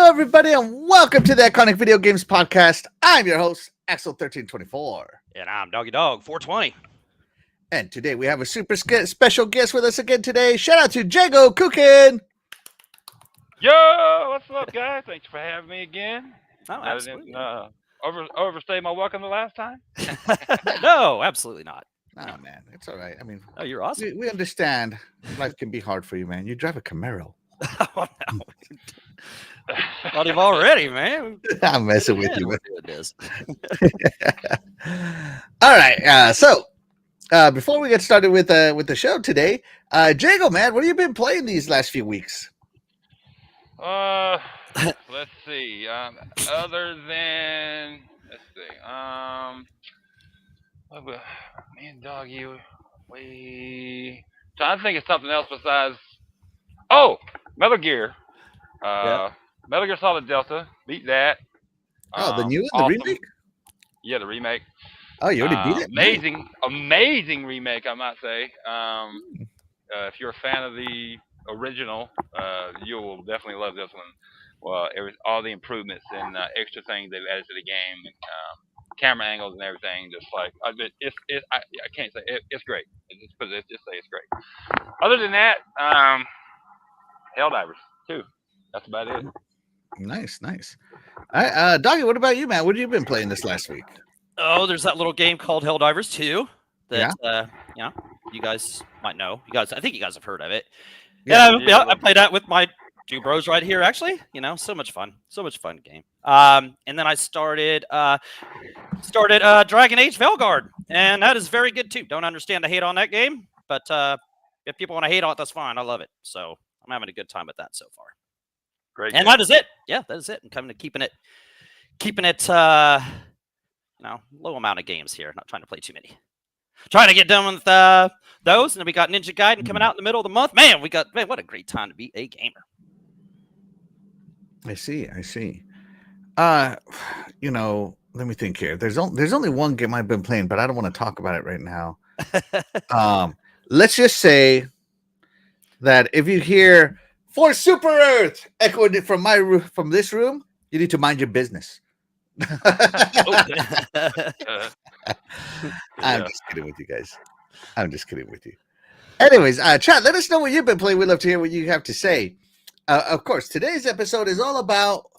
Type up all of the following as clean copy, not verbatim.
everybody, and welcome to the Iconic Video Games Podcast. I'm your host, Axel1324. And I'm Doggy Dog 420. And today we have a super special guest with us again today. Shout out to Jago Kukin. Yo, what's up, guys? Thanks for having me again. Oh, I absolutely. didn't overstay my welcome the last time. No, absolutely not. Oh, man, it's all right. I mean, Oh, you're awesome. we understand life can be hard for you, man. You drive a Camaro. Oh, no. Thought him already, man. I'm messing with you, man. It is. All right. So before we get started with the show today, Jago, man, what have you been playing these last few weeks? Let's see. Other than me and Doggy, we trying to think of something else besides. Oh, Metal Gear. Metal Gear Solid Delta. Beat that. Oh, the new one, awesome. the remake? Yeah, the remake. Oh, you already beat it? Amazing remake, I might say. If you're a fan of the original, you will definitely love this one. Well, all the improvements and extra things they've added to the game, camera angles and everything. Just like I can't say it's great. Just say it's great. Other than that, Helldivers 2. That's about it. Nice. All right, Doggy, what about you, man? What have you been playing this last week? Oh, there's that little game called Helldivers 2 that you guys might know. I think you guys have heard of it. Yeah, I played that with my two bros right here, actually. So much fun game. And then I started Dragon Age Veilguard, and that is very good too. Don't understand the hate on that game, but if people want to hate on it, that's fine. I love it, so I'm having a good time with that so far. Great. And that is it. Yeah, that is it. I'm kind of keeping it low amount of games here. Not trying to play too many. Trying to get done with those, and then we got Ninja Gaiden coming out in the middle of the month. Man, what a great time to be a gamer. I see. Let me think here. There's only one game I've been playing, but I don't want to talk about it right now. Let's just say that if you hear "For Super Earth" echoed from this room, you need to mind your business. I'm just kidding with you guys. Anyways, chat, let us know what you've been playing. We'd love to hear what you have to say. Of course, today's episode is all about,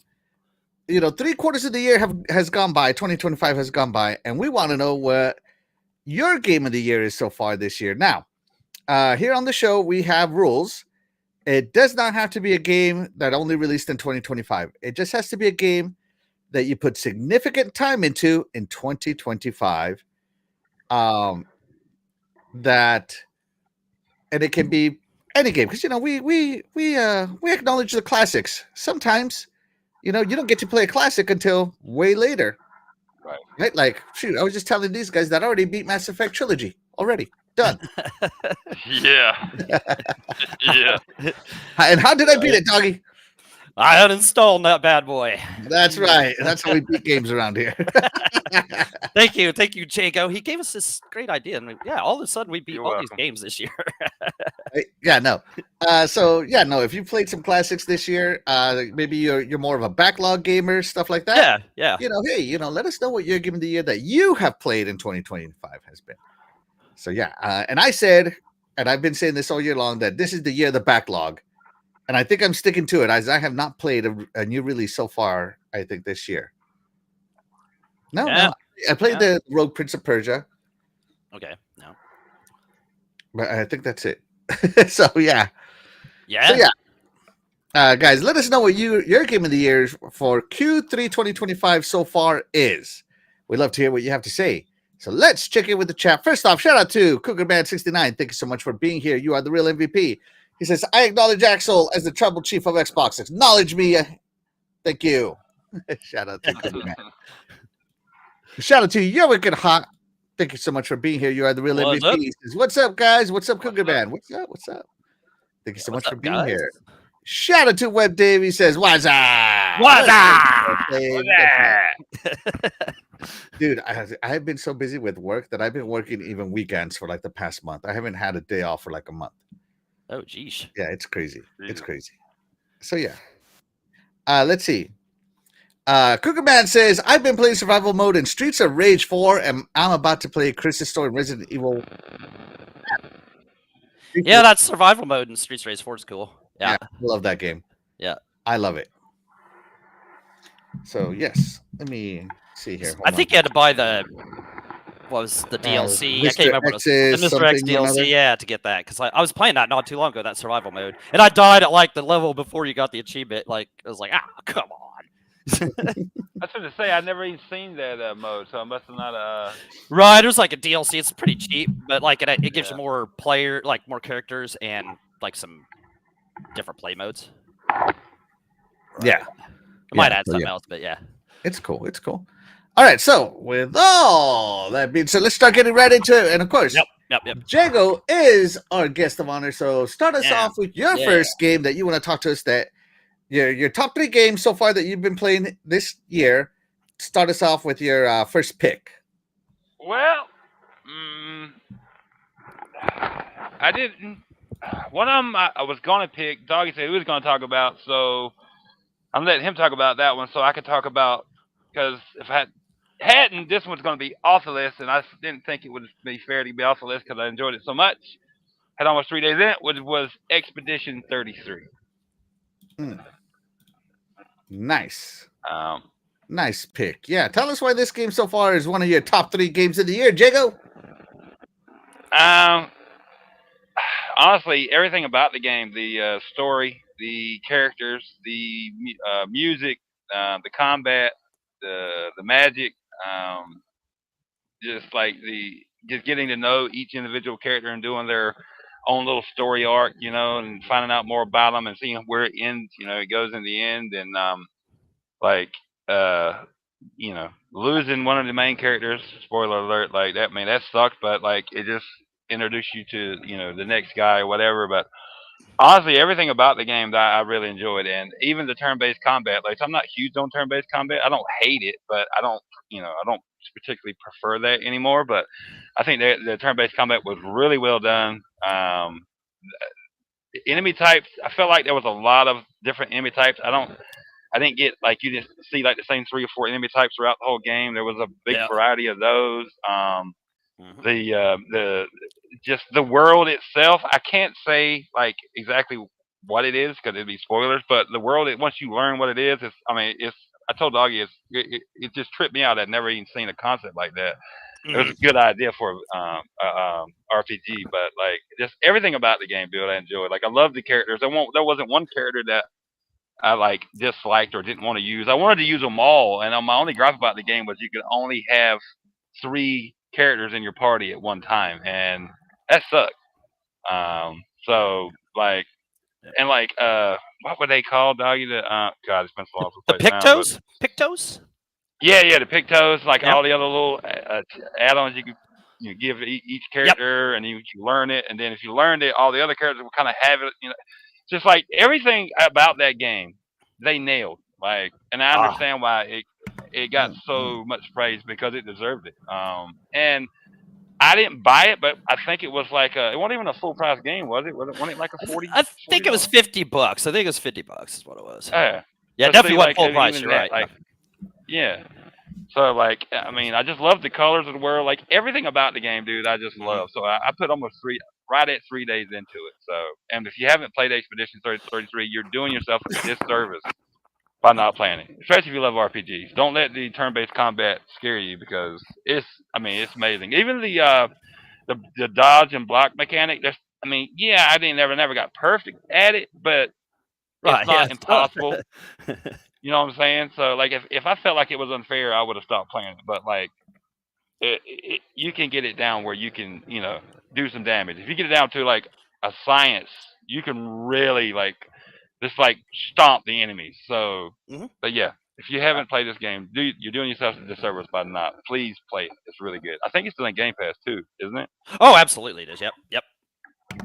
3/4 of the year has gone by, 2025 has gone by, and we want to know what your game of the year is so far this year. Now, here on the show, we have rules. It does not have to be a game that only released in 2025. It just has to be a game that you put significant time into in 2025. And it can be any game, because we acknowledge the classics. Sometimes, you don't get to play a classic until way later. Right? Like, shoot, I was just telling these guys that I already beat Mass Effect Trilogy already. Done. Yeah. Yeah. And how did I beat it, Doggy? I uninstalled that bad boy. That's right. That's how we beat games around here. Thank you, Jago. He gave us this great idea, and all of a sudden we beat all these games this year. If you played some classics this year, maybe you're more of a backlog gamer, stuff like that. Yeah. Let us know what your game of the year that you have played in 2025 has been. So and I said, and I've been saying this all year long, that this is the year of the backlog. And I think I'm sticking to it, as I have not played a new release so far, I think, this year. No. I played the Rogue Prince of Persia. Okay, no. But I think that's it. So, yeah. Yeah? Guys, let us know what your game of the year for Q3 2025 so far is. We'd love to hear what you have to say. So let's check in with the chat. First off, shout out to CougarMan69. Thank you so much for being here. You are the real MVP. He says, I acknowledge Axel as the trouble chief of Xbox. Acknowledge me. Thank you. Shout out to CougarMan. Shout out to Yo Wicked Hot. Thank you so much for being here. You are the real MVP. He says, what's up, guys? What's up, CougarMan? What's up? Thank you so much for being here. Shout out to Web Dave. He says, what's up? Dude, I've been so busy with work that I've been working even weekends for like the past month. I haven't had a day off for like a month. Oh, geez. Yeah, it's crazy. It's crazy. So, yeah. Let's see. Cougar Man says, I've been playing survival mode in Streets of Rage 4, and I'm about to play Chris's Story in Resident Evil. Yeah, that survival mode in Streets Race 4 is cool. Yeah. I love that game. Yeah. I love it. So, yes. Let me see here. I think you had to buy the DLC? I can't remember what it was. The Mr. X DLC, yeah, to get that. Because I was playing that not too long ago, that survival mode. And I died at like the level before you got the achievement. Like, I was like, come on. I was going to say, I've never even seen that mode, so I must have not. Right, there's like a DLC. It's pretty cheap, but like it gives you more more characters and like some different play modes. Yeah. It might add something else, but yeah. It's cool. It's cool. All right, so with all that being said, let's start getting right into it. And of course, yep. Jago is our guest of honor. So start us off with your first game that you want to talk to us. That your top 3 games so far that you've been playing this year. Start us off with your first pick. Well, I didn't. One of them I was going to pick. Doggy said he was going to talk about, so I'm letting him talk about that one, so I could talk about, because if I hadn't, this one's going to be off the list, and I didn't think it would be fair to be off the list because I enjoyed it so much. Had almost 3 days in it, which was Expedition 33. Nice. Nice pick. Yeah, tell us why this game so far is one of your top 3 games of the year, Jago. Honestly, everything about the game, the story, the characters, the music, the combat, the magic, just getting to know each individual character and doing their own little story arc, and finding out more about them and seeing where it ends. It goes in the end, and losing one of the main characters. Spoiler alert! Like that, man, that sucked. But like, it just introduced you to the next guy or whatever. But honestly, everything about the game that I really enjoyed, and even the turn-based combat. Like, I'm not huge on turn-based combat. I don't hate it, but I don't particularly prefer that anymore. But I think the turn-based combat was really well done. Enemy types, I felt like there was a lot of different enemy types. I didn't get, like, you just see like the same 3 or 4 enemy types throughout the whole game. There was a big variety of those. Just the world itself, I can't say like exactly what it is because it'd be spoilers. But the world, once you learn what it is, I told Doggy, it just tripped me out. I'd never even seen a concept like that. It was a good idea for RPG, but like just everything about the game, dude, I enjoyed. Like, I love the characters. There wasn't one character that I like disliked or didn't want to use. I wanted to use them all, and my only gripe about the game was you could only have 3 characters in your party at one time, and that sucked. So like, and like, what were they called, Doggy? God, it's been so long since I played the Pictos? Pictos? Yeah, the Pictos, like all the other little add-ons you could give each character, and you learn it, and then if you learned it, all the other characters will kind of have it. Just like everything about that game, they nailed. Like, and I understand why it got so much praise because it deserved it. And I didn't buy it, but I think it was like it wasn't even a full price game, was it? Wasn't it like a 40? I think it was $50. I think it was $50 is what it was. Yeah, definitely wasn't full price. You're right. Like, yeah. So like, I mean, I just love the colors of the world, like everything about the game, dude. I just love. So I put almost right at 3 days into it. So, and if you haven't played Expedition 33, you're doing yourself a disservice by not playing it, especially if you love RPGs. Don't let the turn-based combat scare you because it's amazing. Even the dodge and block mechanic. I never got perfect at it, but it's not impossible. You know what I'm saying? So like, if I felt like it was unfair, I would have stopped playing it. But like, you can get it down where you can do some damage. If you get it down to like a science, you can really like just like stomp the enemies. So, but yeah, if you haven't played this game, you're doing yourself a disservice by not. Please play it. It's really good. I think it's still in Game Pass too, isn't it? Oh, absolutely it is. Yep.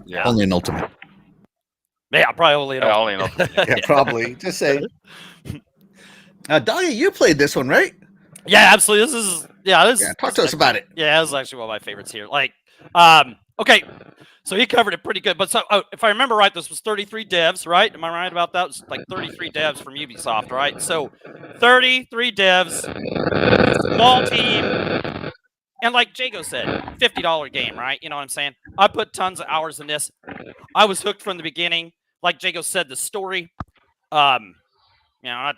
Yeah. Only an Ultimate. Yeah, probably only an Ultimate. Yeah, probably. Just say. Dahlia, you played this one, right? Yeah, absolutely. This is Yeah, Yeah, this talk this to is us about it. yeah, this is actually one of my favorites here. Like, okay, so he covered it pretty good. But so, if I remember right, this was 33 devs, right? Am I right about that? It was like 33 devs from Ubisoft, right? So, 33 devs, small team, and like Jago said, $50 game, right? You know what I'm saying? I put tons of hours in this. I was hooked from the beginning. Like Jago said, the story, um, the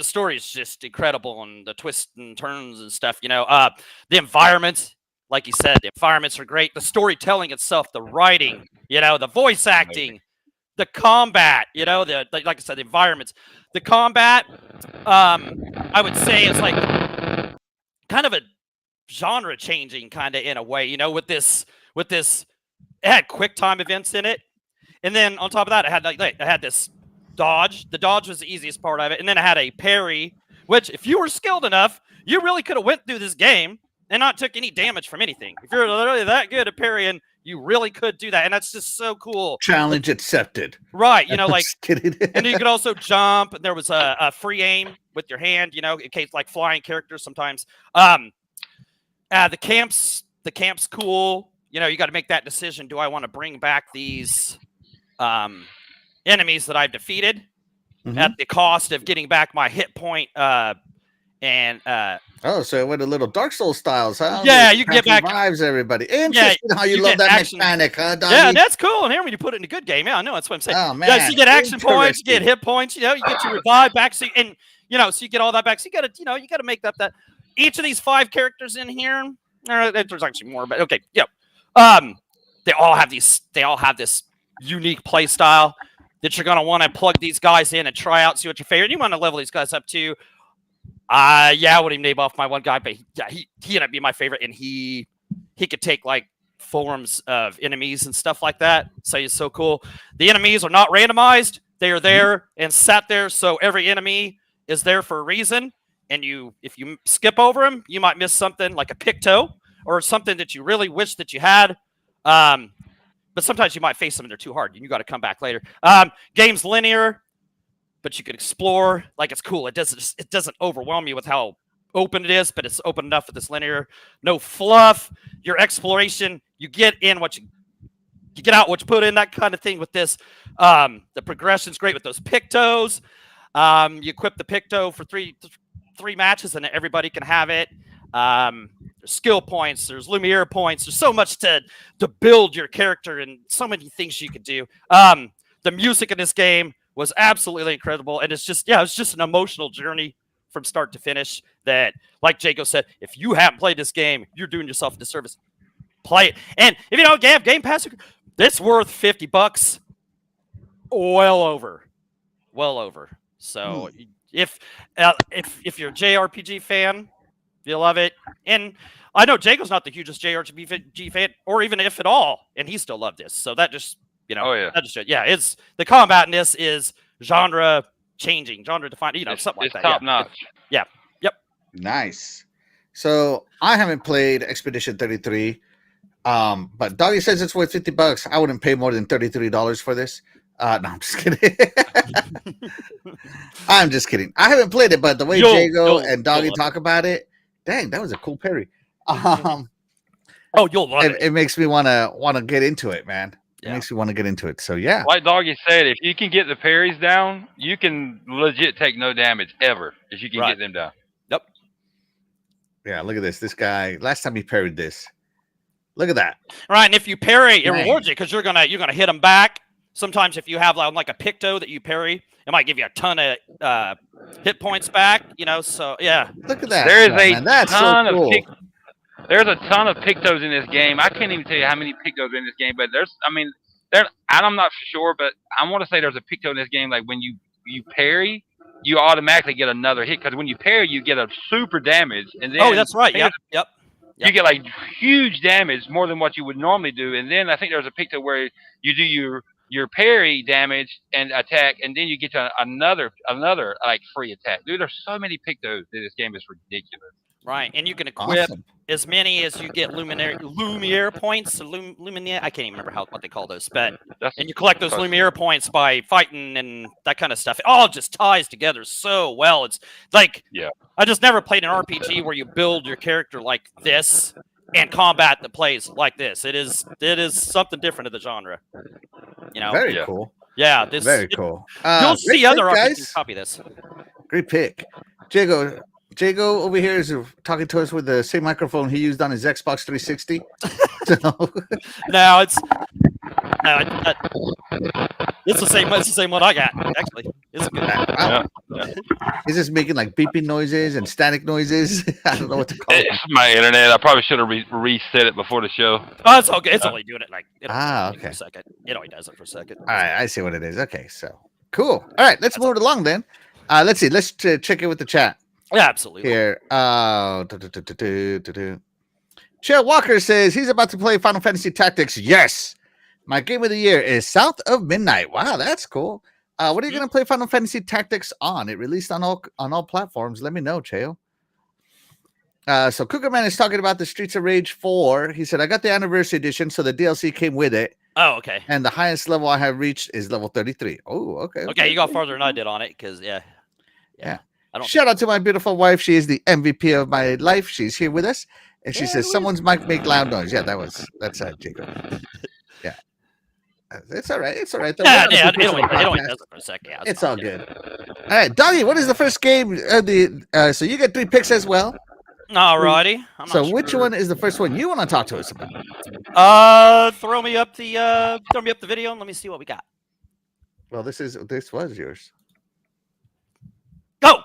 story is just incredible, and the twists and turns and stuff. The environments, like you said, the environments are great. The storytelling itself, the writing, the voice acting, the combat. Like I said, the environments, the combat. I would say is like kind of a genre changing kind of in a way. With this, it had quick time events in it, and then on top of that, I had this dodge. The dodge was the easiest part of it, and then I had a parry, which if you were skilled enough, you really could have went through this game and not took any damage from anything. If you're literally that good at parrying, you really could do that, and that's just so cool. Challenge accepted. Right, I'm like, just kidding. and you could also jump. And there was a free aim with your hand, in case like flying characters sometimes. The camp's cool. You got to make that decision. Do I want to bring back these enemies that I've defeated at the cost of getting back my hit point? Oh, so it went a little Dark Souls styles, huh? Yeah, you get back revives everybody. Interesting how you love that action mechanic, huh, Doggy? Yeah, that's cool. And here when you put it in a good game, yeah, I know that's what I'm saying. Oh man, yeah, so you get action points, you get hit points, you get your revive back, so you get all that back. So you got to make that. Each of these 5 characters in here, there's actually more, but okay, yeah. They all have this unique play style that you're gonna want to plug these guys in and try out, see what your favorite. You want to level these guys up too. I wouldn't even name off my one guy, but he ended up being my favorite, and he could take like forms of enemies and stuff like that. So he's so cool. The enemies are not randomized; they are there and sat there. So every enemy is there for a reason. And if you skip over them, you might miss something like a picto or something that you really wish that you had. But sometimes you might face them and they're too hard, and you got to come back later. Game's linear, but you can explore. Like, it's cool. It doesn't overwhelm you with how open it is, but it's open enough with this linear. No fluff. Your exploration, you get in what you get out what you put in, that kind of thing with this. The progression's great with those pictos. You equip the picto for three matches, and everybody can have it. There's skill points, there's Lumiere points, there's so much to build your character and so many things you could do. The music in this game was absolutely incredible, and it's just an emotional journey from start to finish that, like Jago said, if you haven't played this game, you're doing yourself a disservice. Play it. And if you don't have Game Pass, it's worth $50. Well over. So if you're a JRPG fan, you love it. And I know Jago's not the hugest JRPG fan, or even if at all, and he still loved this. So that just, it's the combat in this is genre changing, genre defining, something like that. It's top notch. Yeah. Yep. Nice. So I haven't played Expedition 33. But Doggy says it's worth $50. I wouldn't pay more than $33 for this. No, I'm just kidding. I'm just kidding. I haven't played it, but the way Jago and Doggy talk about it, dang, that was a cool parry. You'll love it. It makes me want to get into it, man. It makes me want to get into it. So yeah, like Doggy said, if you can get the parries down, you can legit take no damage ever if you can get them down. Yep. Yeah, look at this. This guy. Last time he parried this. Look at that. Right, and if you parry, it rewards you because you're gonna hit them back. Sometimes if you have like a picto that you parry, it might give you a ton of hit points back. So yeah. Look at that. There is That's so cool. There's a ton of pictos in this game. I can't even tell you how many pictos in this game, but I'm not sure, but I want to say there's a picto in this game. Like when you parry, you automatically get another hit because when you parry, you get a super damage, and then that's right. Yep. You get like huge damage, more than what you would normally do, and then I think there's a picto where you do your parry damage and attack, and then you get to another like free attack. Dude, there's so many pictos in this game. It's ridiculous. Right, and you can equip Awesome. as many as you get Lumiere points. Lumiere, I can't even remember what they call those, but and you collect those Lumiere points by fighting and that kind of stuff. It all just ties together so well. It's like I just never played an RPG where you build your character like this and combat that plays like this. It is something different of the genre. You know, Very cool. Yeah, Very cool. You'll see other RPGs guys. copy this. Great pick, Jago over here is talking to us with the same microphone he used on his Xbox 360. So no, it's the same. It's the same one I got. Actually, it's a good. Wow. He's just making like beeping noises and static noises. I don't know what to call it. It's my internet. I probably should have reset it before the show. Oh, it's okay. It's only doing it like okay. For a second. It only does it for a second. All right, I see what it is. Okay, so cool. All right, let's move it along then. Let's see. Let's check in with the chat. Yeah, absolutely. Here, Chair Walker says he's about to play Final Fantasy Tactics. Yes, my game of the year is South of Midnight. Wow, that's cool. What are you going to play Final Fantasy Tactics on? It released on all platforms. Let me know, Cheo. So Cougarman is talking about the Streets of Rage 4. He said, I got the anniversary edition, so the DLC came with it. Oh, okay. And the highest level I have reached is level 33. Oh, okay. Okay, you got farther than I did on it because yeah. Shout out to my beautiful wife. She is the MVP of my life. She's here with us. And she says, someone's mic make loud noise. Yeah, that's Jacob. Yeah. It's all right. It's all right. It only does it for a second. Yeah, it's all good. All right, Doggy, what is the first game? So you get 3 picks as well. Alrighty. So which one is the first one you want to talk to us about? Throw me up the video and let me see what we got. Well, this was yours. Oh,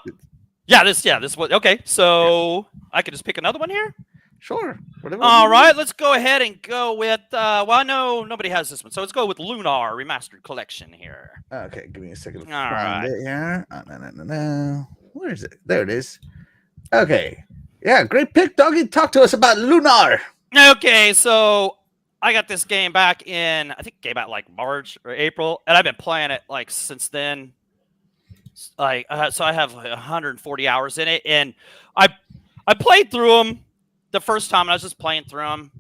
yeah, this was okay. So I could just pick another one here. Sure. Whatever. All right, let's go ahead and go with. Well, I know nobody has this one, so let's go with Lunar Remastered Collection here. Okay, give me a second. All right. It here. No. Where is it? There it is. Okay. Yeah, great pick, Doggy. Talk to us about Lunar. Okay, so I got this game back in, I think it came out like March or April, and I've been playing it like since then. So I have 140 hours in it, and I played through them the first time, and I was just playing through them,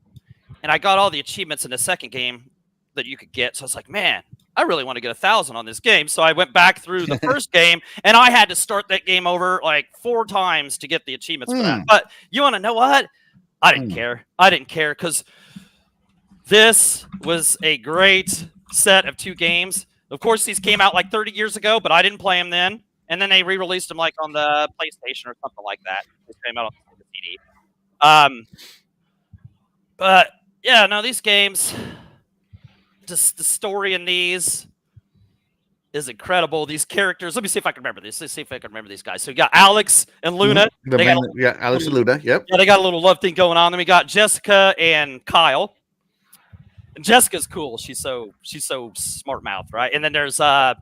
and I got all the achievements in the second game that you could get. So I was like, man, I really want to get 1,000 on this game. So I went back through the first game, and I had to start that game over like 4 times to get the achievements for that. But you want to know what? I didn't care. I didn't care because this was a great set of 2 games. Of course, these came out like 30 years ago, but I didn't play them then. And then they re-released them like on the PlayStation or something like that. They came out on the CD. But yeah, no, these games, just the story in these is incredible. These characters, let me see if I can remember this. Let's see if I can remember these guys. So we got Alex and Luna. Alex and Luna. Yep. Yeah, they got a little love thing going on. Then we got Jessica and Kyle. And Jessica's cool. She's so smart mouth, right? And then there's Nash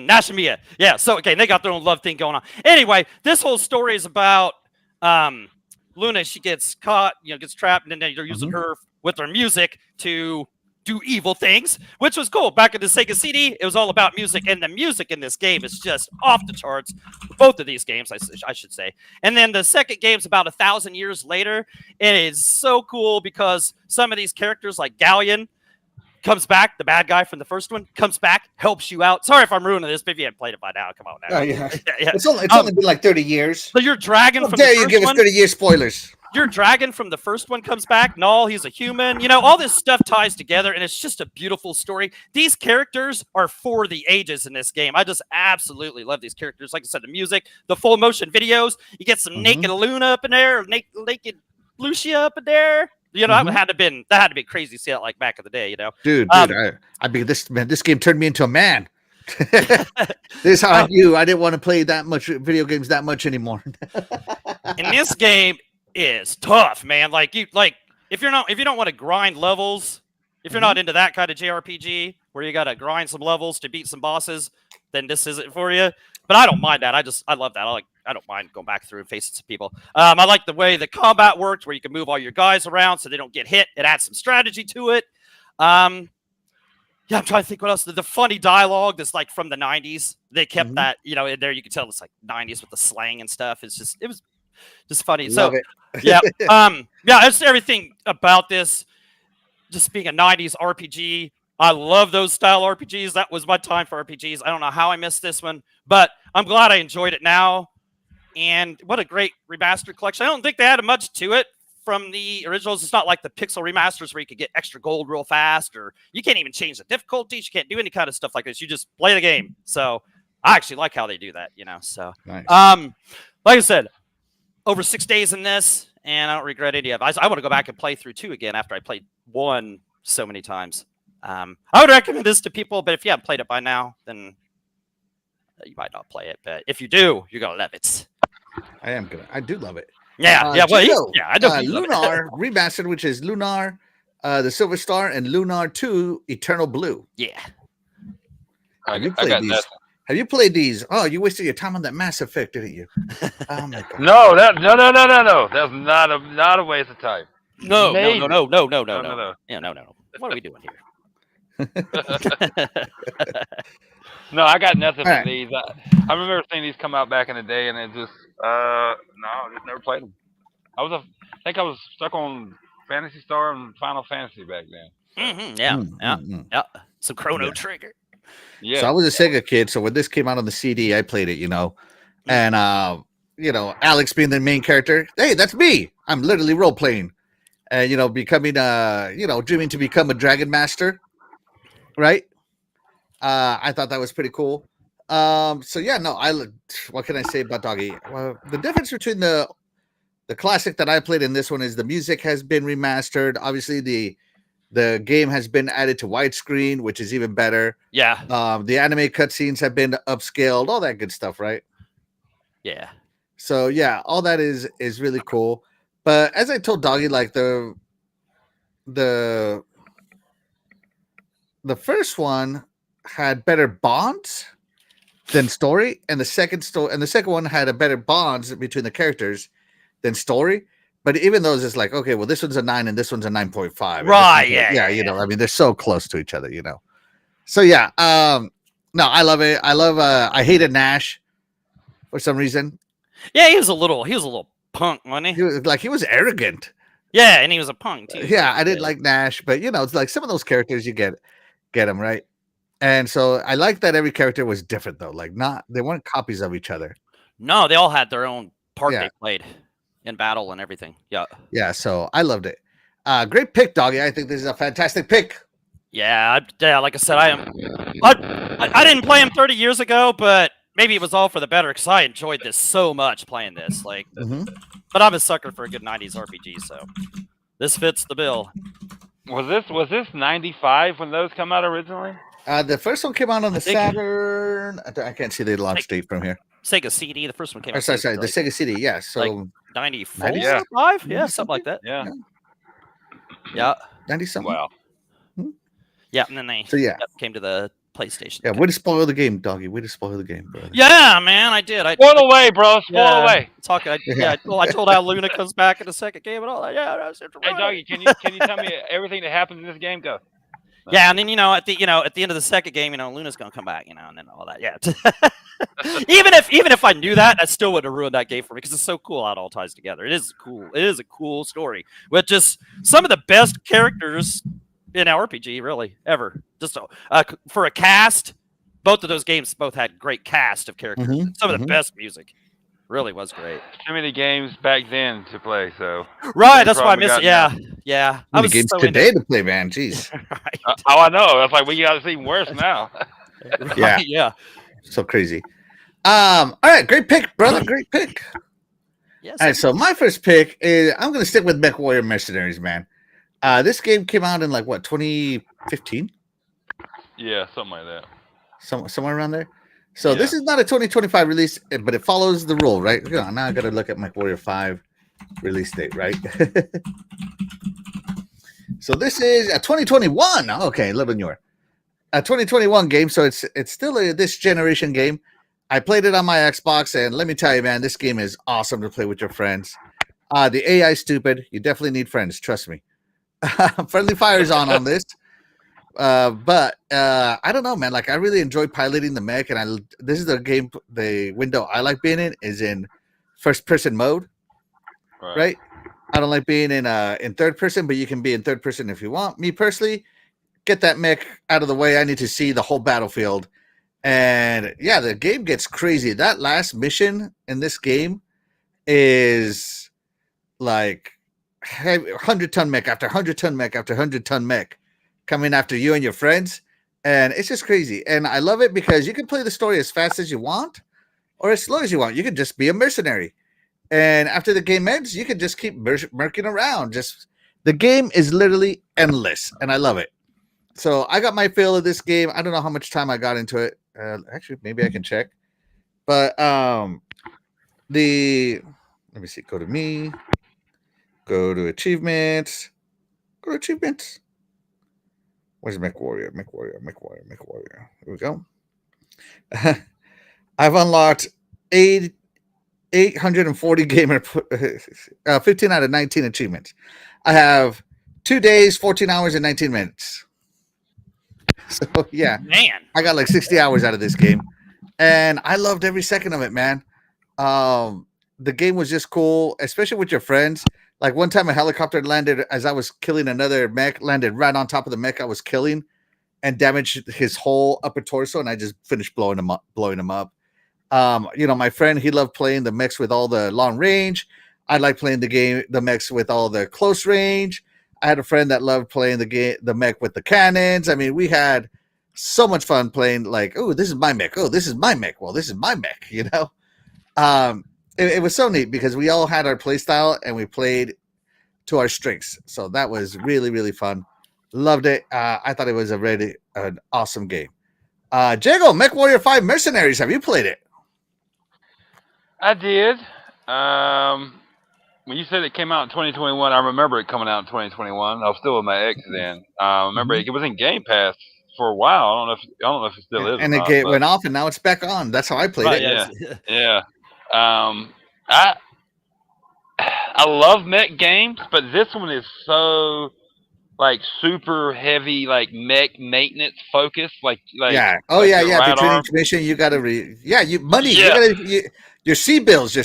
and Mia. Yeah, so okay, they got their own love thing going on. Anyway, this whole story is about Luna. She gets caught, gets trapped, and then they're using her with their music to do evil things, which was cool. Back in the Sega CD, it was all about music, and the music in this game is just off the charts. Both of these games, I should say. And then the second game's about 1,000 years later, and it's so cool because some of these characters, like Galleon, comes back, the bad guy from the first one, comes back, helps you out. Sorry if I'm ruining this, but if you haven't played it by now, come on now. Oh, yeah. Yeah. It's only been like 30 years. So your dragon from the first one... Dare you give us 30-year spoilers. Your dragon from the first one comes back. No, he's a human. All this stuff ties together, and it's just a beautiful story. These characters are for the ages in this game. I just absolutely love these characters. Like I said, the music, the full motion videos. You get some naked Luna up in there, naked Lucia up in there. That had to be crazy to see it like back in the day. Dude, this game turned me into a man. This is how I knew I didn't want to play that much video games that much anymore. And this game is tough, man. Like if you don't want to grind levels, if you're not into that kind of JRPG where you gotta grind some levels to beat some bosses, then this isn't for you. But I don't mind that. I love that. I don't mind going back through and facing some people. I like the way the combat works, where you can move all your guys around so they don't get hit. It adds some strategy to it. I'm trying to think what else. The funny dialogue that's like from the 90s. They kept Mhm. that, in there. You can tell it's like 90s with the slang and stuff. It was just funny. Love So, it. yeah, it's everything about this. Just being a 90s RPG. I love those style RPGs. That was my time for RPGs. I don't know how I missed this one, but I'm glad I enjoyed it now. And what a great remastered collection. I don't think they added much to it from the originals. It's not like the pixel remasters where you could get extra gold real fast, or you can't even change the difficulties. You can't do any kind of stuff like this. You just play the game. So I actually like how they do that, So, Nice. like I said, over 6 days in this, and I don't regret any of it. I want to go back and play through 2 again after I played 1 so many times. I would recommend this to people, but if you haven't played it by now, then you might not play it. But if you do, you're gonna love it. I do love it. Yeah, I know. You love it. Lunar remastered, which is Lunar, the Silver Star, and Lunar 2, Eternal Blue. Yeah. Have you played these? Have you played these? Oh, you wasted your time on that Mass Effect, didn't you? Oh my god. No. That's not a waste of time. No. Maybe. No. Yeah, no. What are we doing here? No, I got nothing for Alright. these. I remember seeing these come out back in the day, and it just no, I just never played them. I think I was stuck on Phantasy Star and Final Fantasy back then. Yeah. Some Chrono Yeah. Trigger. Yeah. So I was a Sega kid, so when this came out on the CD, I played it, And Alex being the main character, hey, that's me. I'm literally role playing. And becoming dreaming to become a Dragon Master. Right? I thought that was pretty cool. What can I say about Doggy? Well, the difference between the classic that I played in this one is the music has been remastered. Obviously, the game has been added to widescreen, which is even better. Yeah. The anime cutscenes have been upscaled, all that good stuff, right? Yeah. So yeah, all that is really cool. But as I told Doggy, like the first one had better bonds than story, and the second one had a better bonds between the characters than story. But even those, it's like, okay, well, this one's a 9 and this one's a 9.5. Right? Yeah. I mean, they're so close to each other, So yeah, no, I love it. I hated Nash for some reason. Yeah, he was a little punk, wasn't he? He was arrogant. Yeah, and he was a punk too. Yeah, I didn't like Nash, but it's like some of those characters you get them right. And so I like that every character was different though. Like they weren't copies of each other. No, they all had their own part Yeah. they played in battle and everything. Yeah. Yeah, so I loved it. Great pick, Doggy. I think this is a fantastic pick. Yeah, like I said, I didn't play him 30 years ago, but maybe it was all for the better because I enjoyed this so much playing this. Like, but I'm a sucker for a good 90s RPG, so this fits the bill. Was this 95 when those come out originally? The first one came out on the Saturn. I can't see the launch date from here. Sega CD. The first one came out. Sorry, the Sega CD. Yeah, so like 94, 90, 5? Yeah, something like that. Yeah. 90 something. Wow. Yeah, and then they came to the PlayStation. Yeah, way to spoil the game, Doggy. Way to spoil the game, brother. Yeah, man, I did. Spoil away, bro. Spoil away. I told how Luna comes back in the second game and all that. Yeah, that's it. Hey, Doggy, can you tell me everything that happens in this game? Go. Yeah, and then at the end of the second game, Luna's gonna come back, and then all that. Yeah. even if I knew that, I still would have ruined that game for me because it's so cool how it all ties together. It is cool. It is a cool story with just some of the best characters in RPG really ever. Just for a cast, both of those games both had great cast of characters. Some of the best music. Really was great. Too many games back then to play, so right. That's why I miss it. Yeah. I was games today to play, man. Jeez. Right. I know. That's like we got to see worse now. Yeah. Yeah. So crazy. All right, great pick, brother. Great pick. Yes. All right, so my first pick is I'm gonna stick with MechWarrior Mercenaries, man. This game came out in 2015? Yeah, something like that. Somewhere around there. So this is not a 2025 release, but it follows the rule, right? Now I gotta look at MechWarrior 5 release date, right? So this is a 2021. Okay, a little bit newer. A 2021 game, so it's still this generation game. I played it on my Xbox, and let me tell you, man, this game is awesome to play with your friends. The AI is stupid. You definitely need friends, trust me. Friendly fire is on this. But I don't know, man. Like I really enjoy piloting the mech, and this is the window I like being in is in first person mode, right? I don't like being in third person, but you can be in third person if you want. Me personally, get that mech out of the way. I need to see the whole battlefield. And yeah, the game gets crazy. That last mission in this game is like 100-ton mech after 100-ton mech after 100-ton mech coming after you and your friends. And it's just crazy. And I love it because you can play the story as fast as you want or as slow as you want. You can just be a mercenary. And after the game ends, you can just keep merking around. The game is literally endless, and I love it. So I got my fill of this game. I don't know how much time I got into it. Actually, maybe I can check. But let me see. Go to me. Go to achievements. Go to achievements. Where's Mech Warrior? Mech Warrior. Mech Warrior. Mech Warrior. Here we go. I've unlocked 840 gamer, 15 out of 19 achievements. I have 2 days, 14 hours, and 19 minutes. So yeah, Man, I got like 60 hours out of this game, and I loved every second of it, man. The game was just cool, especially with your friends. Like one time, a helicopter landed as I was killing another mech, landed right on top of the mech I was killing, and damaged his whole upper torso, and I just finished blowing him up. My friend, he loved playing the mechs with all the long range. I like playing the mechs with all the close range. I had a friend that loved playing the mech with the cannons. I mean, we had so much fun playing. Like, oh, this is my mech. Oh, this is my mech. Well, this is my mech. It was so neat because we all had our play style and we played to our strengths. So that was really, really fun. Loved it. I thought it was an awesome game. Jago, Mech Warrior 5 Mercenaries. Have you played it? I did. When you said it came out in 2021, I remember it coming out in 2021. I was still with my ex then. Remember it was in Game Pass for a while. I don't know if it still is. And went off, and now it's back on. That's how I played it. Yeah. I love mech games, but this one is so like super heavy, like mech maintenance focused. Like yeah. Right between each mission, you got to your C bills, your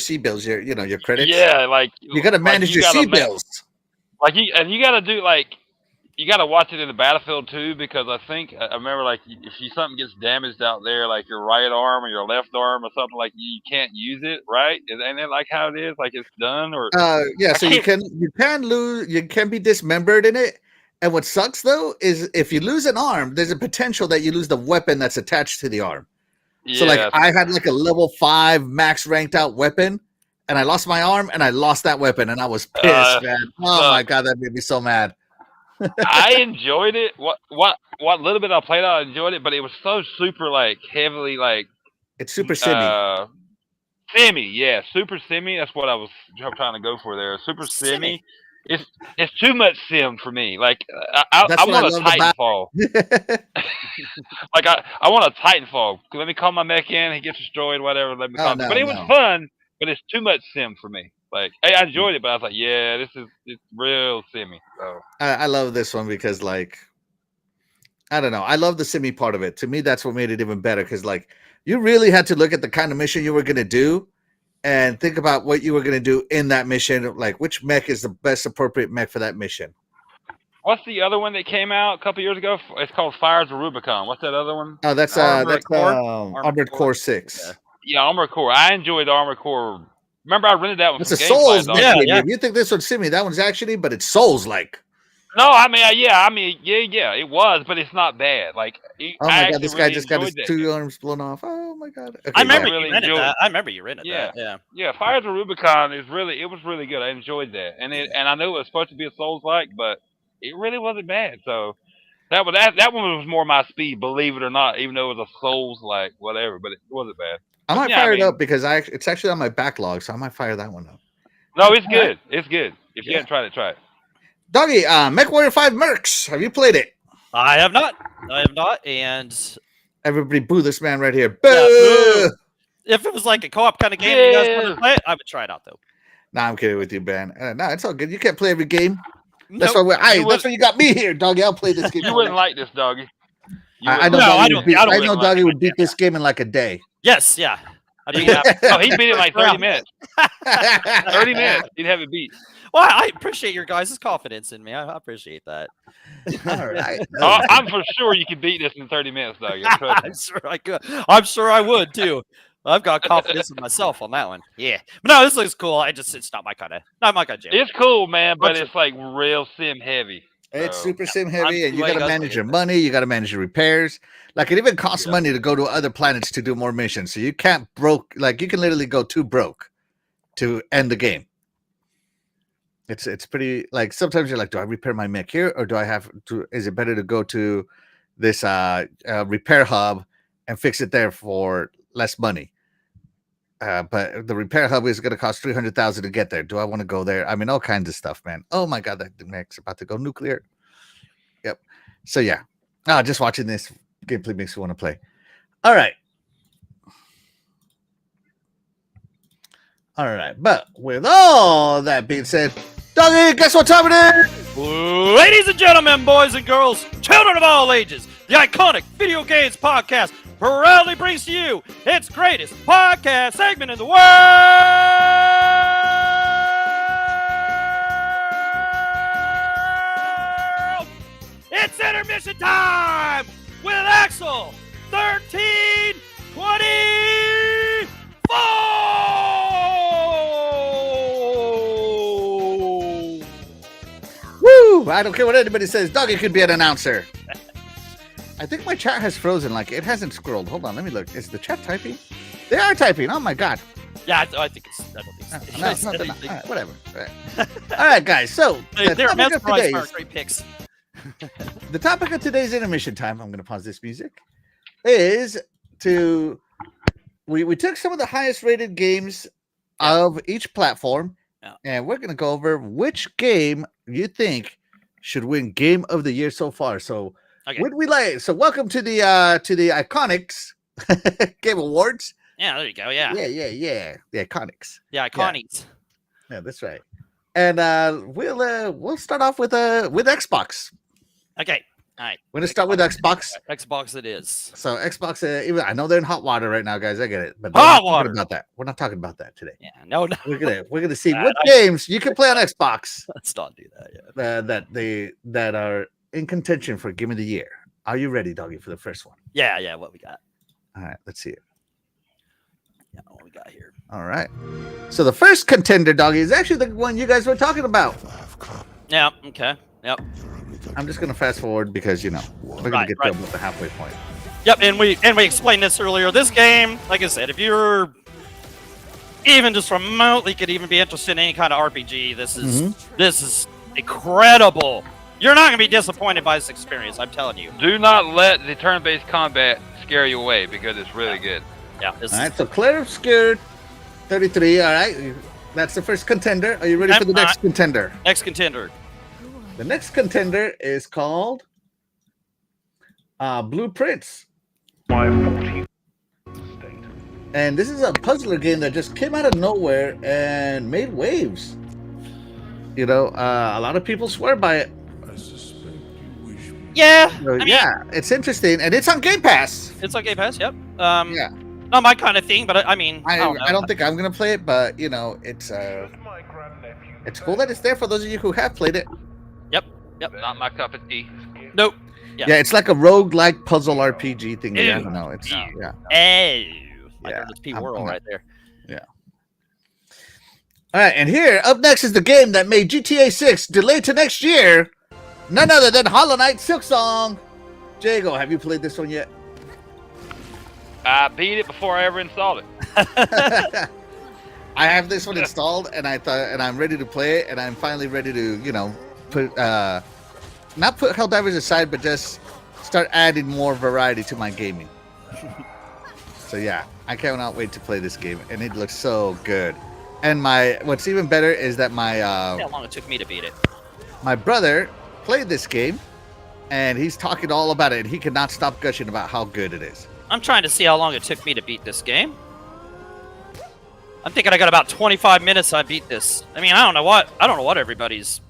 credits. Yeah, like you got to manage your C bills. Like you got to do you got to watch it in the battlefield too, because I remember like if something gets damaged out there, like your right arm or your left arm or something, like you can't use it, right? Ain't it like how it is? Like it's done or so you can lose, you can be dismembered in it. And what sucks though is if you lose an arm, there's a potential that you lose the weapon that's attached to the arm. Yeah. So like I had like a level 5 max ranked out weapon, and I lost my arm and I lost that weapon, and I was pissed, man. Oh my god, that made me so mad. I enjoyed it. What little bit I played, I enjoyed it, but it was so super like heavily like it's super simmy. Simmy, yeah, super simmy. That's what I was trying to go for there. Super simmy. It's too much sim for me. Like I want a Titanfall. Like I want a Titanfall. Let me call my mech in. He gets destroyed. Whatever. Let me call. But it was fun. But it's too much sim for me. Like I enjoyed it, but I was like, yeah, it's real simmy. So I love this one because like I don't know. I love the simmy part of it. To me, that's what made it even better because like you really had to look at the kind of mission you were gonna do. And think about what you were going to do in that mission. Like, which mech is the best appropriate mech for that mission? What's the other one that came out a couple years ago? It's called Fires of Rubicon. What's that other one? Oh, that's Armored Core 6. Yeah, Armored Core. I enjoyed Armored Core. Remember, I rented that one. It's a Souls mech. Yeah. You think this one's simmy? That one's actually, but it's Souls-like. No, I mean, yeah, it was, but it's not bad. Like, oh my god, this guy just got his 2 arms blown off. Oh my god. Okay, I remember you rented that. I remember you rented that. Yeah. Fires of Rubicon it was really good. I enjoyed that, and I knew it was supposed to be a Souls-like, but it really wasn't bad. So that one was more my speed, believe it or not. Even though it was a Souls-like, whatever, but it wasn't bad. I might fire it up because it's actually on my backlog, so I might fire that one up. No, it's good. It's good. If you haven't tried it, try it. Doggy, Mech Warrior 5 Mercs. Have you played it? I have not. And everybody boo this man right here. Boo! Yeah, boo. If it was like a co-op kind of game you guys want to play it, I would try it out though. Nah, I'm kidding with you, Ben. No, it's all good. You can't play every game. That's Nope. why that's why you got me here, doggy. I'll play this game. You wouldn't like this, doggy. I know. No, I Doggy don't- would beat, I don't I really know like Doggy it. would beat this game in like a day. Yes, yeah. I do. Oh, he beat it in like 30 minutes. 30 30 minutes. He'd have it beat. Well, I appreciate your guys' confidence in me. I appreciate that. All right. Oh, I'm for sure you could beat this in 30 minutes, doggy. Trust me. I'm sure I could. I'm sure I would too. I've got confidence in myself on that one. Yeah, but no, this looks cool. It's not my kind of jam. It's cool, man, but it's like real sim heavy. It's So, super sim heavy, and you letting got to us manage play your it. money. You got to manage your repairs. Like it even costs money to go to other planets to do more missions. So you can't broke. Like you can literally go too broke to end the game. It's pretty. Like sometimes you're like, do I repair my mech here, or do I have to? Is it better to go to this repair hub and fix it there for less money? But the repair hub is going to cost 300,000 to get there. Do I want to go there? I mean, all kinds of stuff, man. Oh my god, that mech's about to go nuclear. Yep. So yeah, just watching this gameplay makes me want to play. All right. But with all that being said, doggy, guess what time it is? Ladies and gentlemen, boys and girls, children of all ages, the iconic Video Games Podcast proudly brings to you its greatest podcast segment in the world. It's intermission time with Axel 1324. Woo! I don't care what anybody says. Doggy could be an announcer. I think my chat has frozen. Like it hasn't scrolled. Hold on, let me look. Is the chat typing? They are typing. Oh my god. Yeah, I think it's. I don't think so. No, they're not. All right, whatever. All right, guys. So the They're topic of mesmerized by our today's great picks. the topic of today's intermission time. I'm going to pause this music. Is to we took some of the highest rated games of each platform, and we're going to go over which game you think should win Game of the Year so far. So. Okay. Would we like? So welcome to the Iconics Game Awards. Yeah, there you go. Yeah. The Iconics. Yeah, iconics. Yeah, that's right. And we'll start off with Xbox. Okay. All right. We're gonna start with Xbox. Xbox it is. So Xbox, even I know they're in hot water right now, guys. I get it, but hot water about that. We're not talking about that today. Yeah. No. We're gonna see what games you can play on Xbox. Let's not do that. Yeah. That are in contention for Game of the Year. Are you ready, doggy, for the first one? Yeah. What we got? All right, let's see it. Yeah, what we got here. All right. So the first contender, doggy, is actually the one you guys were talking about. Yeah. Okay. Yep. I'm just gonna fast forward because we're gonna get to the halfway point. Yep. And we explained this earlier. This game, like I said, if you're even just remotely could even be interested in any kind of RPG, this is incredible. You're not going to be disappointed by this experience, I'm telling you. Do not let the turn-based combat scare you away because it's really good. Yeah. All right, so Claire Obscured 33. All right, that's the first contender. Are you ready for the next contender? Next contender. The next contender is called Blueprints. And this is a puzzler game that just came out of nowhere and made waves. A lot of people swear by it. Yeah. It's interesting, and it's on Game Pass. It's on Game Pass. Yep. Yeah. Not my kind of thing, but I mean, I don't think I'm gonna play it, but it's cool that it's there for those of you who have played it. Yep. Not my cup of tea. Nope. Yeah, it's like a roguelike puzzle RPG thing. I don't know. It's Like this P World right there. Yeah. All right, and here up next is the game that made GTA 6 delayed to next year. None other than Hollow Knight Silksong. Jago, have you played this one yet? I beat it before I ever installed it. I have this one installed, and I'm ready to play it, and I'm finally ready to, put not put Helldivers aside, but just start adding more variety to my gaming. So yeah, I cannot wait to play this game, and it looks so good. And what's even better is that how long it took me to beat it. My brother played this game, and he's talking all about it, and he cannot stop gushing about how good it is. I'm trying to see how long it took me to beat this game. I'm thinking I got about 25 minutes. I beat this. I mean, I don't know what everybody's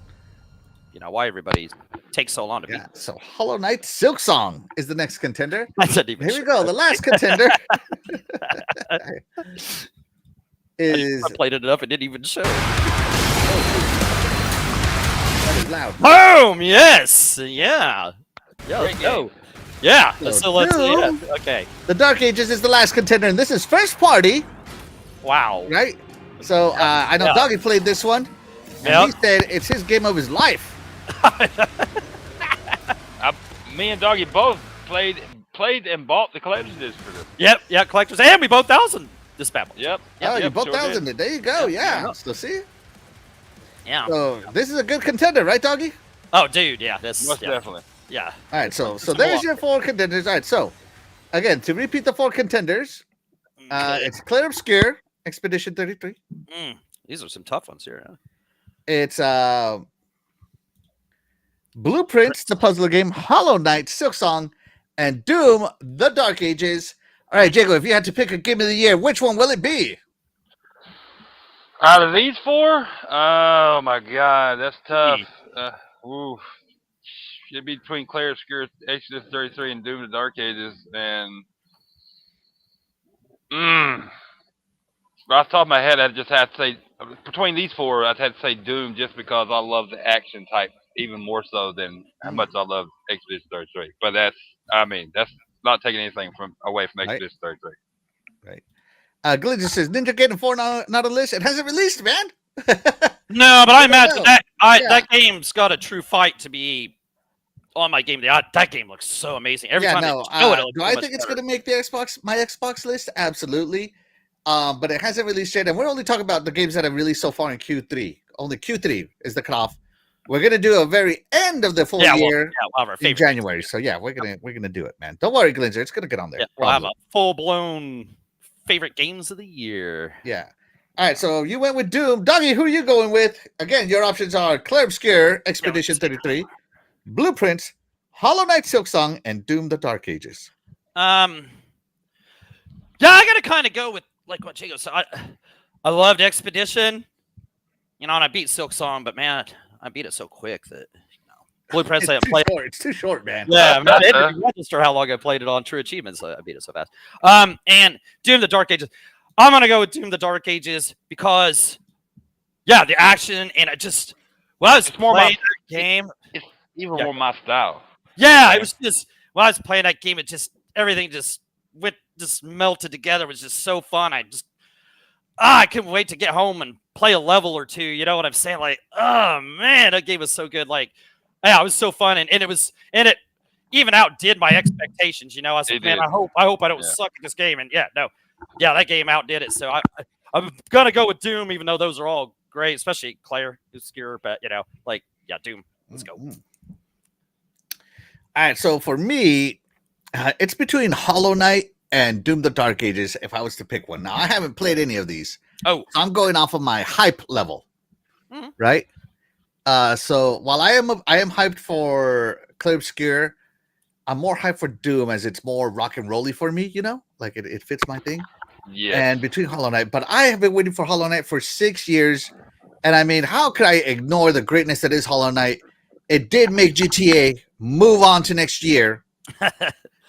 why everybody takes so long to beat. Yeah. So Hollow Knight Silk Song is the next contender. I didn't even Here we show go. it. The last contender I is played it enough. It didn't even show. that is loud. Boom! Yes. Yeah. Yeah. Great Let's go. game. Yeah. So So let's. Yeah. Doom. Okay. The Dark Ages is the last contender, and this is first party, Wow. right? So I know Yeah. Doggy played this one, and Yep. he said it's his game of his life. Me and Doggy both played and bought the collector's disc for this. Yep. Yeah. Collectors, and we both 1,000 this bad boy. Yep. Oh, you yep, both sure thousand did. it. There you go. Yeah. Yeah. So see, Yeah. so this is a good contender, right, Doggy? Oh, dude. Yeah. That's Most yeah. definitely. Yeah. All right. So It's a there's lot. your 4 contenders. All right. So again, to repeat the 4 contenders, Okay. it's Clear Obscure, Expedition 33. These are some tough ones here. Huh? It's Blueprints, the puzzle game, Hollow Knight, Silk Song, and Doom, the Dark Ages. All right, Jago, if you had to pick a game of the year, which one will it be? Out of these 4, oh my God, that's tough. Ooh. It'd be between Claire Obscure, Exodus 33, and Doom the Dark Ages, and off the top of my head, I'd just have to say between these 4, I'd have to say Doom just because I love the action type even more so than how much I love Exodus 33. But that's not taking anything away from Right. Exodus 33. Right. Glitch says Ninja Gaiden 4 not on the list. It hasn't released, man. No, but I imagine know. that game's got a true fight to be on my game. That game looks so amazing. Every time no. they show it, looks Do so I much think it's better. going to make the my Xbox list? Absolutely. But it hasn't released yet, and we're only talking about the games that have released so far in Q3. Only Q3 is the cutoff. We're gonna do a very end of the full Yeah, year we'll have our in favorite January. So yeah, we're gonna do it, man. Don't worry, Glinzer. It's gonna get on there. Yeah, we'll have probably. a full blown favorite games of the year. Yeah. All right. So you went with Doom, Doggy. Who are you going with? Again, your options are Clair Obscure, Expedition 33, Blueprints, Hollow Knight, Silk Song, and Doom: The Dark Ages. Yeah, I gotta kind of go with like what Chico said. I loved Expedition, and I beat Silk Song, but man, I beat it so quick that Blueprints I It's too played. short. It's too short, man. Yeah, I didn't even register how long I played it on True Achievements. So I beat it so fast. And Doom: The Dark Ages. I'm gonna go with Doom: The Dark Ages because, yeah, the action and it just when I was It's more playing my- that game. Even Yeah. more my style. Yeah, it was just when I was playing that game, it just everything just melted together. It was just so fun. I couldn't wait to get home and play a level or two. You know what I'm saying? Like, oh man, that game was so good. Like, yeah, it was so fun, and it even outdid my expectations. I was like, It man, did. I hope I don't Yeah. suck at this game. And that game outdid it. So I'm gonna go with Doom, even though those are all great, especially Claire Obscure. But Doom. Let's go. Mhm. All right. So for me, it's between Hollow Knight and Doom: The Dark Ages. If I was to pick one, now I haven't played any of these. Oh, So I'm going off of my hype level, Mhm. right? So while I am hyped for Clair Obscure, I'm more hyped for Doom as it's more rock and rolly for me. Like it fits my thing. Yes. And between Hollow Knight, but I have been waiting for Hollow Knight for 6 years, and I mean, how could I ignore the greatness that is Hollow Knight? It did make GTA move on to next year.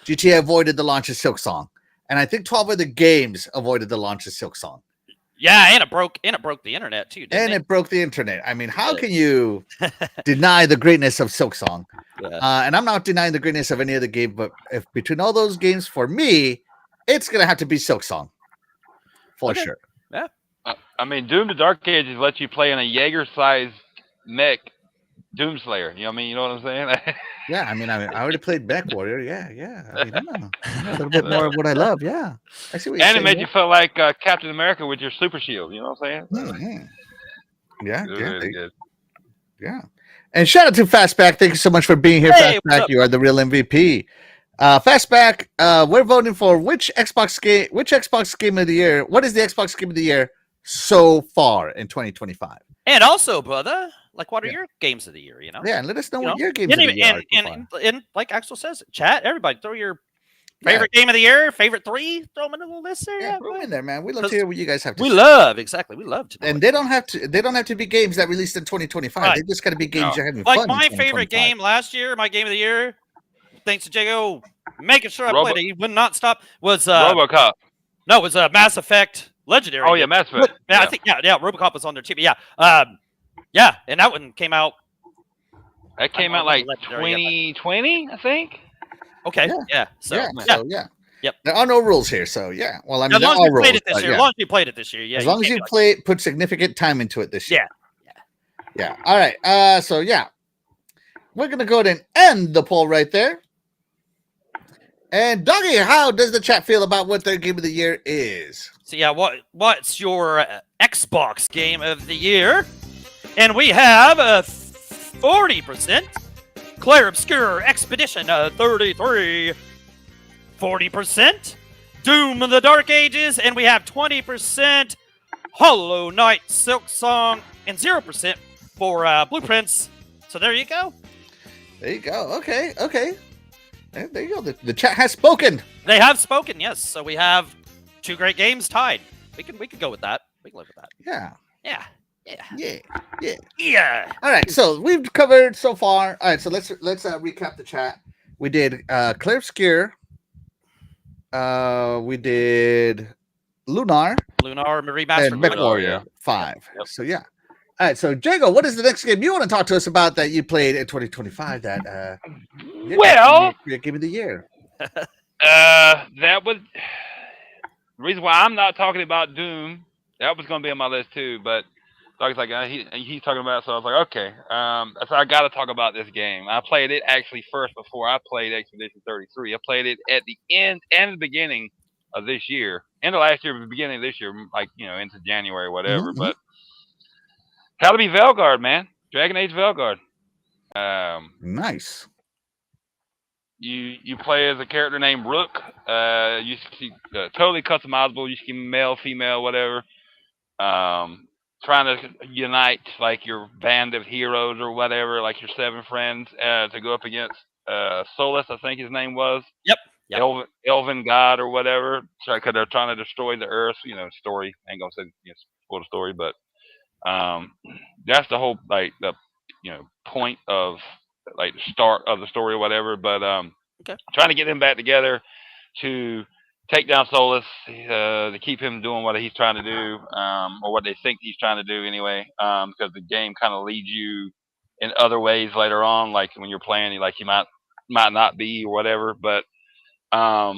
GTA avoided the launch of Silk Song, and I think 12 other games avoided the launch of Silk Song. yeah, and it broke the internet too, didn't And it? it broke the internet. I mean, how Yeah. can you deny the greatness of Silk Song? Yeah. And I'm not denying the greatness of any other game, but if between all those games, for me, it's gonna have to be Silk Song for Okay. sure. I mean, Doom: The Dark Ages lets you play in a Jaeger-sized mech Doomslayer. You know what I mean? You know what I'm saying? Yeah, I mean, I already played Mech Warrior. Yeah. I mean, a little bit more of what I love. Yeah, I see what you're And it saying. made you feel like Captain America with your super shield. You know what I'm saying? Mhm. Yeah, It was yeah, really good. yeah. And shout out to Fastback. Thank you so much for being here, Hey, what's Fastback. up? You are the real MVP. Fastback, we're voting for which Xbox game of the year. What is the Xbox game of the year so far in 2025? And also, brother, like, what are Yeah. your games of the year? Yeah, and let us know You what know, your games of the year are so far. and like Axel says, chat. Everybody, throw your Favorite game of the year? Favorite 3? Throw them into the list there. Yeah, throw them in there, man. We love to hear what you guys have to say. We love to know and it. they don't have to. They don't have to be games that released in 2025. Right. They just got to be games you're having like fun. my favorite game last year, my game of the year, thanks to Jago making sure I played it, he would not stop. Was RoboCop. No, it was Mass Effect Legendary. Oh yeah, Mass Effect. Yeah, I think RoboCop was on there too. But yeah, and that one came out. That came out like 2020, I think. Okay. Yeah. Yep. There are no rules here, so yeah. Well, I mean, as long as you played it this year. Yeah. As long as you played it this year, yeah. As long as you put significant time into it this year. Yeah. All right. So yeah, we're gonna go ahead and end the poll right there. And Doggy, how does the chat feel about what their game of the year is? So yeah, what's your Xbox game of the year? And we have 40%. Claire Obscure Expedition 33. 40%. Doom of the Dark Ages, and we have 20% Hollow Knight Silk Song, and 0% for Blueprints. So there you go. There you go. Okay. There you go. The chat has spoken. They have spoken, yes. So we have 2 great games tied. We could go with that. We can live with that. Yeah. Yeah. All right. So we've covered so far. All right. So let's recap the chat. We did Claire Obscure. We did Lunar Remastered, and MechWarrior 5. Yep. So yeah. All right. So Jago, what is the next game you want to talk to us about that you played in 2025? That your game of the year. That was the reason why I'm not talking about Doom. That was going to be on my list too, but Dog's like he's talking about it, so I was like, okay. So I got to talk about this game. I played it actually first before I played Expedition 33. I played it at the end and the beginning of this year, end of last year, the beginning of this year, like into January, whatever. Mm-hmm. But how to be Velguard, man? Dragon Age Velguard. Nice. You play as a character named Rook. You totally customizable. You can male, female, whatever. Trying to unite like your band of heroes or whatever, like your 7 friends, to go up against Solus, I think his name was. Yep. Elven god or whatever. Because they're trying to destroy the Earth. Story. I ain't gonna say spoil the story, but that's the whole the point of the start of the story or whatever. But trying to get them back together to take down Solus, to keep him doing what he's trying to do, or what they think he's trying to do anyway, because the game kind of leads you in other ways later on, like when you're playing, like you might not be or whatever. But all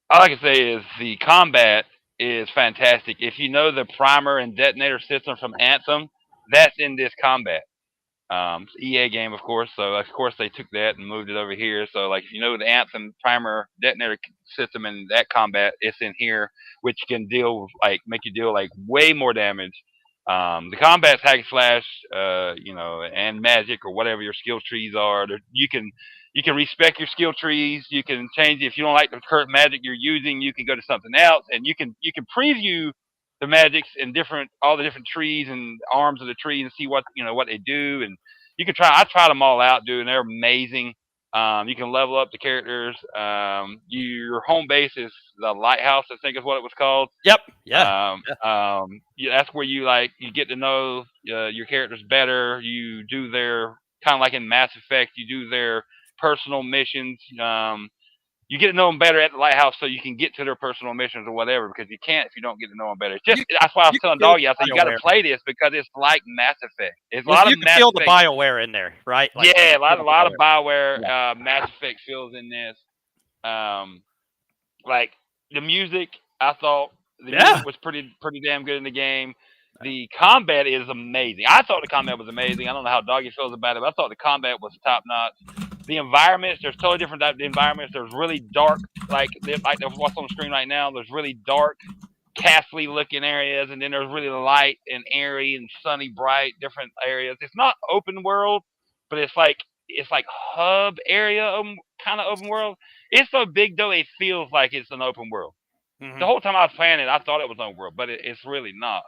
I can say is the combat is fantastic. If you know the primer and detonator system from Anthem, that's in this combat. It's an EA game, of course, so of course they took that and moved it over here. So if you know the Anthem primer detonator system in that combat, it's in here, which can make you deal way more damage. The combat's hack and slash, and magic or whatever your skill trees are. You can respec your skill trees. You can change if you don't like the current magic you're using. You can go to something else, and you can preview the magics and all the different trees and arms of the tree and see what they do. And you can I tried them all out, dude, and they're amazing. You can level up the characters. Your home base is the lighthouse, I think is what it was called. Yep. Yeah. That's where you get to know your characters better. You do their kind of like in Mass Effect, you do their personal missions. You get to know them better at the lighthouse, so you can get to their personal missions or whatever. Because you can't if you don't get to know them better. That's why I was telling Doggy, I said you got to play this because it's like Mass Effect. It's a lot of Mass feel Effect. The BioWare in there, right? A lot of BioWare, Mass Effect feels in this. The music, I thought the music was pretty damn good in the game. The combat is amazing. I thought the combat was amazing. I don't know how Doggy feels about it, but I thought the combat was top notch. The environments, there's totally different types of environments. There's really dark, like what's on the screen right now. There's really dark, castle-y looking areas, and then there's really light and airy and sunny, bright, different areas. It's not open world, but it's like hub area, kind of open world. It's so big though, it feels like it's an open world. Mm-hmm. The whole time I was playing it, I thought it was open world, but it's really not.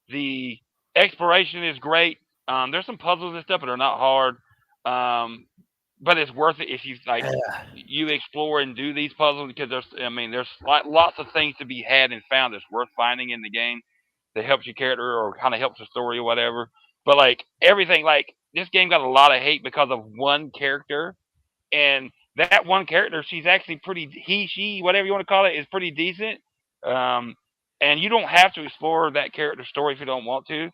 The exploration is great. There's some puzzles and stuff, but they're not hard. but it's worth it if you like you explore and do these puzzles because there's lots of things to be had and found that's worth finding in the game that helps your character or kind of helps the story or whatever. But like everything, like this game got a lot of hate because of one character, and that one character, she's actually pretty she whatever you want to call it is pretty decent. Um, and you don't have to explore that character story if you don't want to.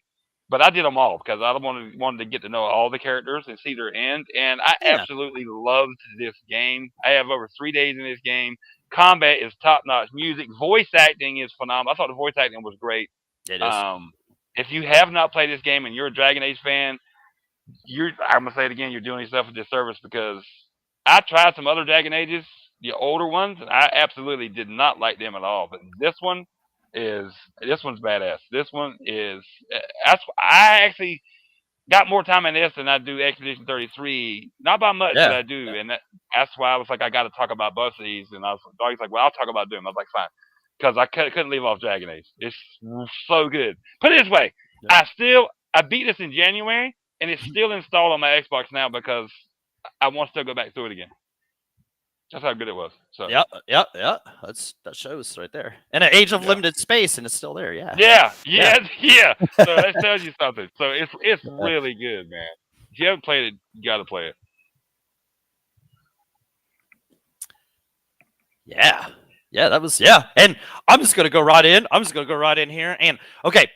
But I did them all because I wanted to get to know all the characters and see their end. And I Yeah. absolutely loved this game. I have over 3 days in this game. Combat is top notch. Music, voice acting is phenomenal. I thought the voice acting was great. It is. If you have not played this game and you're a Dragon Age fan, I'm gonna say it again. You're doing yourself a disservice because I tried some other Dragon Ages, the older ones, and I absolutely did not like them at all. But this one's badass. This one is. I actually got more time in this than I do Expedition 33. Not by much, but I do, and that's why I was like, I got to talk about both of these. And Doggy's like, well, I'll talk about Doom. I was like, fine, because I couldn't leave off Dragon Age. It's so good. Put it this way, I beat this in January, and it's still installed on my Xbox now because I want to still go back through it again. That's how good it was. So yeah. That shows right there. And an age of limited space, and it's still there. Yeah. So that tells you something. So it's really good, man. If you haven't played it, you got to play it. Yeah, that was And I'm just gonna go right in. Here. And okay,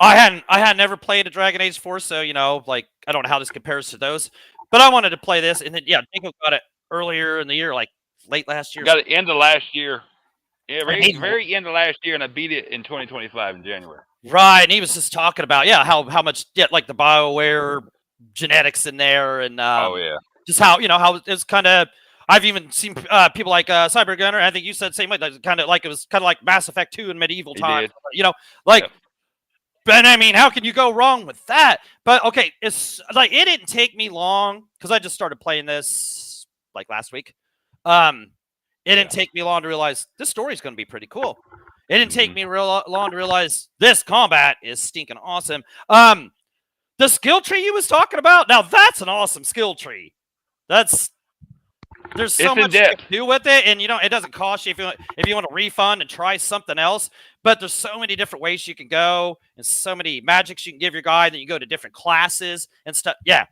I had never played a Dragon Age 4, so like I don't know how this compares to those, but I wanted to play this, and then Jacob got it earlier in the year, like late last year. Got it end of last year. Yeah, very end of last year, and I beat it in 2025 in January. Right, and he was just talking about how much like the BioWare genetics in there, and just how how it's kind of. I've even seen people like Cyber Gunner. I think you said same way. Kind of like it was kind of like Mass Effect 2 in medieval times. But I mean, how can you go wrong with that? But okay, it's like it didn't take me long because I just started playing this like last week. It didn't take me long to realize this story is going to be pretty cool. It didn't take me long to realize this combat is stinking awesome. The skill tree you was talking about, now that's an awesome skill tree. There's so much you can do with it, and it doesn't cost you if you want to refund and try something else. But there's so many different ways you can go, and so many magics you can give your guy. Then you go to different classes and stuff. Yeah,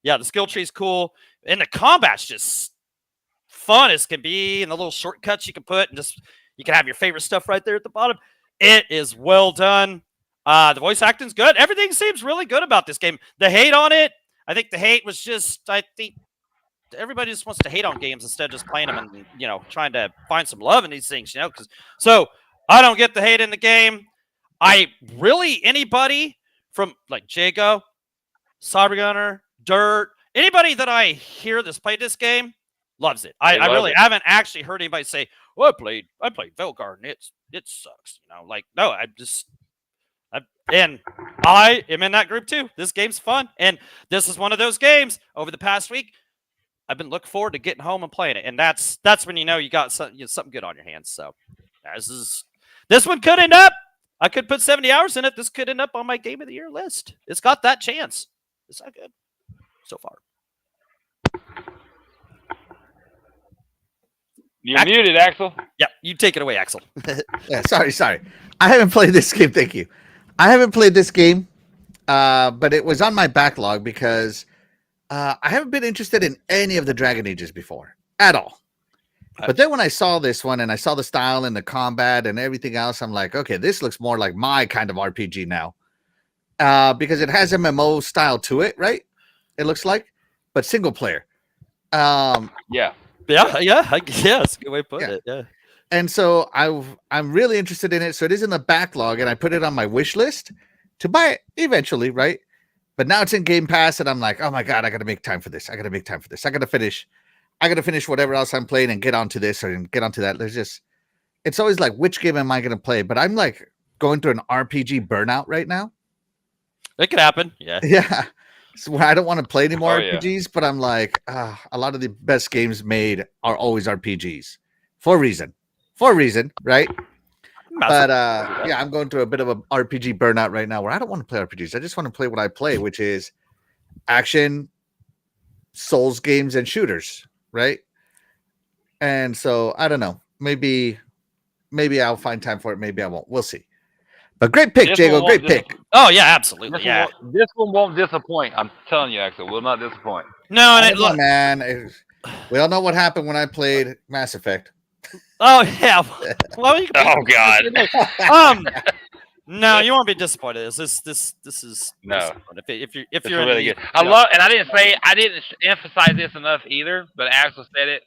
the skill tree is cool, and the combat's just fun as can be, and the little shortcuts you can put, and just you can have your favorite stuff right there at the bottom. It is well done. The voice acting's good. Everything seems really good about this game. The hate on it, I think the hate was just, everybody just wants to hate on games instead of just playing them and trying to find some love in these things. So I don't get the hate in the game. Anybody from like Jago, Cybergunner, Dirt, anybody that I hear that's played this game loves it. I really haven't actually heard anybody say, "Well, I played Velgar and it sucks." No, and I am in that group too. This game's fun, and this is one of those games over the past week I've been looking forward to getting home and playing it, and that's when you got something good on your hands. So this one could end up. I could put 70 hours in it. This could end up on my Game of the Year list. It's got that chance. It's not good so far. You're muted, Axel. Yeah, you take it away, Axel. Sorry. I haven't played this game. Thank you. I haven't played this game, but it was on my backlog because I haven't been interested in any of the Dragon Ages before at all. But then when I saw this one and I saw the style and the combat and everything else, I'm like, okay, this looks more like my kind of RPG now, because it has MMO style to it, right? It looks like, but single player. Yeah. That's a good way to put it. Yeah. And so I'm really interested in it. So it is in the backlog, and I put it on my wish list to buy it eventually, right? But now it's in Game Pass, and I'm like, oh my God, I got to make time for this. I got to finish whatever else I'm playing and get onto this or get onto that. It's always like, which game am I going to play? But I'm like going through an RPG burnout right now. It could happen. Yeah. Yeah. So I don't want to play any more RPGs, but I'm like, a lot of the best games made are always RPGs for a reason, right? But I'm going through a bit of an RPG burnout right now where I don't want to play RPGs. I just want to play what I play, which is action, Souls games and shooters, right? And so I don't know. Maybe I'll find time for it. Maybe I won't. We'll see. But great pick, This one Jago. won't Great pick. Oh yeah, absolutely. Yeah. This one won't disappoint. I'm telling you, Axel, will not disappoint. No, I and don't know, man. We all know what happened when I played Mass Effect. oh yeah. Well, you can Oh God. No, you won't be disappointed. This is No. if you're It's in really the, good. I love, and I didn't emphasize this enough either, but Axel said it.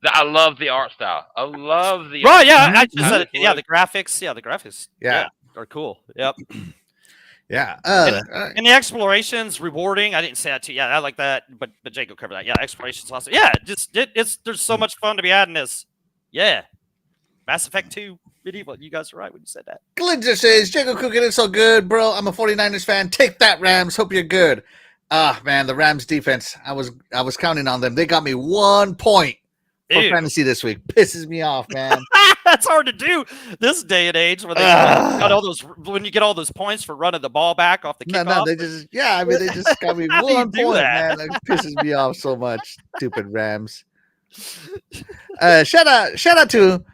That I love the art style. I love the right. art Yeah, Mhm, I just said it. mhm. Yeah, the graphics. Yeah, the graphics. Yeah. are cool. Yep. Yeah. And the exploration's rewarding. I didn't say that too. Yeah, I like that. But Jacob covered that. Yeah, exploration's awesome. Yeah, it's there's so much fun to be had in this. Yeah, Mass Effect 2 medieval. You guys are right when you said that. Glinzer says, Jago cooking is so good, bro. I'm a 49ers fan. Take that, Rams. Hope you're good. Ah, man, the Rams defense. I was counting on them. They got me 1 point for Ew. fantasy this week. Pisses me off, man. That's hard to do this day and age when they got all those when you get all those points for running the ball back off the No, kickoff. they just they just got me How do you 1 do point, that? man. It pisses me off so much. Stupid Rams. Shout out to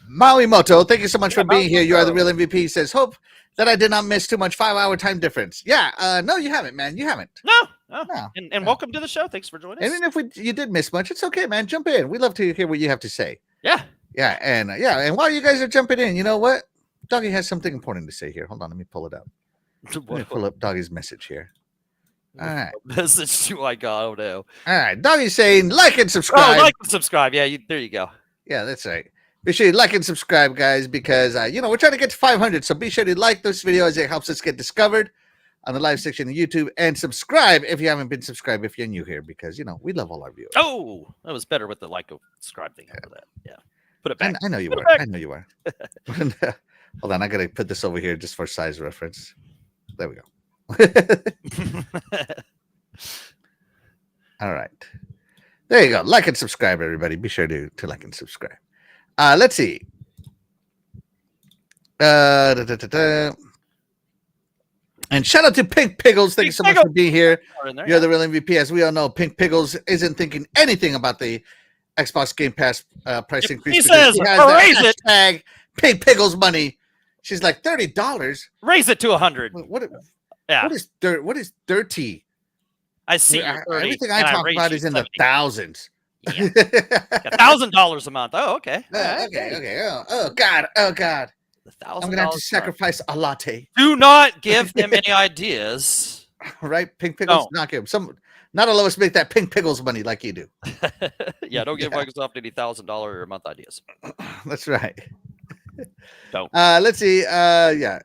Maui Moto. Thank you so much for being here. You are the real MVP. He says, hope that I did not miss too much 5-hour time difference. Yeah, no, you haven't, man. You haven't. No. No. And welcome to the show. Thanks for joining us. And even if you did miss much, it's okay, man. Jump in. We love to hear what you have to say. Yeah. Yeah, and while you guys are jumping in, you know what? Doggy has something important to say here. Hold on, let me pull it up. Let me pull up Doggy's message here. All right. Message to my God. Oh no. All right. Doggy's saying like and Oh, subscribe. like and subscribe. Yeah, there you go. Yeah, that's right. Be sure you like and subscribe, guys, because we're trying to get to 500. So be sure to like this video as it helps us get discovered on the live section of YouTube, and subscribe if you haven't been subscribed if you're new here, because we love all our viewers. Oh, that was better with the like subscribe thing over that. Yeah. Put it back. I know you Put were. it back. I know you were. Hold on, I gotta put this over here just for size reference. There we go. All right. There you go. Like and subscribe, everybody. Be sure to like and subscribe. Let's see. And shout out to Pink Pickles. Thank you so much for being here. You're the real MVP. As we all know, Pink Pickles isn't thinking anything about the Xbox Game Pass price increase. He says, raise it. Hashtag Pink Pickles money. She's like $30. Raise it to 100. Yeah. What is dirty? I see. Everything I talk about is in the thousands. Yeah. $1,000 a month. Oh, okay. Okay. Oh God. I'm gonna have to sacrifice a latte. Do not give him any ideas. Right, Pink Pickles. No. Not give him not all of us make that Pink Pickles money like you do. Yeah, don't give Microsoft any $1,000 a month ideas. That's right. Don't. Let's see. Yeah,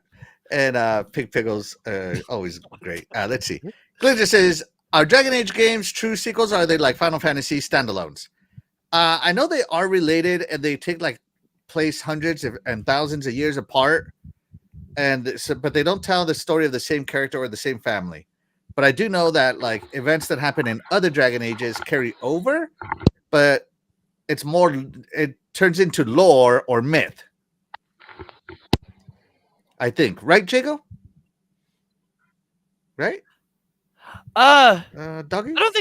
and Pink Pickles always great. Let's see. Glinter says, "Are Dragon Age games true sequels, or are they like Final Fantasy standalones?" I know they are related, and they take place hundreds and thousands of years apart, but they don't tell the story of the same character or the same family. But I do know that events that happen in other Dragon Ages carry over, but it turns into lore or myth, I think. Right, Jago? Right? Doggy? I don't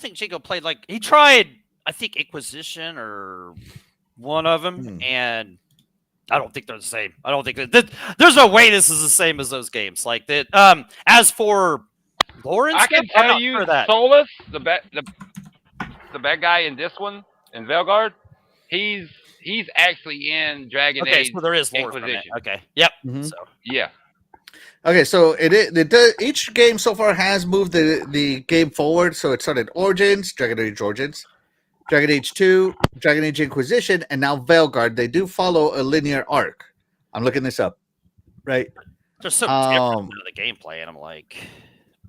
think Jago played he tried, I think, Inquisition or one of them, and I don't think they're the same. I don't think there's no way this is the same as those games. Like that. As for Lawrence, I can tell you, Solus, the bad guy in this one, in Velgard, he's actually in Dragon Age. Okay, so there is lore from it. Okay, yep. Mm-hmm. So yeah. Okay, so each game so far has moved the game forward. So it started Origins, Dragon Age Origins, Dragon Age 2, Dragon Age Inquisition, and now Velgard. They do follow a linear arc. I'm looking this up, right? They're so different to the gameplay, and I'm like,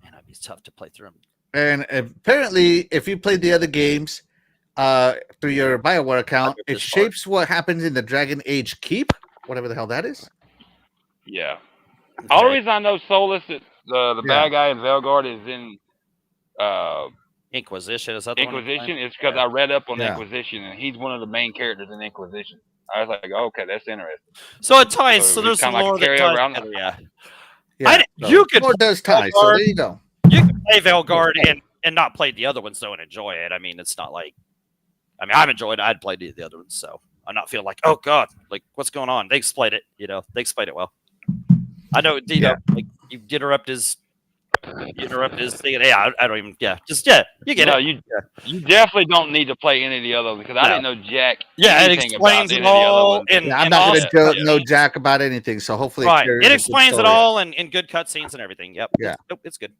man, that'd be tough to play through them. And apparently, if you played the other games through your BioWare account, it shapes what happens in the Dragon Age Keep, whatever the hell that is. Yeah. Okay. All the reason I know Solus, the bad guy in Velgard, is in Inquisition. Is that the Inquisition? Is because I read up on Inquisition, and he's one of the main characters in Inquisition. I was like, okay, that's interesting. So it ties. So there's some lore that ties. Yeah. You can does tie. So there you go. You can play Velgard and and not played the other ones don't enjoy it. I mean, it's not like, I mean, I've enjoyed it. I'd played the other ones, so I'm not feeling like, oh god, like what's going on? They explained it, they explained it well. I know, like you interrupt his thing. Yeah, I don't even. Yeah, just you get it. You definitely don't need to play any of the other ones because I didn't know jack. Yeah, it anything explains about it any of the other all. ones. And I'm not going to know jack about anything, so hopefully it explains it all in good cutscenes and everything. Yep. Yeah, it's good.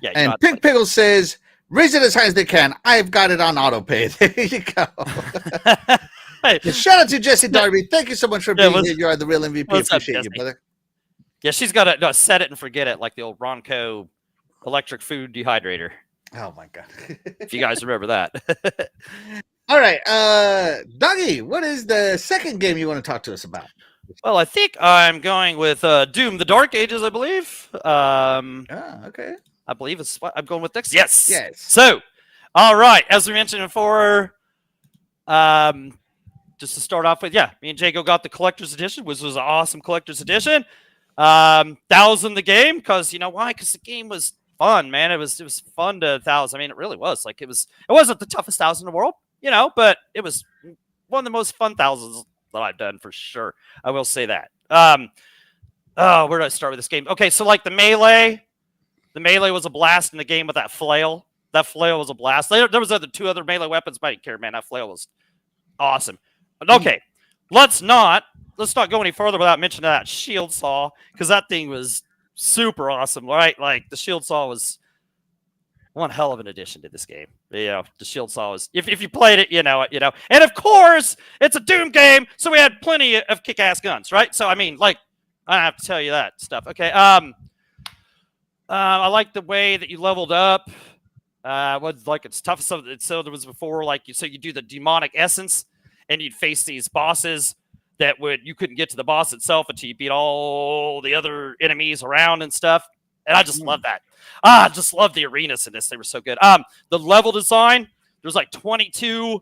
Yeah. And Pink Pickle says, raise it as high as they can. I've got it on auto pay. There you go. Hey, shout out to Jesse Darby. Thank you so much for being here. You are the real MVP. Appreciate you, brother. Yeah, she's got to set it and forget it, like the old Ronco electric food dehydrator. Oh my god! If you guys remember that. All right, Doggy, what is the second game you want to talk to us about? Well, I think I'm going with Doom: The Dark Ages. I believe. Okay. I believe it's what I'm going with next. Yes. Yes. So, all right, as we mentioned before, just to start off with, me and Jago got the collector's edition, which was an awesome collector's edition. 1,000 the game, because you know why? Because the game was fun, man. It was fun to 1,000. I mean, it really was. Like it wasn't the toughest 1,000 in the world, but it was one of the most fun 1,000s that I've done for sure. I will say that. Where do I start with this game? Okay, so like the melee was a blast in the game with that flail. That flail was a blast. There was two other melee weapons, but I didn't care, man. That flail was awesome. But okay, let's not go any further without mentioning that shield saw, because that thing was super awesome, right? Like the shield saw was one hell of an addition to this game. The shield saw was, if you played it, you know. And of course, it's a Doom game, so we had plenty of kick-ass guns, right? So I mean, like, I don't have to tell you that stuff. Okay. I like the way that you leveled up. Was like it's tough. So there was before, like you do the demonic essence, and you'd face these bosses that you couldn't get to the boss itself until you beat all the other enemies around and stuff. And I just love that. I just love the arenas in this. They were so good. The level design, there's like 22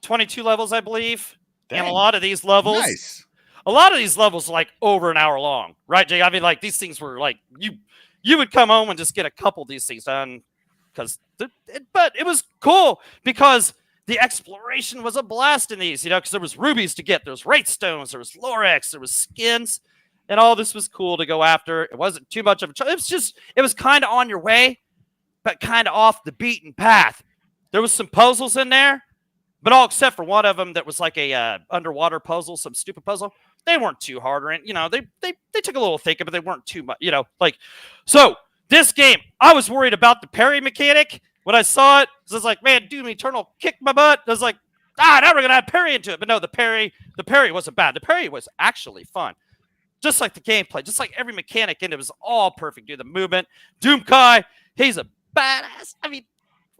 levels, I believe. Dang. And a lot of these levels, are like over an hour long, right, Jay? I mean, like these things were like you would come home and just get a couple of these things done, but it was cool because the exploration was a blast in these, because there was rubies to get, there was wraith stones, there was lorex, there was skins, and all this was cool to go after. It wasn't too much of a it was kind of on your way, but kind of off the beaten path. There was some puzzles in there, but all except for one of them that was like a underwater puzzle, some stupid puzzle. They weren't too hard, or they took a little thinking, but they weren't too much, So this game, I was worried about the parry mechanic when I saw it. I was like, man, Doom Eternal kicked my butt. I was like, now we're gonna add parry into it. But no, the parry wasn't bad. The parry was actually fun. Just like the gameplay, just like every mechanic in it was all perfect, dude. The movement. Doom Kai, he's a badass. I mean,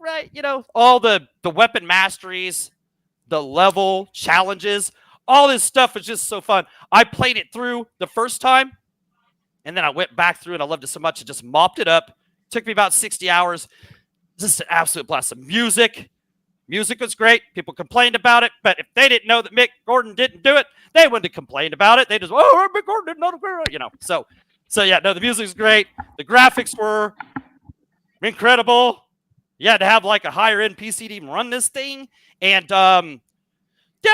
right, all the weapon masteries, the level challenges, all this stuff was just so fun. I played it through the first time, and then I went back through, and I loved it so much, I just mopped it up. It took me about 60 hours. Just an absolute blast. The music was great. People complained about it, but if they didn't know that Mick Gordon didn't do it, they wouldn't have complained about it. They just, Mick Gordon didn't know the So yeah, no, the music's great. The graphics were incredible. You had to have like a higher end PC to even run this thing, and the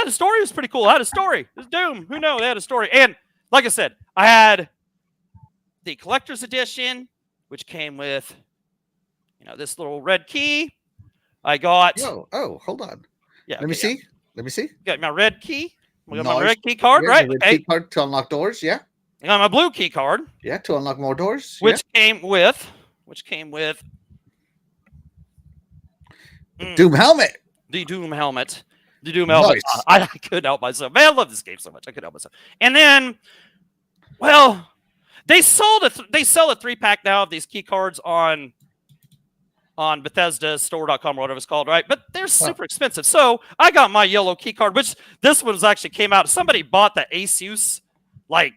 story was pretty cool. It had a story. It was Doom. Who knows? They had a story. And like I said, I had the collector's edition, which came with, this little red key. I got. Oh, hold on. Yeah. Let me see. Got my red key. I got my red key card, right? The red key card to unlock doors. Yeah. I got my blue key card. Yeah, to unlock more doors. Which came with. Doom helmet. The Doom helmet. Nice. I couldn't help myself. Man, I love this game so much. I couldn't help myself. And then, well, they sell a 3-pack now of these key cards on Bethesda store.com or whatever it's called, right? But they're super expensive. So I got my yellow key card, which this one's actually came out. Somebody bought the Asus, like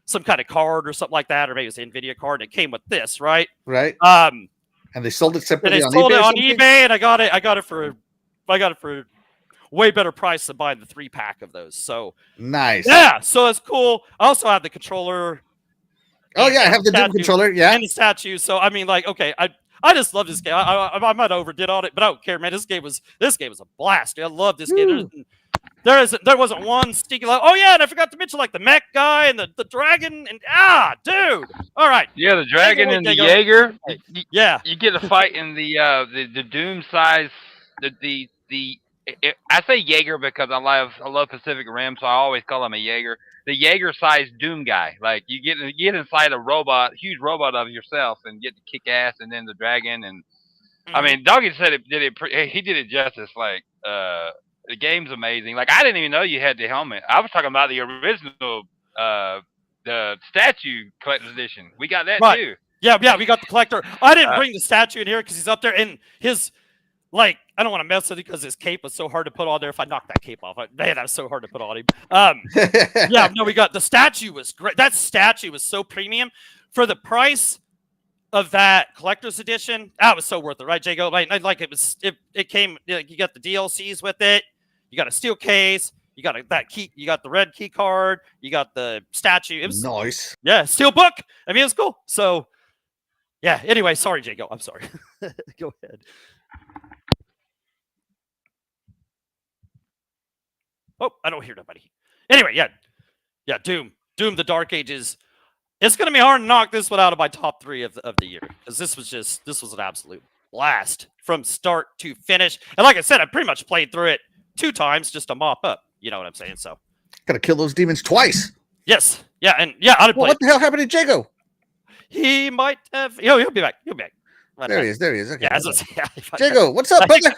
some kind of card or something like that, or maybe it's an NVIDIA card, and it came with this, right? Right. And they sold it separately on eBay. They sold it on eBay, and I got it for way better price than buying the 3-pack of those. So nice. Yeah, so it's cool. I also have the controller. Oh yeah, I have the Doom controller. Yeah, and the statue. So I mean, like, okay, I just love this game. I might overdid on it, but I don't care, man. This game was a blast. Dude. I love this game. There wasn't one stinky like, oh yeah, and I forgot to mention like the mech guy and the dragon and dude. All right. Yeah, the dragon and the Jago. Jaeger. Yeah. You get a fight in the Doom size I say Jaeger because I love Pacific Rim, so I always call him a Jaeger. The Jaeger-sized Doom guy, like you get inside a robot, huge robot of yourself, and get to kick ass, and then the dragon, and I mean, Doggy said he did it justice. Like the game's amazing. Like I didn't even know you had the helmet. I was talking about the original, the statue collector's edition. We got that too. Yeah, we got the collector. I didn't bring the statue in here because he's up there, and his. Like, I don't want to mess with it because his cape was so hard to put on there. If I knocked that cape off, man, that was so hard to put on him. Yeah, no, we got the statue was great. That statue was so premium for the price of that collector's edition. That was so worth it, right, Jago? Like it came. Like, you got the DLCs with it. You got a steel case. You got that key. You got the red key card. You got the statue. It was nice. Yeah, steel book. I mean, it's cool. So, yeah. Anyway, sorry, Jago. I'm sorry. Go ahead. Oh, I don't hear nobody. Anyway, yeah, Doom, the Dark Ages. It's going to be hard to knock this one out of my top 3 of the year because this was an absolute blast from start to finish. And like I said, I pretty much played through it 2 times just to mop up. You know what I'm saying? So, gotta kill those demons twice. Yes, yeah, and yeah, I'd play. What the hell happened to Jago? He might have. He'll be back. He'll be back. There he is. Okay. Yeah, Jago, what's up, brother?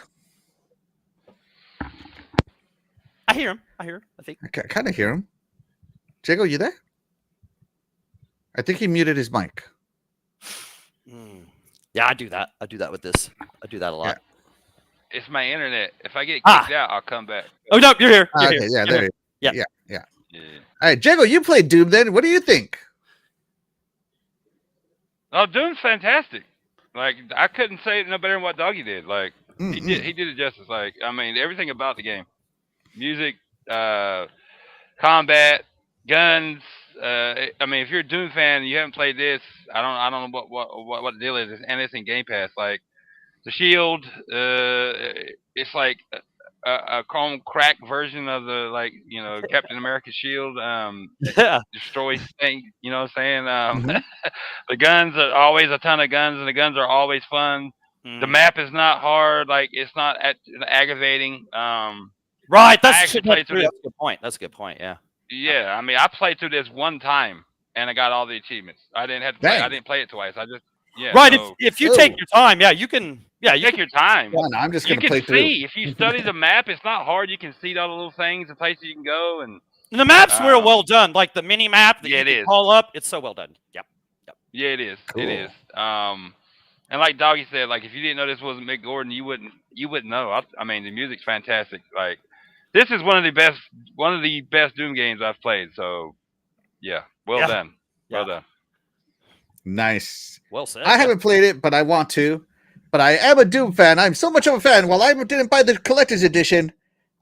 I hear him. I think. I kind of hear him. Jago, you there? I think he muted his mic. Yeah, I do that. I do that with this. I do that a lot. Yeah. It's my internet. If I get kicked out, I'll come back. Oh no, you're here. Okay, here. Yeah, there. Yeah. All right, Jago, you played Doom. Then, what do you think? Oh, Doom's fantastic. Like I couldn't say it no better than what Doggy did. Like he did it justice. Like I mean, everything about the game. Music, combat, guns. I mean, if you're a Doom fan and you haven't played this, I don't know what the deal is. And it's in Game Pass. Like the shield, it's like a chrome crack version of the Captain America shield. Destroys things. You know what I'm saying? The guns are always a ton of guns, and the guns are always fun. The map is not hard. Like it's not aggravating. Right, that's a good point. That's a good point. Yeah. Yeah, I mean, I played through this one time and I got all the achievements. I didn't have to play. I didn't play it twice. I just Right. So, if you take your time, you can. Yeah, you take your time. Yeah, no, I'm just going to play through. You can see if you study the map. It's not hard. You can see all the little things, the places you can go, and the map's real well done. Like the mini map that you can call up. It's so well done. Yep. Yeah, it is. Cool. It is. And like Doggy said, like if you didn't know this wasn't Mick Gordon, you wouldn't know. I mean, the music's fantastic. Like. This is one of the best Doom games I've played. So, yeah, well done. Well done. Nice. Well said. I haven't played it, but I want to. But I am a Doom fan. I'm so much of a fan. While I didn't buy the collector's edition,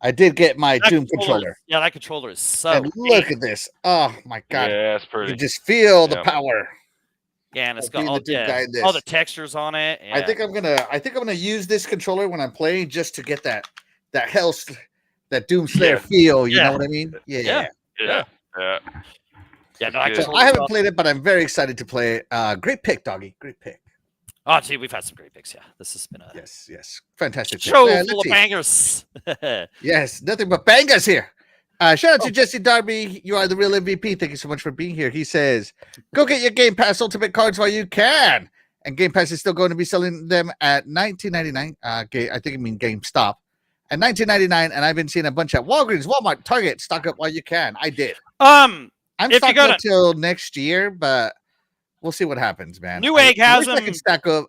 I did get my Doom controller. Yeah, that controller is so. And look at this. Oh my god. Yeah, it's pretty. You just feel the power. Yeah, and it's got all the textures on it. Yeah. I think I'm gonna use this controller when I'm playing just to get that that Doom Slayer feel, you know what I mean? Yeah. No, I haven't played it, but I'm very excited to play it. Great pick, Doggy. Great pick. Oh, gee, we've had some great picks. Yeah, this has been a yes, fantastic show full of bangers. Yes, nothing but bangers here. Shout out to Jesse Darby. You are the real MVP. Thank you so much for being here. He says, "Go get your Game Pass Ultimate cards while you can." And Game Pass is still going to be selling them at $19.99. I think you mean GameStop. At $19.99, and I've been seeing a bunch at Walgreens, Walmart, Target. Stock up while you can. I did. I'm stocking up till next year, but we'll see what happens, man. Newegg has them.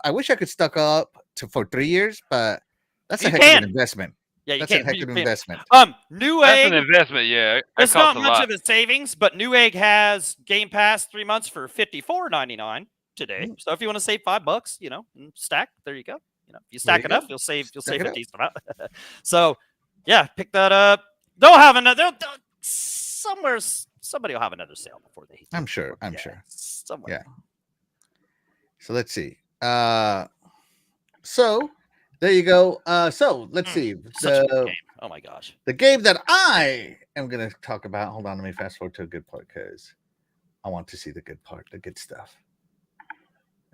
I wish I could stock up for 3 years, but that's a heck of an investment. Yeah, that's a heck of an investment. Newegg. That's an investment. Yeah, it's not much of a savings, but Newegg has Game Pass 3 months for $54.99 today. So if you want to save $5, stack, there you go. If you stack enough, you'll save a decent amount. So, yeah, pick that up. They'll have another. Somebody will have another sale before they. I'm sure. Somewhere. Yeah. So let's see. So there you go. So let's see Such a good game. Oh my gosh. the game that I am going to talk about. Hold on, let me fast forward to a good part because I want to see the good part, the good stuff.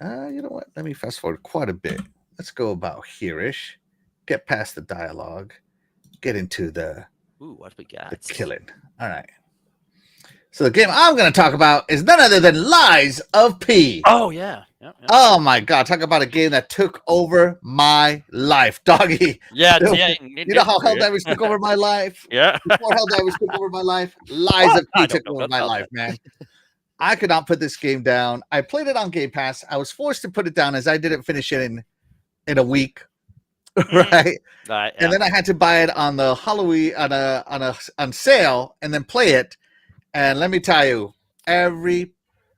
You know what? Let me fast forward quite a bit. Let's go about here-ish. Get past the dialogue. Get into the what we got? The killing. All right. So the game I'm going to talk about is none other than Lies of P. Oh yeah. Yep. Oh my God! Talk about a game that took over my life, doggy. Yeah. You know how Helldivers took over my life? Yeah. Before Helldivers took over my life, Lies of P took over my life, man. I could not put this game down. I played it on Game Pass. I was forced to put it down as I didn't finish it in a week, right? Yeah. And then I had to buy it on the Halloween on sale and then play it. And let me tell you, every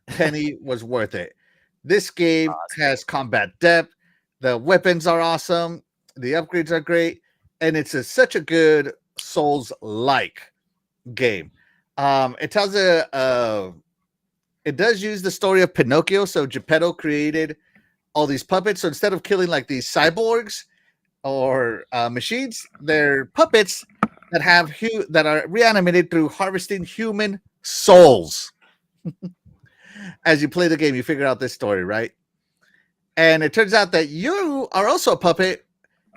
penny was worth it. This game has combat depth. The weapons are awesome. The upgrades are great, and it's such a good Souls-like game. It tells it does use the story of Pinocchio. So Geppetto created all these puppets. So instead of killing like these cyborgs or machines, they're puppets that are reanimated through harvesting human souls. As you play the game, you figure out this story, right? And it turns out that you are also a puppet,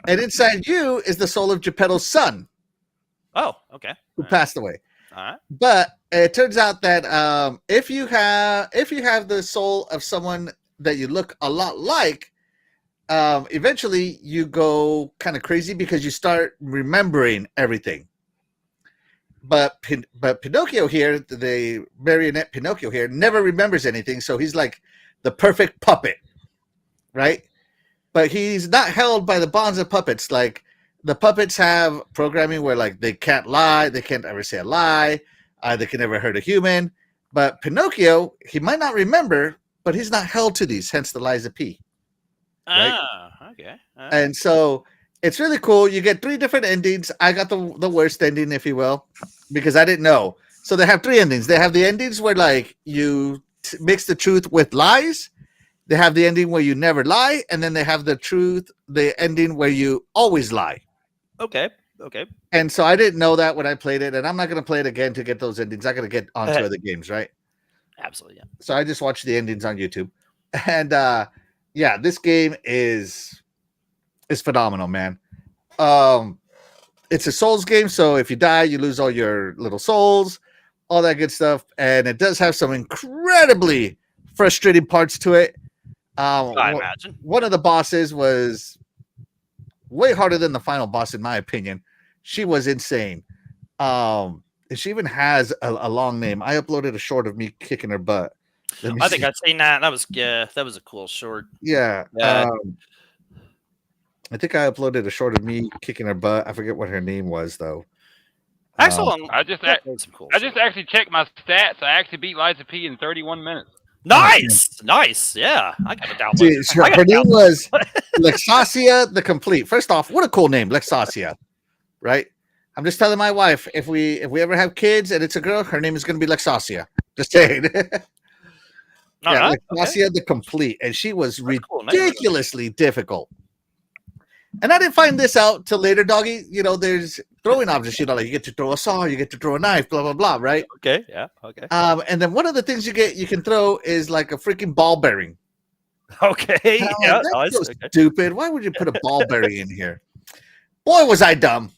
and inside you is the soul of Geppetto's son. Oh, okay. Who passed away. All right. But it turns out that if you have the soul of someone that you look a lot like, eventually you go kind of crazy because you start remembering everything. But Pinocchio here, the marionette Pinocchio here, never remembers anything. So he's like the perfect puppet, right? But he's not held by the bonds of puppets. Like the puppets have programming where like they can't lie, they can't ever say a lie, they can never hurt a human. But Pinocchio, he might not remember, but he's not held to these. Hence the Lies of P. Right? Okay. And so it's really cool. You get 3 different endings. I got the worst ending, if you will, because I didn't know. So they have 3 endings. They have the endings where like you mix the truth with lies. They have the ending where you never lie, and then they have the ending where you always lie. Okay. And so I didn't know that when I played it, and I'm not going to play it again to get those endings. I'm going to get onto other games, right? Absolutely, yeah. So I just watched the endings on YouTube, and yeah, this game is phenomenal, man. It's a Souls game, so if you die, you lose all your little souls, all that good stuff, and it does have some incredibly frustrating parts to it. I imagine one of the bosses was way harder than the final boss, in my opinion. She was insane. And she even has a long name. I uploaded a short of me kicking her butt. I think I've seen that. That was a cool short. Yeah. I think I uploaded a short of me kicking her butt. I forget what her name was though. Excellent. I just actually checked my stats. I actually beat Lies of P in 31 minutes. Nice. Yeah, I got it down. Her name was Lexasia the Complete. First off, what a cool name, Lexasia. Right? I'm just telling my wife if we ever have kids and it's a girl, her name is going to be Lexasia. Just saying. Yeah, Lexasia the Complete, and she was ridiculously difficult. And I didn't find this out till later, doggy. You know, there's throwing objects. You know, like you get to throw a saw, you get to throw a knife, blah blah blah, right? Okay, yeah, okay. And then one of the things you can throw is like a freaking ball bearing. Okay, yeah, that's so stupid. Why would you put a ball bearing in here? Boy, was I dumb.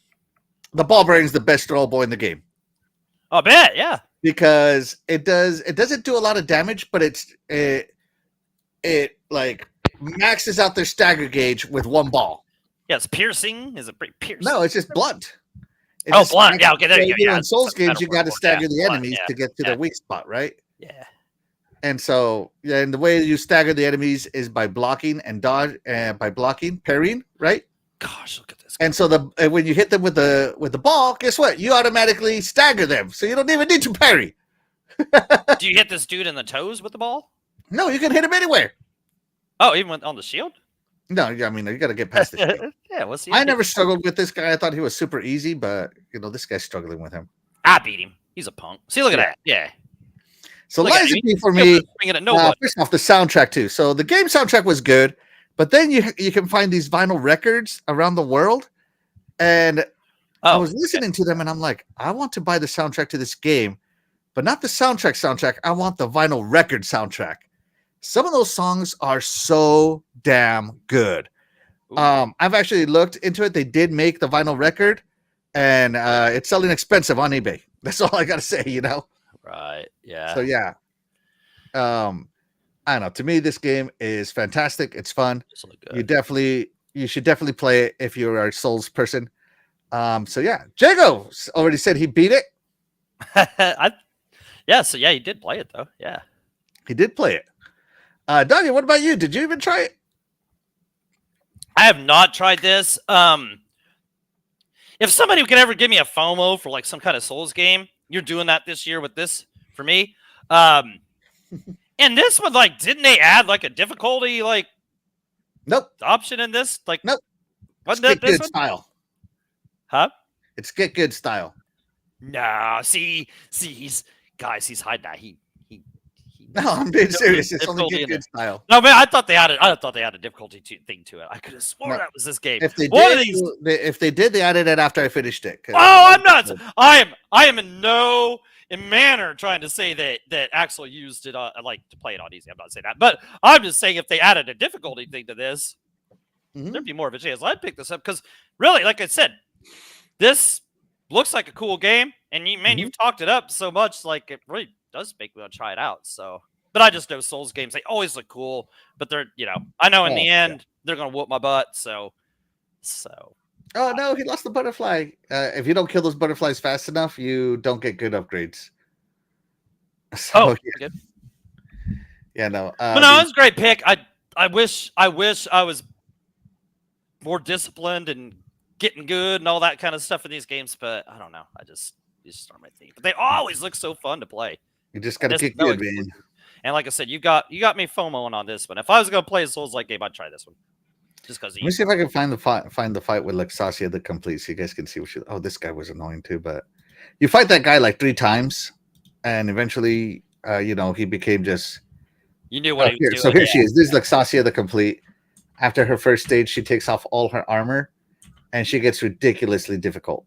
The ball bearing is the best throwable in the game. I bet, yeah. Because it doesn't do a lot of damage, but it like maxes out their stagger gauge with one ball. Yeah, it's piercing. Is it pretty piercing? No, it's just blunt. Blunt. Yeah, okay, there you go. Yeah, in Souls games, you got to stagger the enemies to get to their weak spot, right? Yeah. And so, yeah, and the way you stagger the enemies is by blocking and dodge, parrying, right? Gosh, look at this. And so when you hit them with the ball, guess what? You automatically stagger them, so you don't even need to parry. Do you hit this dude in the toes with the ball? No, you can hit him anywhere. Oh, even on the shield? No, I mean you got to get past the shield. Yeah, we'll see. I never struggled with this guy. I thought he was super easy, but this guy's struggling with him. I beat him. He's a punk. See, look at that. Yeah. So Lies of P for me. First off, the soundtrack too. So the game soundtrack was good, But then you can find these vinyl records around the world, and I was listening to them, and I'm like, I want to buy the soundtrack to this game, but not the soundtrack. I want the vinyl record soundtrack. Some of those songs are so damn good. I've actually looked into it. They did make the vinyl record, and it's selling expensive on eBay. That's all I gotta say, you know. Right. Yeah. So yeah. I don't know. To me, this game is fantastic. It's fun. You should definitely play it if you're a Souls person. So yeah, Jago already said he beat it. So yeah, he did play it though. Yeah. He did play it. Daniel, what about you? Did you even try it? I have not tried this. If somebody could ever give me a FOMO for like some kind of Souls game, you're doing that this year with this for me. And this one, like, didn't they add like a difficulty nope option in this? Like, nope. Wasn't that this one? Style. Huh? It's get good style. No, see, he's hiding that. He No, I'm being serious. It's only get good style. No, man, I thought they added a difficulty thing to it. I could have sworn that was this game. If they did, they added it after I finished it. Oh, I'm not. I am in no manner trying to say that Axel used it like to play it on easy. I'm not saying that, but I'm just saying if they added a difficulty thing to this, there'd be more of a chance I'd pick this up because really, like I said, this looks like a cool game, and you've talked it up so much, like it really does make me want to try it out. So, but I just know Souls games, they always look cool, but they're, I know in the end they're gonna whoop my butt. So. Oh no, he lost the butterfly. If you don't kill those butterflies fast enough, you don't get good upgrades. So, good. Yeah, no. But no, it was a great pick. I wish I was more disciplined and getting good and all that kind of stuff in these games, but I don't know. These just aren't my thing. But they always look so fun to play. You just gotta get good, man. And like I said, you got me FOMOing on this one. If I was gonna play a Souls-like game, I'd try this one. Just because. Let me see if I can find the fight with Lexasia the Complete, so you guys can see what she. Oh, this guy was annoying too, but you fight that guy like 3 times, and eventually, he became just. You knew what he was doing. So here she is. This is Lexasia the Complete. After her first stage, she takes off all her armor, and she gets ridiculously difficult.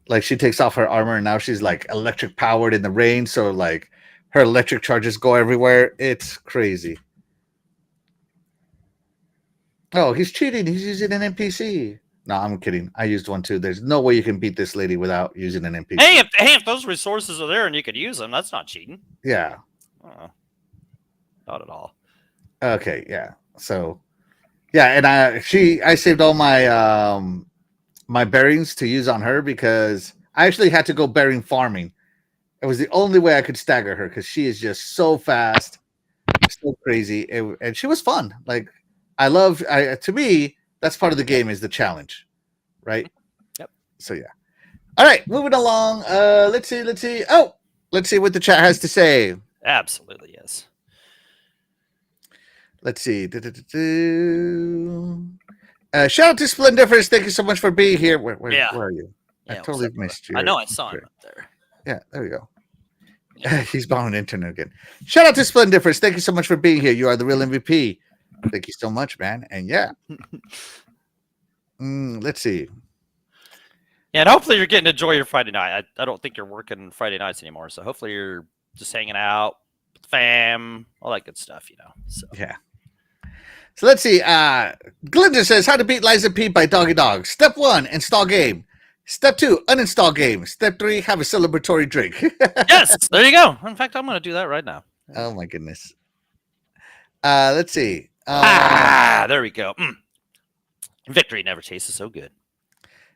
Like she takes off her armor, and now she's like electric powered in the rain. So like her electric charges go everywhere. It's crazy. Oh, he's cheating. He's using an NPC. No, I'm kidding. I used one too. There's no way you can beat this lady without using an NPC. Hey, if those resources are there and you could use them, that's not cheating. Yeah. Not at all. Okay, yeah. So, yeah, and I saved all my my bearings to use on her because I actually had to go bearing farming. It was the only way I could stagger her because she is just so fast, so crazy, and she was fun. Like to me, that's part of the game is the challenge, right? Yep. So yeah. All right, moving along. Let's see. Oh, let's see what the chat has to say. Absolutely, yes. Let's see. Shout out to Splendiferous. Thank you so much for being here. Where are you? I totally missed you. I know I saw him up there. Yeah, there we go. He's borrowing internet again. Shout out to Splendiferous. Thank you so much for being here. You are the real MVP. Thank you so much, man. And yeah. Let's see. Yeah, and hopefully you're getting to enjoy your Friday night. I don't think you're working Friday nights anymore. So hopefully you're just hanging out with the fam, all that good stuff, So yeah. So let's see. Glinda says how to beat Liza P by Doggy Dog. Step 1, install game. Step 2, uninstall game. Step 3, have a celebratory drink. Yes, there you go. In fact, I'm going to do that right now. Oh my goodness. Let's see. There we go. Victory never tastes so good.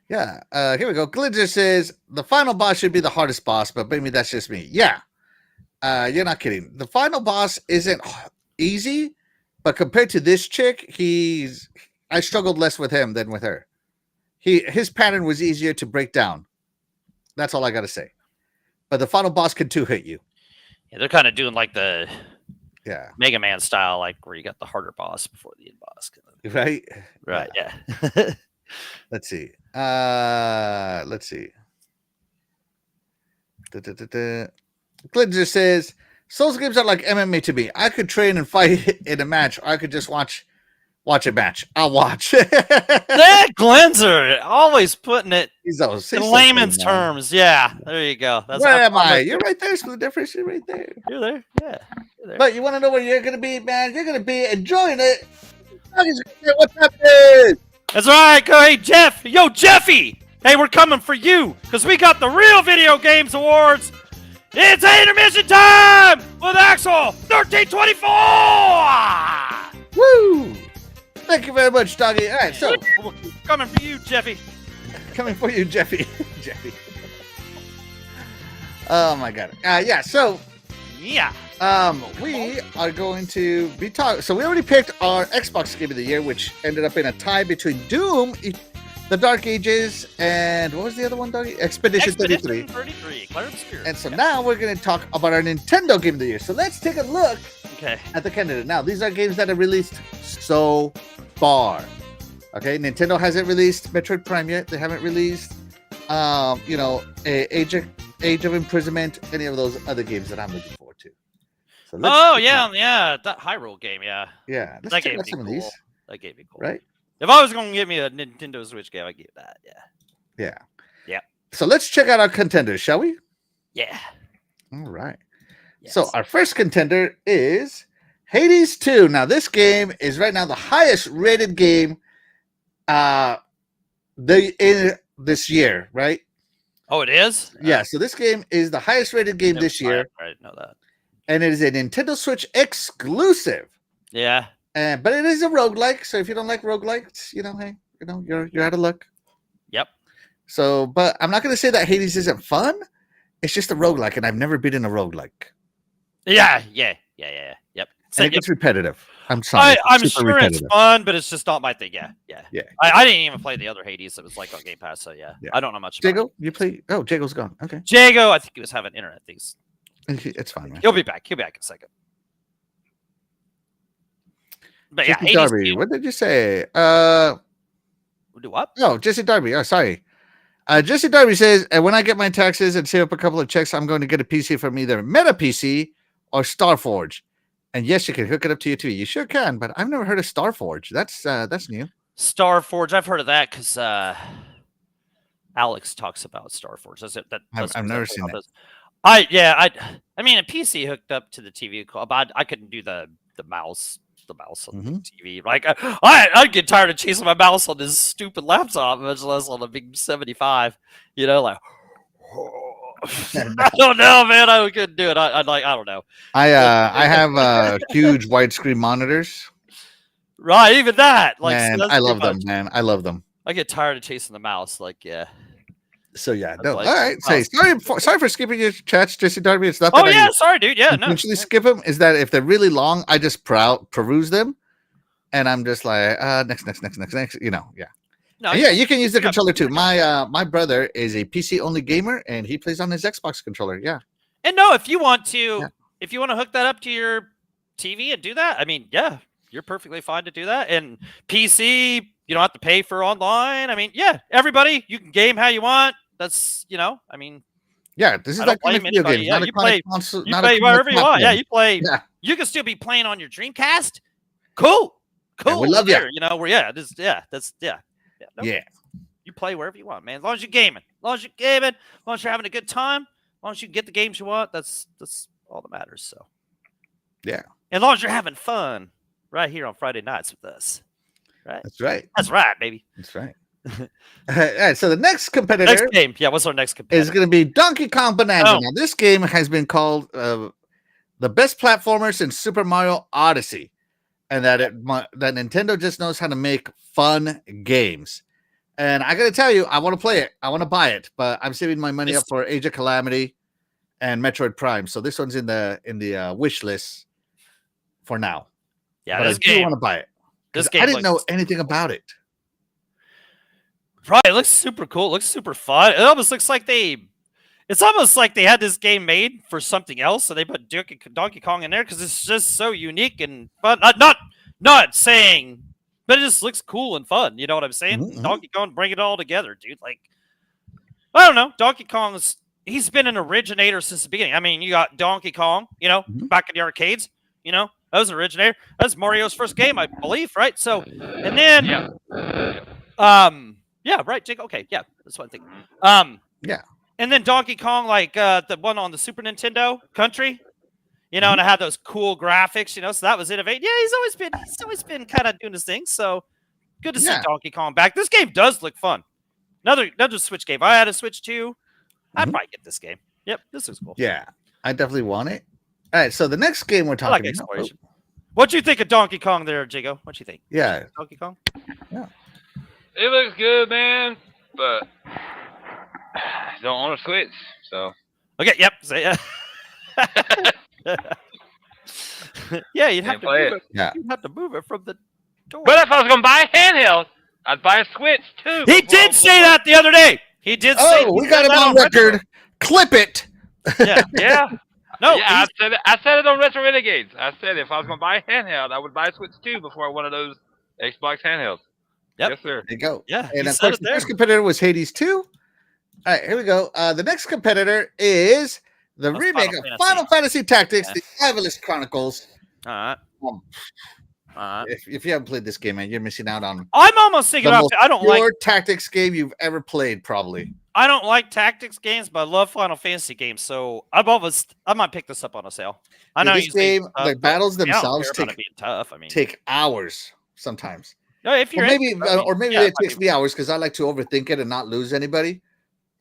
Yeah. Here we go. Glinda says the final boss should be the hardest boss, but maybe that's just me. Yeah. You're not kidding. The final boss isn't easy, but compared to this chick, I struggled less with him than with her. His pattern was easier to break down. That's all I gotta say. But the final boss can 2-hit you. Yeah, they're kind of doing like the Mega Man style, like where you got the harder boss before the end boss. Right? Right, yeah. Let's see. Glinda says Souls games are like MMA to me. I could train and fight in a match, or I could just watch a match. I'll watch. That Glenzer always putting it He's always in layman's terms. Yeah, there you go. Where am I? You're right there. So the difference is right there. You're there. Yeah. You're there. But you want to know where you're gonna be, man? You're gonna be enjoying it. What's happening? That's right. Go, hey Jeff. Yo, Jeffy. Hey, we're coming for you because we got the Real Video Games Awards. It's intermission time with Axel 1324. Woo! Thank you very much, Doggy. All right, so coming for you, Jeffy. Coming for you, Jeffy. Jeffy. Oh my God. Yeah. So yeah. We are going to be talking. So we already picked our Xbox Game of the Year, which ended up in a tie between Doom, The Dark Ages, and what was the other one, Doggy? Expedition 33. 33. Clair Obscur. And so now we're going to talk about our Nintendo Game of the Year. So let's take a look at the candidate. Now, these are games that are released so far. Okay, Nintendo hasn't released Metroid Prime yet. They haven't released, Age of Imprisonment, any of those other games that I'm looking forward to. So that Hyrule game, yeah. Yeah, let's that check game out some cool. of these. That game be cool, right? If I was going to give me a Nintendo Switch game, I'd give that. Yeah. Yeah. So let's check out our contenders, shall we? Yeah. All right. Yes. So our first contender is Hades 2. Now this game is right now the highest rated game in this year, right? Oh, it is? Yeah, so this game is the highest rated game this year. I didn't know that. And it is a Nintendo Switch exclusive. Yeah. But it is a roguelike, so if you don't like roguelikes, you're out of luck. Yep. So, but I'm not going to say that Hades isn't fun. It's just a roguelike, and I've never been in a roguelike. Yeah. Yep. So it gets repetitive. I'm sorry. I'm sure it's fun, but it's just not my thing. Yeah. I didn't even play the other Hades that was like on Game Pass, so yeah. I don't know much about Jago, you play? Oh, Jago's gone. Okay. Jago, I think he was having internet things. It's fine, man. He'll be back. He'll be back in a second. But yeah, Jesse Darby, what did you say? Do what? No, Jesse Darby. Oh, sorry. Jesse Darby says, and when I get my taxes and save up a couple of checks, I'm going to get a PC from either Meta PC or Starforge. And yes, you can hook it up to your TV. You sure can, but I've never heard of Starforge. That's new. Starforge, I've heard of that because Alex talks about Starforge. That's it. I've never seen that. I mean, a PC hooked up to the TV, but I couldn't do the mouse on the TV. Like I'd get tired of chasing my mouse on this stupid laptop, much less on a big 75. Like I don't know, man. I couldn't do it. I don't know. I have huge widescreen monitors. Right, even that. Like, man, so I love them, man. I love them. I get tired of chasing the mouse. Like, yeah. So yeah, no. All right. Say sorry for skipping your chats, Jesse Darby. It's not. Oh yeah, sorry, dude. Yeah, no. Usually skip them. Is that if they're really long, I just peruse them, and I'm just like next. Yeah. No, yeah, you can use the controller too. My brother is a PC only gamer, and he plays on his Xbox controller. Yeah. And no, if you want to hook that up to your TV and do that, I mean, yeah, you're perfectly fine to do that. And PC, you don't have to pay for online. I mean, yeah, everybody, you can game how you want. That's, I mean. Yeah, this is like a video game. Yeah, you play wherever you want. Yeah, you play. Yeah. You can still be playing on your Dreamcast. Cool. Yeah, we love you. Yeah. You play wherever you want, man. As long as you're gaming. As long as you're having a good time, as long as you get the games you want, that's all that matters. So. Yeah. As long as you're having fun right here on Friday nights with us. Right? That's right. That's right, baby. That's right. All right, so the next competitor. Next game. Yeah, what's our next competitor? Is going to be Donkey Kong Bonanza. Now, this game has been called the best platformer since Super Mario Odyssey. And that Nintendo just knows how to make fun games. And I got to tell you, I want to play it. I want to buy it. But I'm saving my money up for Age of Calamity and Metroid Prime. So this one's in the wish list for now. Yeah, but I do want to buy it. I didn't know anything about it. Right, it looks super cool. It looks super fun. It almost looks like it's almost like they had this game made for something else, so they put Donkey Kong in there because it's just so unique and fun. Not saying, but it just looks cool and fun. You know what I'm saying? Mm-hmm. Donkey Kong, bring it all together, dude. Like, I don't know. Donkey Kong is he's been an originator since the beginning. I mean, you got Donkey Kong, Mhm. back in the arcades, that was an originator. That was Mario's first game, I believe, right? So, and then, yeah, right, Jake. Okay, yeah, that's what I think. Yeah. And then Donkey Kong, like the one on the Super Nintendo Country, and it had those cool graphics, so that was innovative. Yeah, he's always been kind of doing his thing. So good to see Yeah. Donkey Kong back. This game does look fun. Another Switch game. I had a Switch too. I'd Mhm. probably get this game. Yep, this is cool. Yeah. I definitely want it. All right. So the next game we're I like talking about. exploration. What you think of Donkey Kong there, Jigo? What you think? Yeah. Donkey Kong? It looks good, man, but don't own a Switch, so. Okay, yep. So, yeah. Yeah, you'd have Can't to play move it. it. Yeah. You'd have to move it from the door. But if I was gonna buy a handheld, I'd buy a Switch too. He did say that the other day. He did say. Oh, we got him on record. Clip it. Yeah. Yeah. No. Yeah, I said it on Retro Renegades. I said if I was gonna buy a handheld, I would buy a Switch 2 before one of those Xbox handhelds. Yep. Yes, sir. There you go. Yeah, And he of said course, it the there. first competitor was Hades 2. All right, here we go. The next competitor is the That's remake Final of Fantasy. Final Fantasy Tactics, Yeah. the Ivalice Chronicles. All right. Um, All right. if you haven't played this game, man, you're missing out on I'm almost thinking the about. most I don't like. pure tactics game you've ever played, probably. I don't like tactics games, but I love Final Fantasy games. So I might pick this up on a sale. I know This you say game, the battles I don't themselves care about it being tough. I mean, take hours sometimes. no, if you're Or maybe, into it, I mean, or maybe yeah, it takes me hours because I like to overthink it and not lose anybody.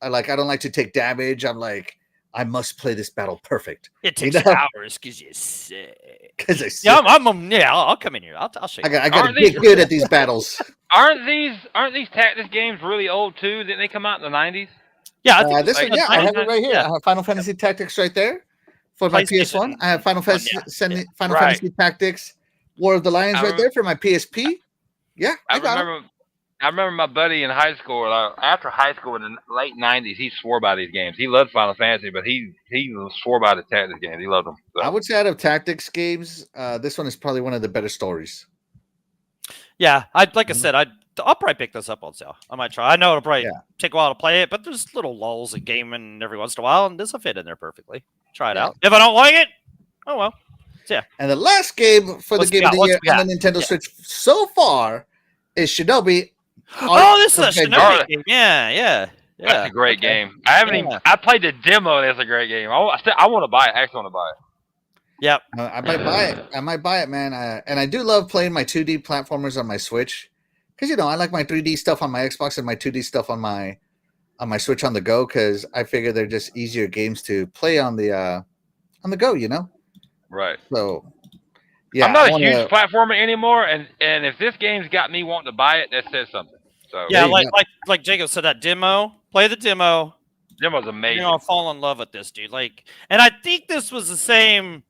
I don't like to take damage. I'm like, I must play this battle perfect. It takes hours because you're sick. Because Yeah, I'll come in here. I'll show you. I got to get good at these battles. Aren't these tactics games really old too? Didn't they come out in the 90s? Yeah, I think This like- one, yeah, I have it right here. Yeah. I have Final Fantasy Tactics right there for my PS1. PlayStation I have Final Fantasy, yeah. Final Right. Fantasy Tactics, War of the Lions I right rem- there for my PSP. Yeah, I got it. I remember my buddy in high school. After high school in the late 90s, he swore by these games. He loved Final Fantasy, but he swore by the tactics games. He loved them. So. I would say out of tactics games, this one is probably one of the better stories. Yeah, I'll probably pick this up on sale. I might try. I know it'll probably Yeah. take a while to play it, but there's little lulls in gaming every once in a while, and this will fit in there perfectly. Try it Yeah. out. If I don't like it, oh well. And the last game for What's the game we of got? the What's year we on got? the Nintendo Yeah. Switch so far is Shinobi. Oh, this is a Adventure. Shinobi game. Yeah. That's a great Okay. game. I haven't even. Yeah. I played the demo. And it's a great game. I want to buy it. I actually want to buy it. Yep. I might buy it. I might buy it, man. And I do love playing my 2D platformers on my Switch because I like my 3D stuff on my Xbox and my 2D stuff on my Switch on the go because I figure they're just easier games to play on the go. Right. So yeah, I'm not I a wanna- huge platformer anymore, and if this game's got me wanting to buy it, that says something. So Yeah, There you like Jacob said, that demo. Play the demo. demo's You're amazing. gonna fall in love with this, dude. And I think this was the same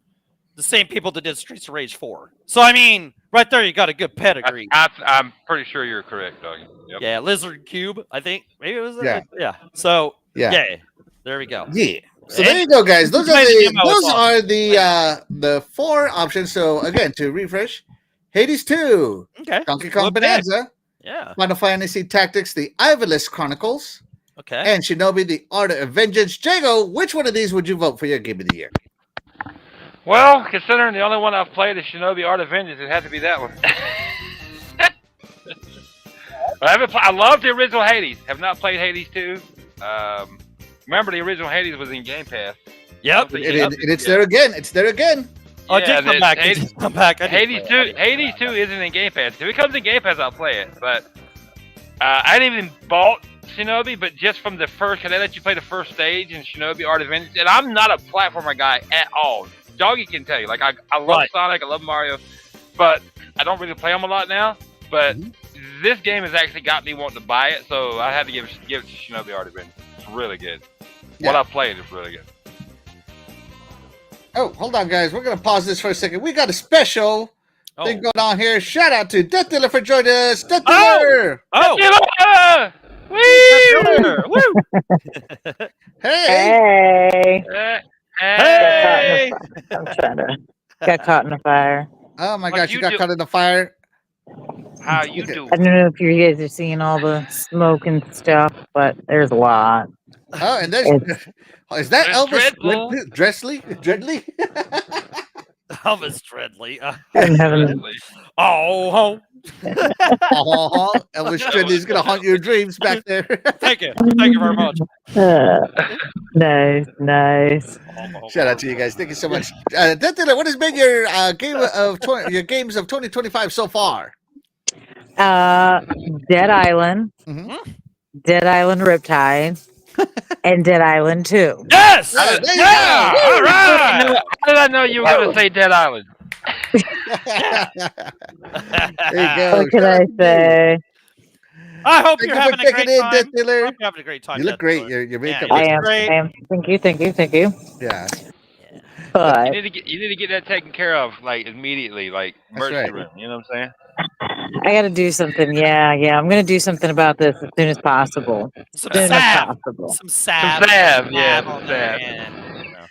people that did Streets of Rage 4. So I mean, right there, you got a good pedigree. I'm pretty sure you're correct, dog. Yep. Yeah, Lizard Cube. I think maybe it was. Yeah. So Yeah. yeah, there we go. Yeah. So And there you go, guys. Those play the demo, it's are the 4 options. So again, to refresh, Hades 2, Okay. Donkey Kong Look back. Bonanza, Yeah. Final Fantasy Tactics, the Ivalice Chronicles, Okay. and Shinobi, the Art of Vengeance. Jago, which one of these would you vote for your game of the year? Well, considering the only one I've played is Shinobi Art of Vengeance, it has to be that one. I love the original Hades. Have not played Hades 2. Remember, the original Hades was in Game Pass. Yep. It's there again. It's there again. Oh, it did come back. It Hades, did come back. I did Hades play 2. it. Hades 2 isn't in Game Pass. If it comes in Game Pass, I'll play it. But I hadn't even bought Shinobi, but just from the first, because they let you play the first stage in Shinobi Art of Vengeance. And I'm not a platformer guy at all. Doggy can tell you. Like, I love Right. Sonic, I love Mario, but I don't really play them a lot now. But this game has actually got me wanting to buy it, so I had to give it to Shinobi Art of Vengeance. It's really good. What Yeah. I played is really good. Oh, hold on, guys. We're going to pause this for a second. We got a special thing going on here. Shout out to Death Dealer for joining us. Death Dealer! Oh. Yeah! Woo! Woo! Hey! Hey, Hey! I'm trying to got caught in a fire. Oh my What gosh, you you got do- caught in the fire. How you Okay. doing? I don't know if you guys are seeing all the smoke and stuff, but there's a lot. Oh, and there's is that That's Elvis dreadful. Dreadly? Elvis Dreadly. I'm having Dreadly. Oh, Oh, Elvis Dreadly's gonna haunt your dreams back there. thank you very much. uh, nice. Shout out to you guys. Thank you so much. Death Dealer, what has been your your games of 2025 so far? Dead Island, Mhm. Dead Island Riptide, and Dead Island 2. Yes. Yeah, there you Yeah. go. All right. How did I know you were going to say Dead Island? There you go. What can Shout out I to you. say? I hope Thank you're you for having a checking great in, time. Death I Dealer. hope you're having a great time. You look Death great. Dealer. Your Yeah, makeup you I looks look am. great. I am. Thank you. yeah. But You need to get that taken care of like immediately, like That's emergency right. room. You know what I'm saying? I got to do something. Yeah. I'm going to do something about this as soon as possible. Some Soon as salve. possible. Some Some salve. salve, yeah, on some there, salve. and you know.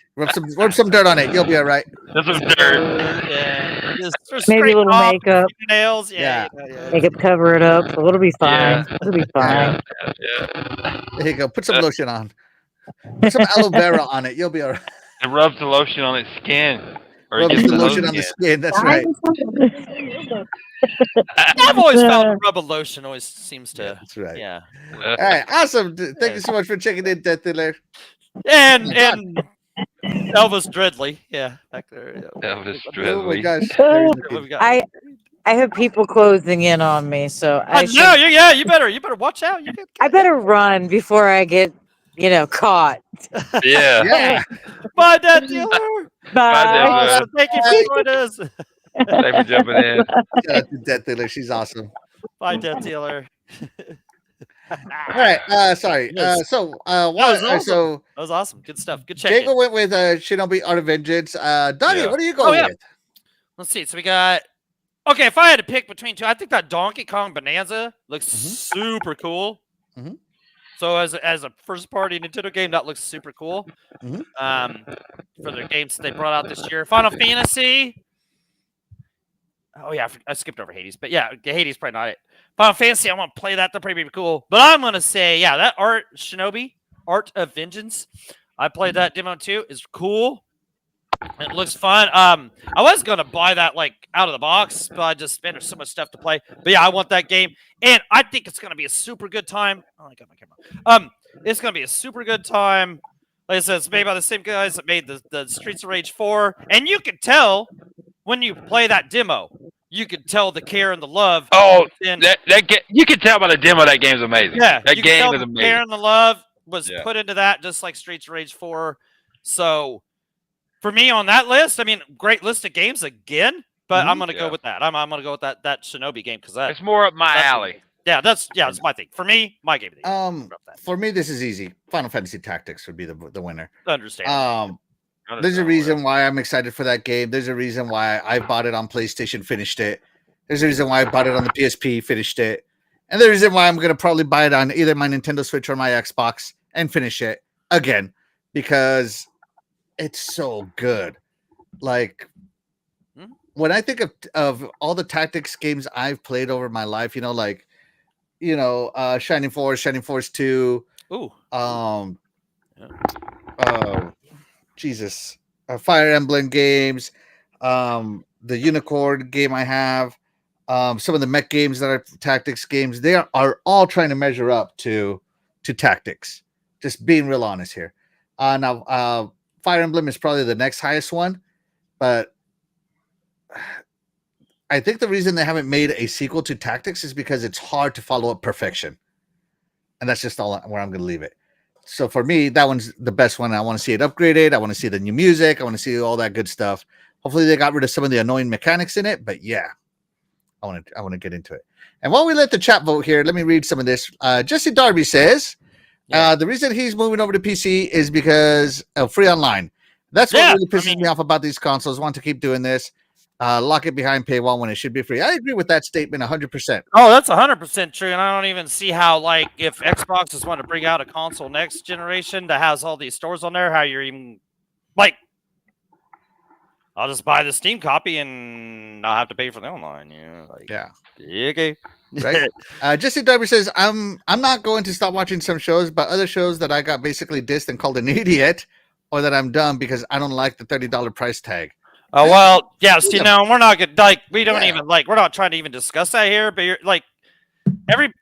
Rub some dirt on it. You'll be all right. There's some dirt. Yeah. Just Maybe a scrape little off makeup. your nails. Yeah. Yeah. Makeup cover it up. So it'll be fine. Yeah. It'll be fine. Yeah. There you go. Put some lotion on. Put some aloe vera on it. You'll be all right. It rubs the lotion on its skin, or it Rub gets the the lotion lotion on the skin. That's right. I've always found a rub of lotion always seems Yeah, to. that's right. Yeah. All right. Awesome. Thank you so much for checking in, Death Dealer. And Oh, God. Elvis Dreadly. Yeah. Back there. Yeah. Elvis Oh my Dreadly. gosh. Oh, Very What lucky. we got? I have people closing in on me, so I should. No, you better watch out. You I better run before I get, caught. Yeah. Yeah. Bye, Death Dealer. Bye, Death Dealer. Awesome. Thank you Bye. for joining us. Thanks for jumping in. Shout out to Death Dealer. She's awesome. Bye, Death Dealer. All right. Sorry. Yes. So was what? awesome. So That was awesome. Good stuff. Good check. Jago went with Shinobi Art of Vengeance. Donnie, Yeah. what are you going yeah. with? Let's see. So we got. Okay, if I had to pick between two, I think that Donkey Kong Bonanza looks super cool. Mhm. So as a first party Nintendo game, that looks super cool. Mhm. For their games they brought out this year, Final Fantasy. Oh yeah, I skipped over Hades, but yeah, Hades probably not it. Final Fantasy, I want to play that. That'll probably be cool. But I'm gonna say, yeah, that Shinobi Art of Vengeance. I played that demo too. Is cool. It looks fun. I was gonna buy that like out of the box, but I just spent so much stuff to play. But yeah, I want that game, and I think it's gonna be a super good time. Oh, I got my camera. It's gonna be a super good time. Like I said, it's made by the same guys that made the Streets of Rage 4, and you can tell when you play that demo, you can tell the care and the love. Oh, And you can tell by the demo that game's amazing. yeah, That you can game tell is the amazing. care and the love was Yeah. put into that, just like Streets of Rage 4. So for me on that list, I mean, great list of games again, but I'm gonna go with that. I'm gonna go with that Shinobi game because It's more up my alley. Yeah, that's my thing. For me, my game of the year. For me, this is easy. Final Fantasy Tactics would be the winner. Understand. There's a reason why I'm excited for that game. There's a reason why I bought it on PlayStation, finished it. There's a reason why I bought it on the PSP, finished it. And there's a reason why I'm going to probably buy it on either my Nintendo Switch or my Xbox and finish it again because it's so good. Like, when I think of all the tactics games I've played over my life, Shining Force 2. Ooh. Fire Emblem games, the Unicorn game I have, some of the mech games that are tactics games, they are all trying to measure up to tactics. Just being real honest here. Now, Fire Emblem is probably the next highest one, but I think the reason they haven't made a sequel to Tactics is because it's hard to follow up perfection. And that's just all where I'm going to leave it. So for me, that one's the best one. I want to see it upgraded. I want to see the new music. I want to see all that good stuff. Hopefully they got rid of some of the annoying mechanics in it, but yeah, I want to get into it. And while we let the chat vote here, let me read some of this. Jesse Darby says, the reason he's moving over to PC is because of free online. That's what really pisses me off about these consoles. Want to keep doing this. Lock it behind paywall when it should be free. I agree with that statement 100%. Oh, that's 100% true. And I don't even see how, like, if Xbox is wanting to bring out a console next generation that has all these stores on there, how you're even, like, I'll just buy the Steam copy and not have to pay for the online. Like, Yeah. Okay. Right. Jesse Darby says, I'm not going to stop watching some shows, but other shows that I got basically dissed and called an idiot, or that I'm dumb because I don't like the $30 price tag. Oh well, yes. You know, we're not good. Like, we don't even like. We're not trying to even discuss that here. But you're like,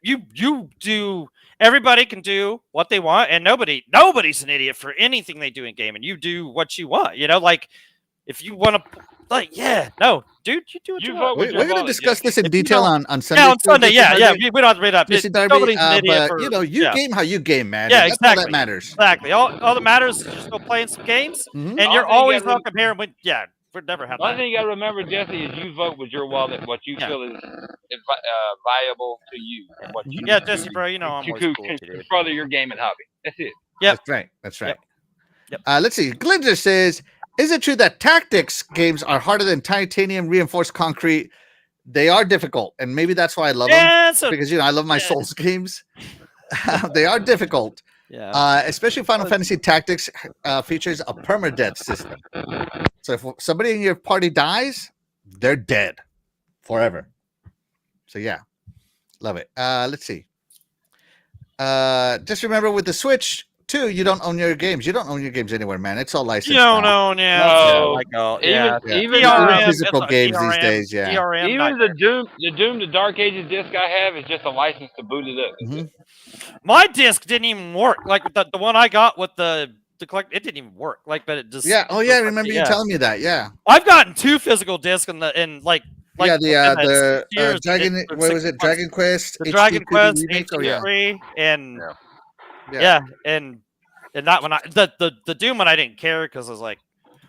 you do. Everybody can do what they want, and nobody's an idiot for anything they do in game. And you do what you want. You know, like if you want to, like, dude, you do what you want. We're going to discuss this in detail on Sunday. Yeah, on Sunday. Yeah. We don't have to read up. Jesse Darby, Nobody's an idiot but for, you game how you game, man. Yeah, That's exactly. all that matters. Exactly. All that matters is you're still playing some games, and you're always welcome here. When we'd never have that. One thing you got to remember, Jesse, is you vote with your wallet, what you feel is viable to you. And what you Jesse, bro, you know I'm always cool with you, dude. Further your gaming hobby. That's it. Yep. That's right. Yep. Let's see. Glinter says, is it true that tactics games are harder than titanium reinforced concrete? They are difficult, and maybe that's why I love them. Because I love my Souls games. They are difficult. Yeah. Especially Final Fantasy Tactics features a permadeath system. So if somebody in your party dies, they're dead forever. So yeah, love it. Let's see. Just remember with the Switch too, you don't own your games. You don't own your games anywhere, man. It's all licensed. You don't own, No. Even physical games these days. Yeah. DRM, even the Doom the Dark Ages disc I have is just a license to boot it up. Mm-hmm. My disc didn't even work. Like the one I got with the collect, it didn't even work. Like, but it just I remember you telling me that. Yeah. I've gotten 2 physical discs in the Dragon. What was it? Dragon Quest. The Dragon Quest HD3 and and that one. The Doom one I didn't care because I was like,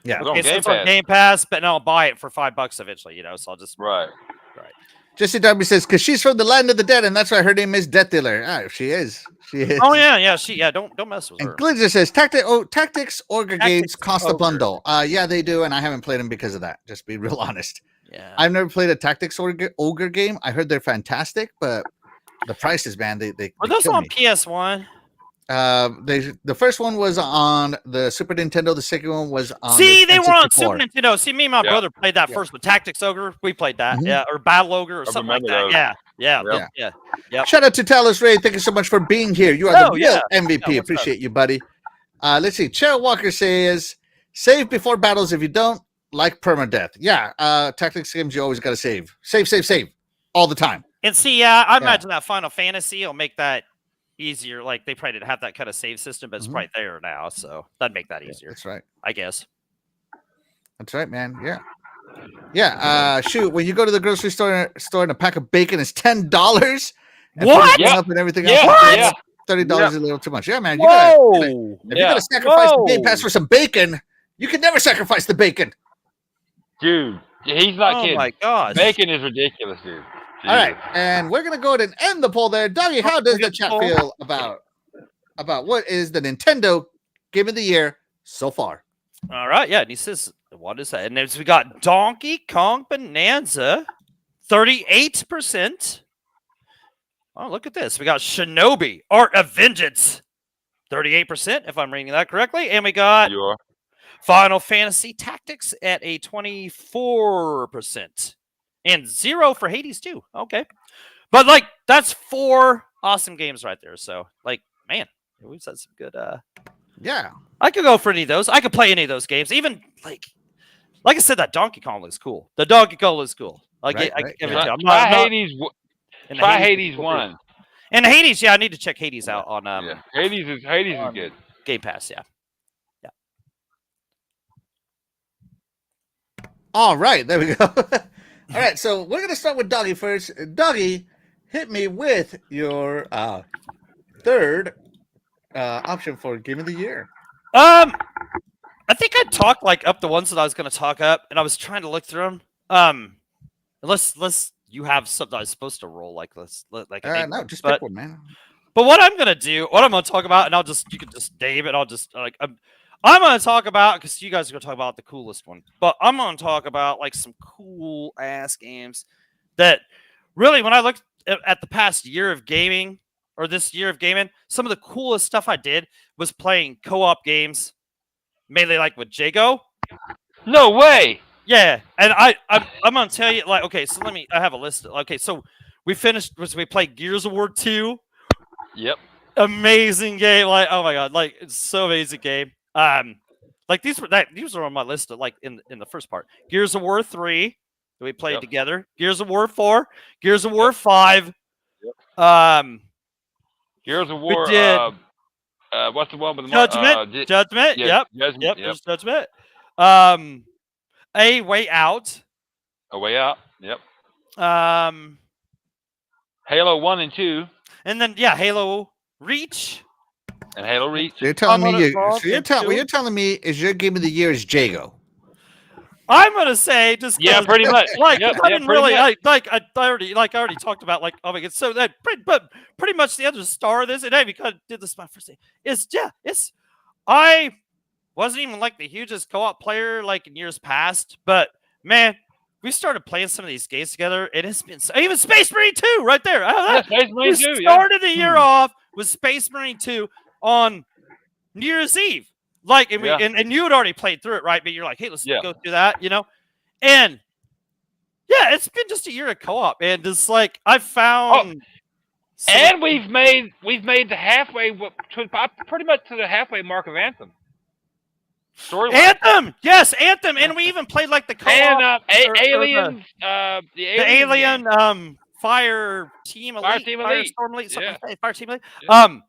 okay, so it's on Game Pass, but no, I'll buy it for $5 eventually. So I'll just right. Jesse Darby says, because she's from the land of the dead, and that's why her name is Death Dealer. Ah, she is. Oh yeah. Don't mess with her. And Glinzer says, Tactics Ogre games cost a bundle. Yeah, they do, and I haven't played them because of that. Just be real honest. Yeah. I've never played a Tactics Ogre game. I heard they're fantastic, but the prices, man, they were those on PS1? The first one was on the Super Nintendo. The second one was on. They the were on Super Nintendo. See, me and my brother played that first with Tactics Ogre. We played that, or Battle Ogre, or something like that. Yeah. Shout out to Talos Ray. Thank you so much for being here. You are the real MVP. Appreciate you, buddy. Let's see. Cheryl Walker says, "Save before battles. If you don't, like permadeath." Yeah. Tactics games, you always got to save, all the time. And see, I imagine that Final Fantasy will make that easier. Like, they probably didn't have that kind of save system, but it's right there now, so that'd make that easier. That's right. I guess. That's right, man. Yeah. Shoot, when you go to the grocery store and a pack of bacon is $10. What? Up and everything else. What? $30 is a little too much. Yeah, man. You gotta sacrifice the Game Pass for some bacon. You can never sacrifice the bacon. Dude, he's not kidding. Oh my gosh. Bacon is ridiculous, dude. All right, and we're gonna go ahead and end the poll there. Doggy, how does the chat feel about what is the Nintendo Game of the Year so far? All right, and he says, what is that? And then we got Donkey Kong Bonanza, 38%. Oh, look at this. We got Shinobi, Art of Vengeance, 38%, if I'm reading that correctly. And we got Final Fantasy Tactics at a 24%. And 0 for Hades too. Okay. But that's 4 awesome games right there. So man, we've had some good yeah. I could go for any of those. I could play any of those games. Even like I said, that Donkey Kong looks cool. The Donkey Kong looks cool. I give it to you. Try Hades 1. And Hades, I need to check Hades out on Hades is good. Game Pass, yeah. All right, there we go. All right, so we're going to start with Doggy first. Doggy, hit me with your third option for Game of the Year. I think I talked up the ones that I was going to talk up, and I was trying to look through them. Unless you have something I was supposed to roll no, just pick one, man. But what I'm going to talk about, and you can just name it. I'll just I'm going to talk about, because you guys are going to talk about the coolest one, but I'm going to talk about some cool ass games that really, when I looked at the past year of gaming, or this year of gaming, some of the coolest stuff I did was playing co-op games, mainly with Jago. No way. Yeah, and I'm gonna tell you, like, okay, so I have a list. Okay, so we played Gears of War 2. Yep. Amazing game. Like, oh my god, like it's so amazing game. Like these were on my list of, like, in the first part. Gears of War 3 that we played together. Gears of War 4, Gears of War 5. Yep. Gears of War. We did What's the one with the Judgment? Judgment. Yeah, Yep. Judgment. Yep. Yep. There's Judgment. A Way Out. A Way Out. Yep. Halo 1 and 2. And then Halo Reach. And Halo Reach. You're telling me what you're telling me is your game of the year is Jago. I'm gonna say just pretty much. Like, yep, I didn't pretty really much. I already talked about, like, oh my god. So that pretty much the other star of this, and I because I did this my first day, is I wasn't even like the hugest co-op player like in years past, but man, we started playing some of these games together, and it's been even Space Marine 2 right there. Space Marine 2. We started the year off with Space Marine 2 on New Year's Eve. Like, and, and you had already played through it, right? But you're like, hey, let's go through that, And yeah, it's been just a year of co-op, and it's like I found. And we've made the halfway, pretty much to the halfway mark of Anthem. Anthem, yes, Anthem, and we even played like the co-op and Aliens, the Alien Fire Team Elite, Firestorm Elite, something like that, Fire Team Elite. Yeah.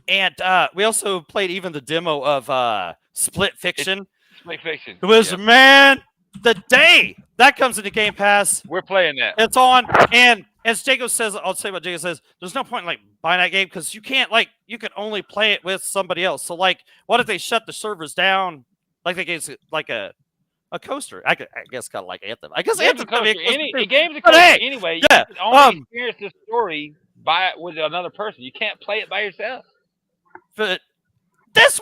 And we also played even the demo of Split Fiction. Split Fiction. It was, man, the day that comes into Game Pass. We're playing that. It's on. And as Jago says, I'll say what Jago says, there's no point in, like, buying that game because you can't, like, you can only play it with somebody else. So, like, what if they shut the servers down? Like, they gave like a coaster. I guess kind of like Anthem. I guess Anthem could be a game's a coaster anyway. Yeah. You can only experience the story with another person. You can't play it by yourself. But this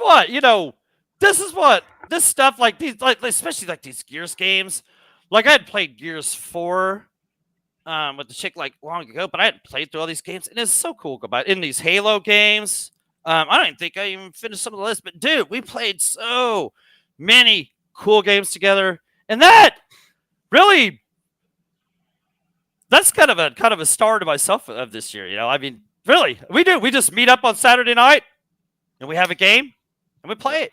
stuff, like these, like especially like these Gears games. Like, I had played Gears 4 with the chick like long ago, but I hadn't played through all these games, and it's so cool about in these Halo games. I don't even think I even finished some of the list, but dude, we played so many cool games together, and that really, that's kind of a star to myself of this year. I mean, really, we just meet up on Saturday night. And we have a game, and we play it.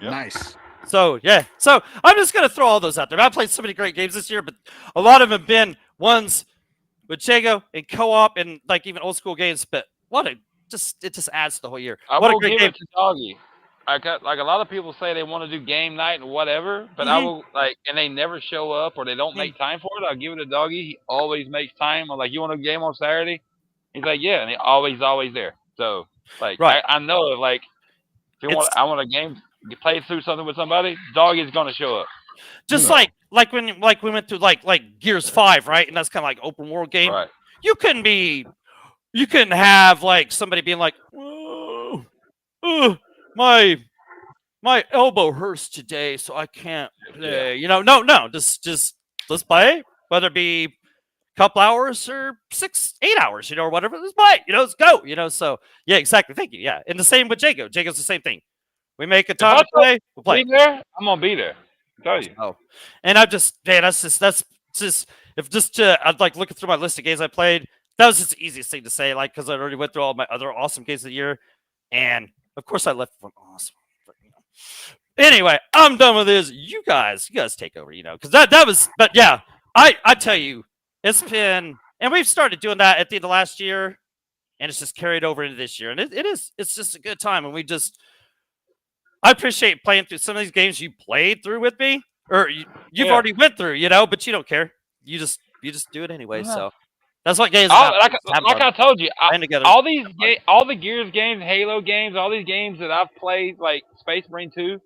Yep. Nice. So, yeah. So, I'm just going to throw all those out there. I played so many great games this year, but a lot of them have been ones with Jago and co-op and, like, even old school games. But it just adds to the whole year. I will give it to Doggy. Like a lot of people say they want to do game night and whatever, but I will, like, and they never show up or they don't make time for it. I'll give it to Doggy. He always makes time. I'm like, you want a game on Saturday? He's like, yeah. And he's always there. So, like, right. I know, like, if I want a game to play through something with somebody, Doggy's gonna show up. Just like when we went through like Gears 5, right? And that's kind of like open world game. Right. You couldn't have like somebody being like, my elbow hurts today, so I can't play. No, just let's play, whether it be couple hours or 6-8 hours, or whatever. Let's play, let's go, so yeah, exactly. Thank you. Yeah. And the same with Jago. Jago's the same thing. We make a time to play, we'll play. Be there, I'm gonna be there. I tell you. Oh, and I've just, man, I'd like looking through my list of games I played. That was just the easiest thing to say, like, because I already went through all my other awesome games of the year. And of course I left one awesome. But, anyway, I'm done with this. You guys take over, because that was, but yeah, I tell you, it's been, and we've started doing that at the end of last year, and it's just carried over into this year. And it's just a good time. And I appreciate playing through some of these games you played through with me, or you've already went through, but you don't care. You just do it anyway. Yeah. So that's what games. Like I told you, all the Gears games, Halo games, all these games that I've played, like Space Marine 2,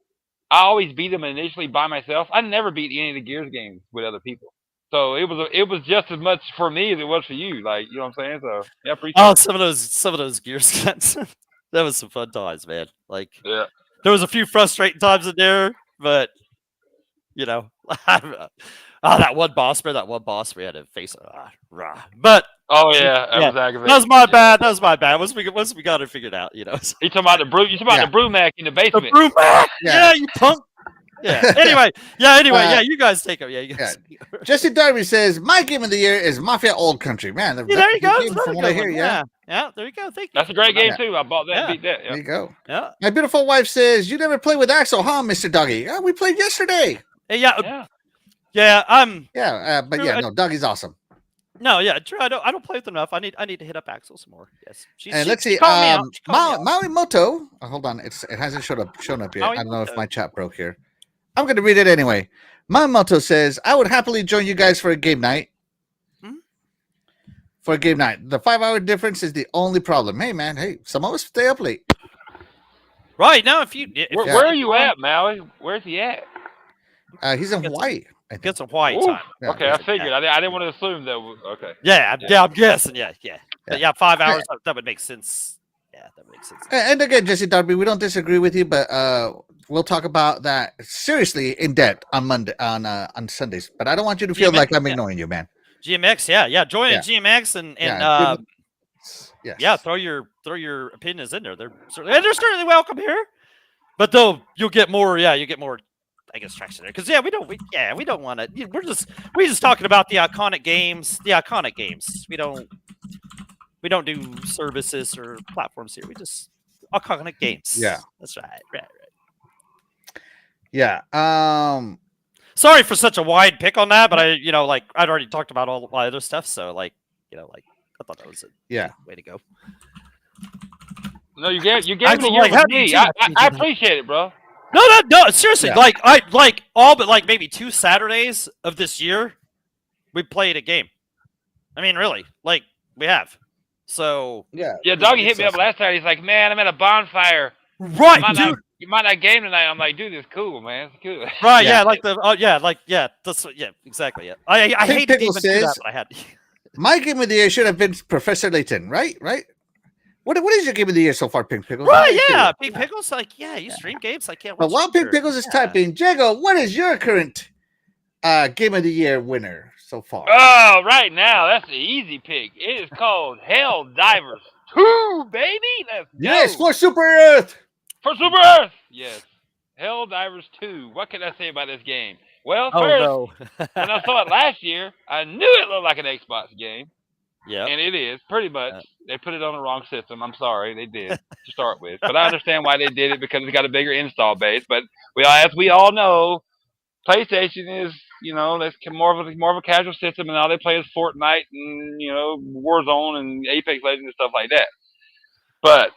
I always beat them initially by myself. I never beat any of the Gears games with other people. So it was just as much for me as it was for you. Like, you know what I'm saying? So yeah, I appreciate it. some of those Gears games. That was some fun times, man. Like, yeah. There was a few frustrating times in there, but that one boss we had to face. But exactly. That was my bad. That was my bad. Once we got it figured out, You talking about the brew? You talking about the brew mac in the basement? The brew mac? Yeah, you punk. Yeah. Anyway. Yeah. Anyway. Uh, Yeah. You guys take them. Yeah. You yeah. guys. Jesse Darby says my game of the year is Mafia Old Country. Man, Yeah, that's there a you go. good It's game from another what I good hear. one. Yeah. Yeah. Yeah. There you go. Thank you. That's a great game Yeah. too. I bought that, Yeah. beat that. There Yeah. you go. Yeah. My beautiful wife says you never play with Axel, huh, Mr. Doggy? Yeah, we played yesterday. Hey, yeah. Yeah. Yeah. Yeah, but True, yeah, no, Doggy's awesome. No, yeah, true. I don't play with enough. I need to hit up Axel some more. Yes, And let's she see, called me out. She called me out. Maui Moto. Hold on, it hasn't shown up yet. Maui I don't know if Moto. my chat broke here. I'm going to read it anyway. Maui Moto says I would happily join you guys for a game night. Hmm? For a game night, the 5-hour difference is the only problem. Hey man, hey, some of us stay up late. Right now, if Where are you at, Maui? Where's he at? He's in Hawaii. I think. Get some white Ooh, time. Yeah, okay, I figured. I didn't want to assume that. Okay. Yeah, I'm guessing. Yeah. But yeah, 5 hours. That would make sense. Yeah, that makes sense. And again, Jesse Darby, we don't disagree with you, but we'll talk about that seriously in depth on Monday on Sundays. But I don't want you to feel GMX, like I'm ignoring you, man. GMX, yeah. Join Yeah. at GMX and Yes. yeah, throw your opinions in there. They're certainly welcome here. But though you'll get more. Yeah, you get more. I guess traction there because we don't want to. We're just talking about the iconic games. The iconic games. We don't do services or platforms here. We just iconic games. Yeah. That's right. Yeah. Sorry for such a wide pick on that, but I'd already talked about all my other stuff, so I thought that was a way to go. No, you gave I me the go, year like, how with did me. you I not do that? appreciate it, bro. No, seriously. Yeah. I all but maybe 2 Saturdays of this year, we played a game. I mean, really, we have. So Yeah. Yeah, Doggy hit me up last night. He's like, "Man, I'm at a bonfire. right, You dude. might not game tonight." I'm like, "Dude, it's cool, man. It's cool." Right, Yeah. that's exactly it. I Pink hate to Pickle even do that, says- but I had. My game of the year should have been Professor Layton, right? What is your game of the year so far, Pink Pickles? Right, yeah. Pink Pickles, you stream games. But What's while Pink your- Pickles is typing, Jago, what is your current game of the year winner so far? Oh, right now, that's the easy pick. It is called Hell Divers 2, baby. Let's go. Yes, for Super Earth. For Super Earth. Yes. Hell Divers 2. What can I say about this game? Well, Oh first, no. when I saw it last year, I knew it looked like an Xbox game. Yeah. And it is, pretty much. They put it on the wrong system. I'm sorry, they did to start with. But I understand why they did it because it's got a bigger install base. But as we all know, PlayStation is, that's more of a casual system, and all they play is Fortnite and Warzone and Apex Legends and stuff like that. But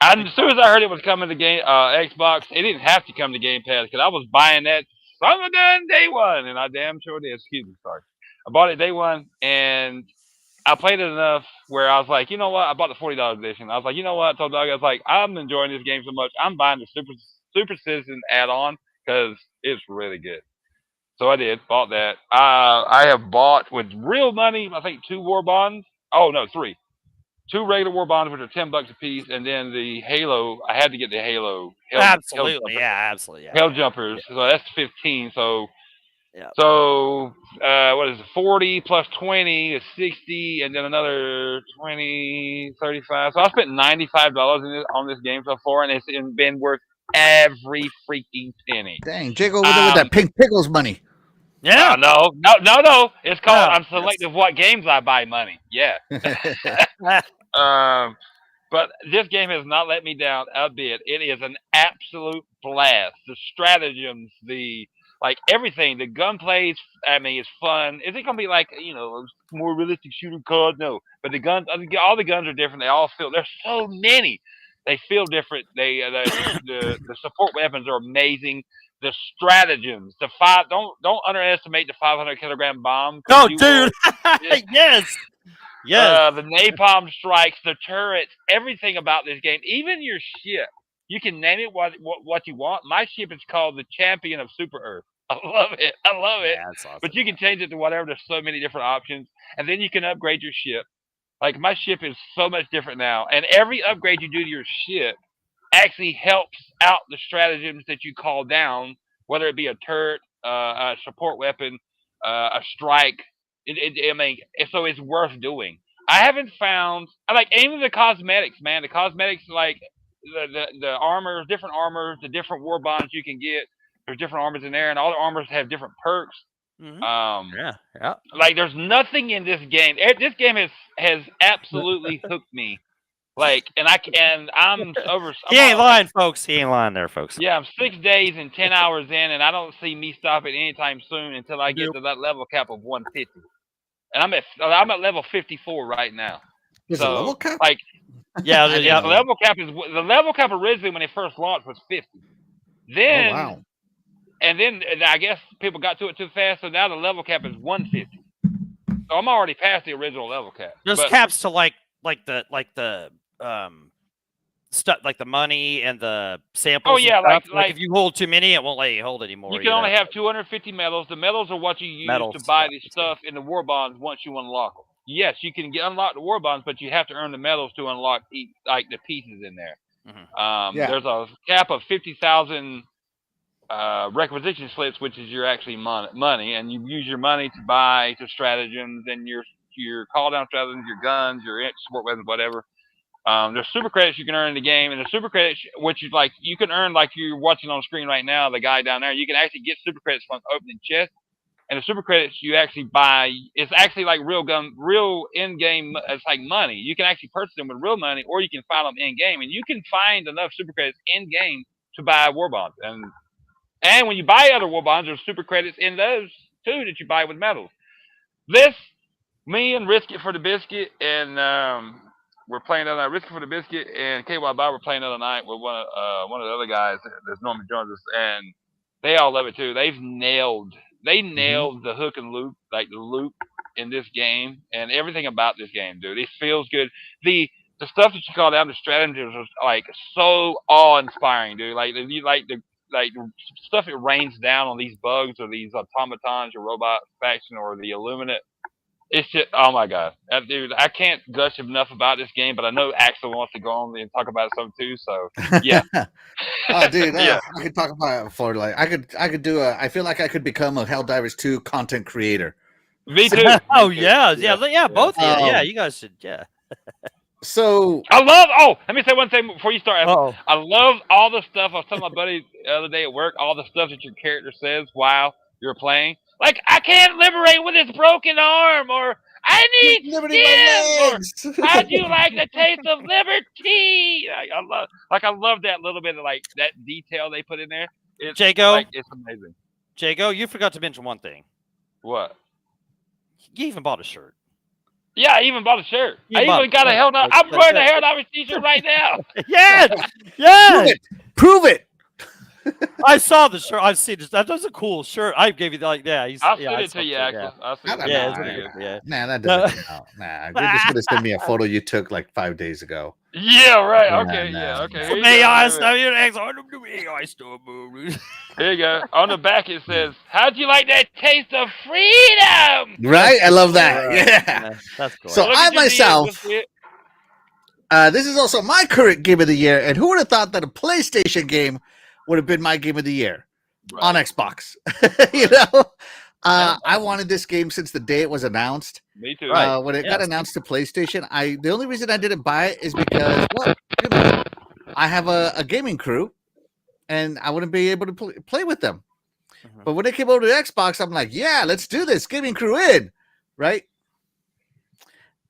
as soon as I heard it was coming to Xbox, it didn't have to come to Game Pass because I was buying that son of a gun day one, and I damn sure did. Excuse me, sorry. I bought it day one, and I played it enough where I was like, you know what? I bought the $40 edition. I was like, you know what? I told Doug, I was like, I'm enjoying this game so much. I'm buying the Super Citizen add-on because it's really good. So I did, bought that. I have bought with real money, I think 2 war bonds. Oh no, 3. 2 regular war bonds, which are $10 a piece, and then the Halo. I had to get the Halo. Absolutely, absolutely. Hell jumpers. So that's 15. So. Yeah. So what is it? 40 plus 20 is 60, and then another 20, 35. So I spent $95 on this game so far, and it's been worth every freaking penny. Dang, Jago over there with that Pink Pickles money. Yeah. No. It's called I'm selective what games I buy money. Yeah. But this game has not let me down a bit. It is an absolute blast. The stratagems, everything, the gunplay, it's fun. Is it gonna be a more realistic shooter COD? No, but the guns, all the guns are different. They all feel. There's so many. They feel different. The support weapons are amazing. The stratagems, don't underestimate the 500-kilogram bomb. Oh, dude. Yes. Yes. The napalm strikes, the turrets, everything about this game, even your ship. You can name it what you want. My ship is called the Champion of Super Earth. I love it. Yeah, that's awesome. But you can change it to whatever. There's so many different options. And then you can upgrade your ship. My ship is so much different now. And every upgrade you do to your ship actually helps out the stratagems that you call down, whether it be a turret, a support weapon, a strike. So it's worth doing. I haven't found. I like even the cosmetics, man. The cosmetics, the armors, different armors, the different war bonds you can get. There's different armors in there, and all the armors have different perks. Yeah. Like there's nothing in this game. This game has absolutely hooked me. Like, and I'm over. He ain't lying, folks. He ain't lying there, folks. Yeah, I'm 6 days and 10 hours in, and I don't see me stopping anytime soon until I get to that level cap of 150. And I'm at level 54 right now. There's a level cap? Like, yeah. The level cap originally when it first launched was 50. Then, oh, wow. And then I guess people got to it too fast, so now the level cap is 150. So I'm already past the original level cap. There's caps to like the stuff, like the money and the samples. Oh yeah, like if you hold too many, it won't let you hold anymore. You can only have 250 medals. The medals are what you use to buy the stuff in the war bonds once you unlock them. Yes, you can unlock the war bonds, but you have to earn the medals to unlock the pieces in there. Mm-hmm. There's a cap of 50,000 requisition slips, which is your actually money, and you use your money to buy to stratagems and your call down stratagems, your guns, your support weapons, whatever. There's super credits you can earn in the game, and the super credits, which is like you can earn, like you're watching on screen right now, the guy down there. You can actually get super credits from opening chests, and the super credits you actually buy. It's actually like real in-game. It's like money. You can actually purchase them with real money, or you can find them in game, and you can find enough super credits in game to buy war bonds. And when you buy other war bonds, there's super credits in those too that you buy with medals. Me and Risk It for the Biscuit, and we're playing that night. Risk It for the Biscuit and KY Bob were playing the other night with one of the other guys that normally joins us, and they all love it too. They nailed the hook and loop, like the loop in this game, and everything about this game, dude. It feels good. The stuff that you call down the stratagems was like so awe-inspiring, dude. Like the stuff it rains down on these bugs or these automatons or robot faction or the Illuminate. It's just, oh my god, dude! I can't gush enough about this game, but I know Axel wants to go on and talk about it some too. So yeah. Oh, dude, Yeah. I could talk about it for like I could do I feel like I could become a Helldivers 2 content creator. Me too. Oh Me too. yeah, both. Yeah, you guys should. Yeah. So I love. Oh, let me say one thing before you start. Uh-oh. I love all the stuff. I was telling my buddy the other day at work. All the stuff that your character says while you're playing. Like, I can't liberate with this broken arm, or I need liberty my legs. or how'd you like the taste of liberty? I love that little bit of like that detail they put in there. It's Jago, like, it's amazing. Jago, you forgot to mention one thing. What? You even bought a shirt. Yeah, I even bought a shirt. I'm wearing the Hell Divers t-shirt right now. Yeah. Prove it. I saw the shirt. I've seen it. That was a cool shirt. I gave you like, yeah. I'll send it to you, Axel. I'll send it to you. Yeah. Nah, that doesn't count. Nah, you're just gonna send me a photo you took like 5 days ago. Yeah, right. Nah, Okay, nah. yeah, okay. Here you go. On the back it says, "How'd you like that taste of freedom?" Right? I love that. Yeah. That's cool. So I myself, this is also my current game of the year, and who would have thought that a PlayStation game would have been my game of the year on Xbox? You know, I wanted this game since the day it was announced. Me too. When it got announced to PlayStation, the only reason I didn't buy it is because, well, you know, I have a gaming crew, and I wouldn't be able to play with them. Mhm. But when it came over to Xbox, I'm like, yeah, let's do this. Gaming crew in, right?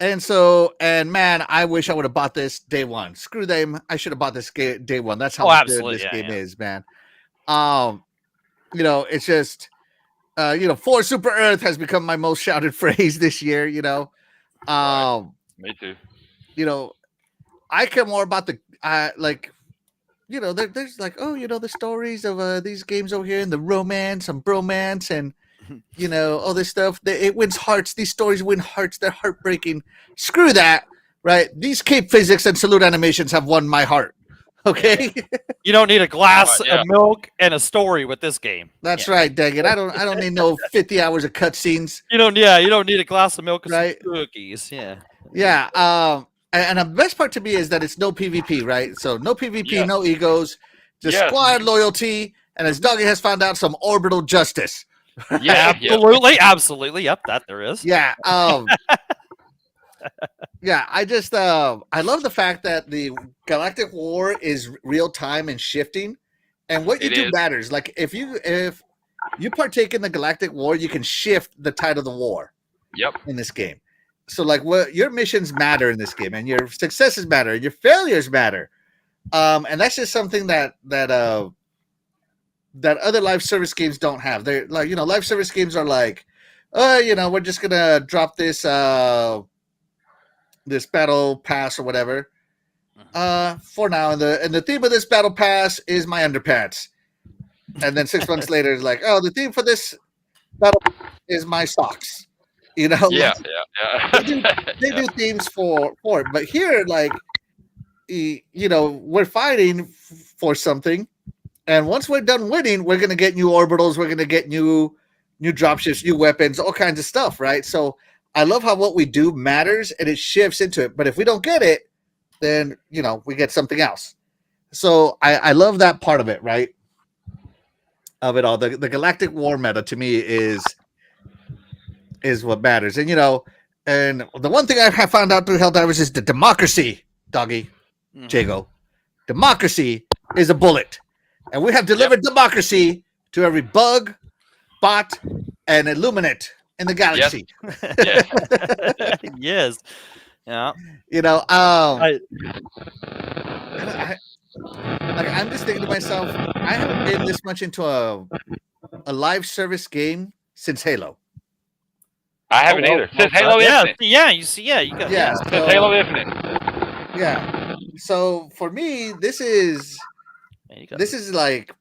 And man, I wish I would have bought this day one. Screw them. I should have bought this day one. That's how good this game is, man. You know, it's just, you know, For Super Earth has become my most shouted phrase this year, you know. Me too. You know, I care more about the, like, you know, there's like, oh, you know, the stories of these games over here and the romance and bromance and, you know, all this stuff. It wins hearts. These stories win hearts. They're heartbreaking. Screw that, right? These cape physics and salute animations have won my heart. Okay, you don't need a glass of milk and a story with this game. That's right, dang it. I don't need no 50 hours of cutscenes. You don't need a glass of milk and right? some cookies. Yeah. Yeah. And the best part to me is that it's no PvP, right? So no PvP, no egos, just squad loyalty, and as Doggy has found out, some orbital justice. Yeah, absolutely. Yep, that there is. Yeah. Yeah, I just I love the fact that the galactic war is real time and shifting, and what you It do is. matters. Like if you partake in the Galactic War, you can shift the tide of the war. Yep. In this game. So like what your missions matter in this game, and your successes matter, and your failures matter. And that's just something that other live service games don't have. They're like, live service games are like, we're just gonna drop this this battle pass or whatever. For now, and the theme of this battle pass is my underpants. And then 6 months later, it's like, oh, the theme for this battle is my socks. Yeah, like, yeah. they do themes for it, but here, like, we're fighting for something, and once we're done winning, we're gonna get new orbitals, we're gonna get new dropships, new weapons, all kinds of stuff, right? So I love how what we do matters and it shifts into it. But if we don't get it, then we get something else. So I love that part of it, right? Of it all. The Galactic War meta to me is what matters. And and the one thing I have found out through Helldivers is the democracy, doggy, Jago. Democracy is a bullet. And we have delivered democracy to every bug, bot, and illuminate in the galaxy. Yes. Yeah. I'm just thinking to myself, I haven't been this much into a live service game since Halo. I haven't either. Since Halo Infinite. You see, you got since Halo Infinite. Yeah. So for me, this is like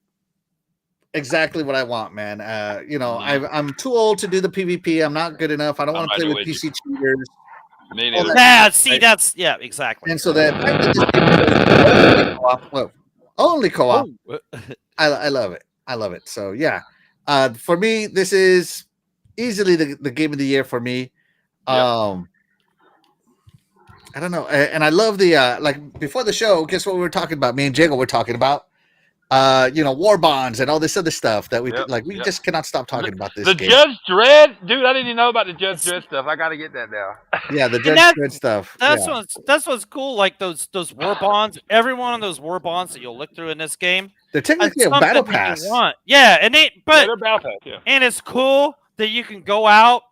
exactly what I want, man. I'm too old to do the PvP. I'm not good enough. I don't want to play with PC cheaters. Me neither. That's exactly. And so that only co-op. I love it. I love it. So yeah, for me, this is easily the game of the year for me. I don't know, and I love the like before the show. Guess what we were talking about? Me and Jago were talking about war bonds and all this other stuff that we we just cannot stop talking about this. The game. Judge Dredd, dude. I didn't even know about the Judge Dredd stuff. I got to get that now. Yeah, the Judge Dredd stuff. That's what's cool. Like those war bonds. Every one of those war bonds that you'll look through in this game, they're technically a battle pass. Yeah, and they're battle pass. Yeah, and it's cool that you can go out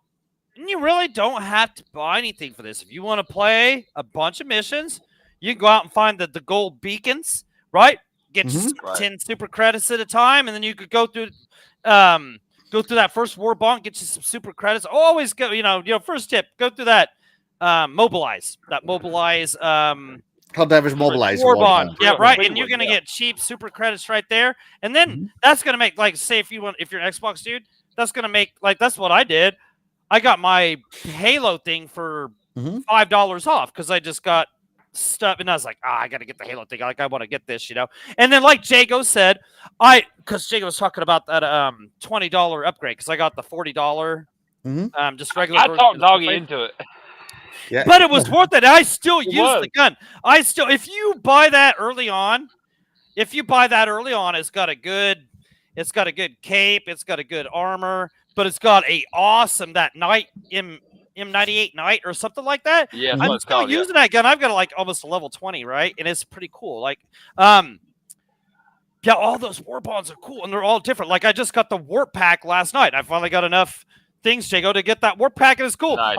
and you really don't have to buy anything for this. If you want to play a bunch of missions, you can go out and find the gold beacons, right? Get 10 super credits at a time, and then you could go through that first war bond, get you some super credits. Always go, first tip, go through that mobilize. Helldivers mobilize war bond. Yeah, right. And you're gonna get cheap super credits right there. And then that's gonna make, like, say if you're an Xbox dude, that's gonna make, like, that's what I did. I got my Halo thing for $5 off because I just got stuff, and I was like, I gotta get the Halo thing. Like, I want to get this, And then, like Jago said, because Jago was talking about that $20 upgrade, because I got the $40 just regular. I talked Doggy into it. Yeah, but it was worth it. I still use the gun. If you buy that early on, it's got a good cape, it's got a good armor, but it's got a awesome night M98 Night or something like that. Yeah, I'm still using that gun. I've got like almost a level 20, right? And it's pretty cool. Like, all those war bonds are cool, and they're all different. Like, I just got the warp pack last night. I finally got enough things, Jago, to get that warp pack, and it's cool. Nice.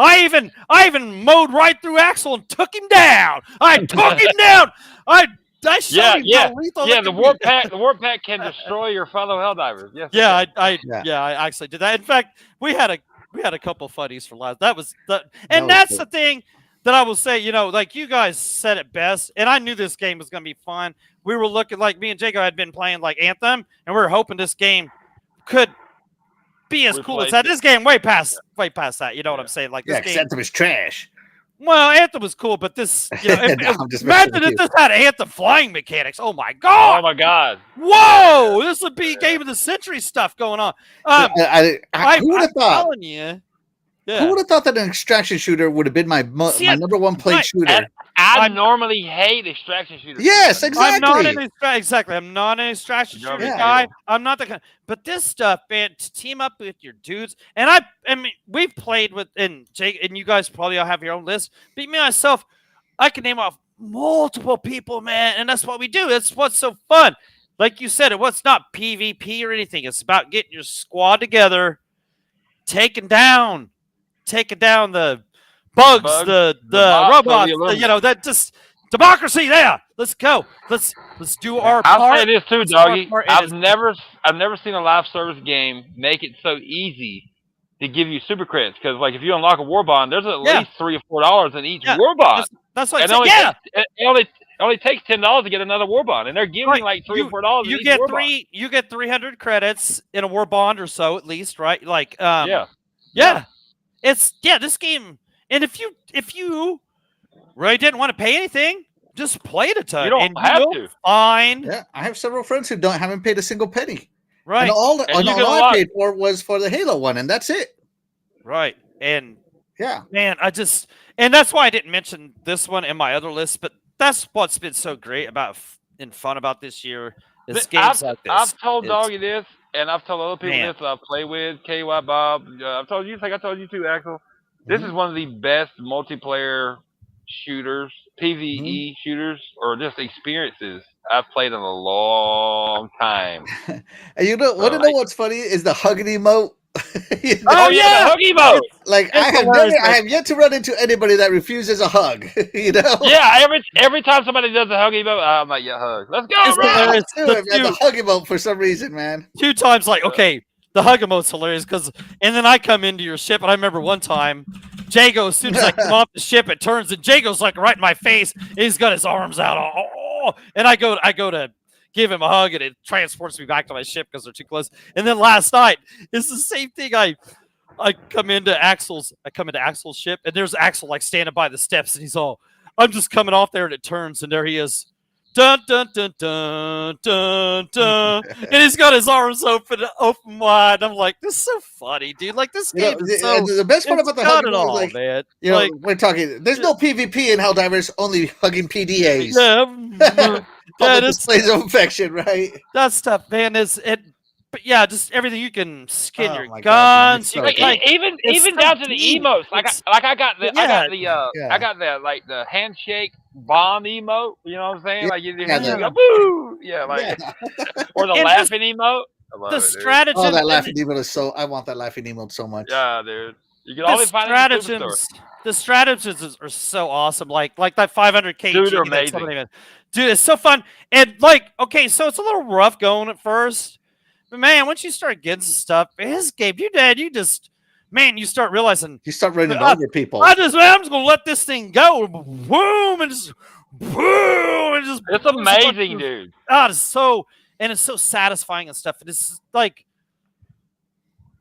I even mowed right through Axel and took him down. I took him down. I showed him how lethal. Yeah, the warp pack can destroy your fellow Helldivers. Yes. Yeah, I actually did that. In fact, we had a couple funnies for last. That's the thing that I will say. Like you guys said it best, and I knew this game was going to be fun. We were looking, like, me and Jago had been playing like Anthem, and we were hoping this game could be as cool as that. This game way past that. You know what I'm saying? Like, this game, Anthem is trash. Well, Anthem was cool, but this, imagine if this had Anthem flying mechanics. Oh my god! Oh my god! Whoa! This would be game of the century stuff going on. Who would have thought? Telling you. Yeah. Who would have thought that an extraction shooter would have been my number one played shooter? I normally hate extraction shooters. Yes, exactly. I'm not an extraction shooter guy. I'm not the kind. But this stuff, man, to team up with your dudes, and I mean, we've played with, and Jake, and you guys probably all have your own list. But me myself, I can name off multiple people, man, and that's what we do. That's what's so fun. like you said, it was not PvP or anything. It's about getting your squad together, taking down the bugs, the bots, or the robots, that just democracy. Yeah, let's go. Let's do our I'll part. say this too, Let's do our doggy. part, and I've never seen a live service game make it so easy to give you super credits, because like if you unlock a war bond, there's at least $3 or $4 in each war bond. That's what I and said. it only takes $10 to get another war bond, and they're giving you like $3 or $4 in each war bond. You get 300 credits in a war bond or so at least, right? Like yeah. It's this game, and if you really didn't want to pay anything, just play it a ton. You don't have to. Fine. Yeah, I have several friends who haven't paid a single penny. Right. And all I paid for was for the Halo one, and that's it. Right. And yeah, man, and that's why I didn't mention this one in my other list, but that's what's been so great and fun about this year is games like this. I've told Doggy this, and I've told other people this that I've played with, KY Bob. I've told you, I told you too, Axel. This is one of the best multiplayer shooters, PvE shooters, or just experiences I've played in a long time. And you know, want to know what's funny is the hugging emote. The hug emote. Like I have yet to run into anybody that refuses a hug. You know? Yeah, every time somebody does a hug emote, I'm like, yeah, hug. Let's go, bro. The hug emote for some reason, man. 2 times, like, okay, the hug emote's hilarious and then I come into your ship, and I remember one time, Jago, as soon as I come off the ship, it turns, and Jago's like right in my face, and he's got his arms out, and I go to give him a hug, and it transports me back to my ship because they're too close. And then last night, it's the same thing. I come into Axel's ship, and there's Axel like standing by the steps, and he's all, I'm just coming off there, and it turns, and there he is. Dun dun dun dun dun dun, and he's got his arms open wide. I'm like, this is so funny, dude. Like this game is so. The best part about the hugging it all, is like, man. You know, we're talking. There's no PvP in Helldivers, only hugging PDAs. Yeah, displays of affection, right? That stuff, man. But yeah, just everything you can skin your my guns. God, even down to the emotes. I got the like the handshake bomb emote. You know what I'm saying? Like you go boo. Yeah, like or the laughing emote. The strategy. Oh, that laughing emote is so. I want that laughing emote so much. Yeah, dude. You can only find it in the Superstore. The stratagems are so awesome. Like that 500k. Dude, they're amazing. Dude, it's so fun. And like, okay, so it's a little rough going at first. But man, once you start getting some stuff, his game, you start realizing. You start running over people. I'm just gonna let this thing go. Boom, and just boom, and just. It's amazing, dude. Oh, it's so satisfying and stuff. And it's like,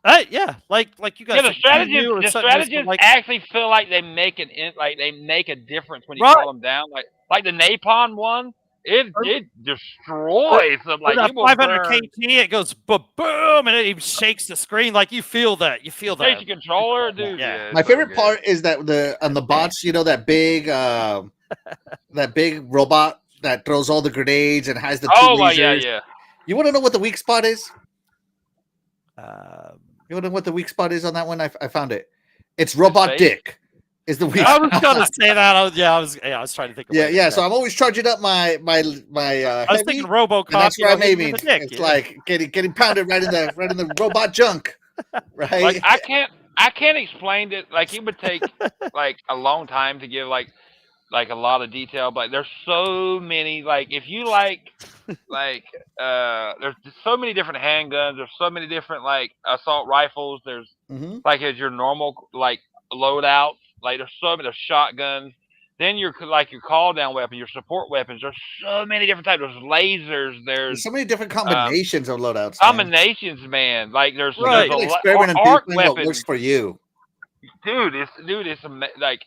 like you guys. Yeah, the strategists actually feel like they make a difference when you call them down. Like the Napalm one. It destroys them. Like 500 KT, it goes boom, and it even shakes the screen. Like you feel that. You feel that. Shakes the controller, dude. Yeah. My favorite part is that on the bots, you know, that big robot that throws all the grenades and has the two lasers. Yeah. You want to know what the weak spot is? You want to know what the weak spot is on that one? I found it. It's Robot Dick. Is the weak. I was gonna say that. I was trying to think. Yeah. So I'm always charging up my. I was thinking RoboCop. That's where I'm aiming. It's like getting pounded right in the robot junk. Right. Like I can't explain it. Like it would take like a long time to give like a lot of detail. But there's so many. Like if you there's so many different handguns. There's so many different like assault rifles. There's like as your normal like loadout. Like there's shotguns, then your call down weapon, your support weapons. There's so many different types. There's lasers. There's so many different combinations of loadouts. Combinations, man. Like there's experiment arc weapons. What works for you, dude. It's like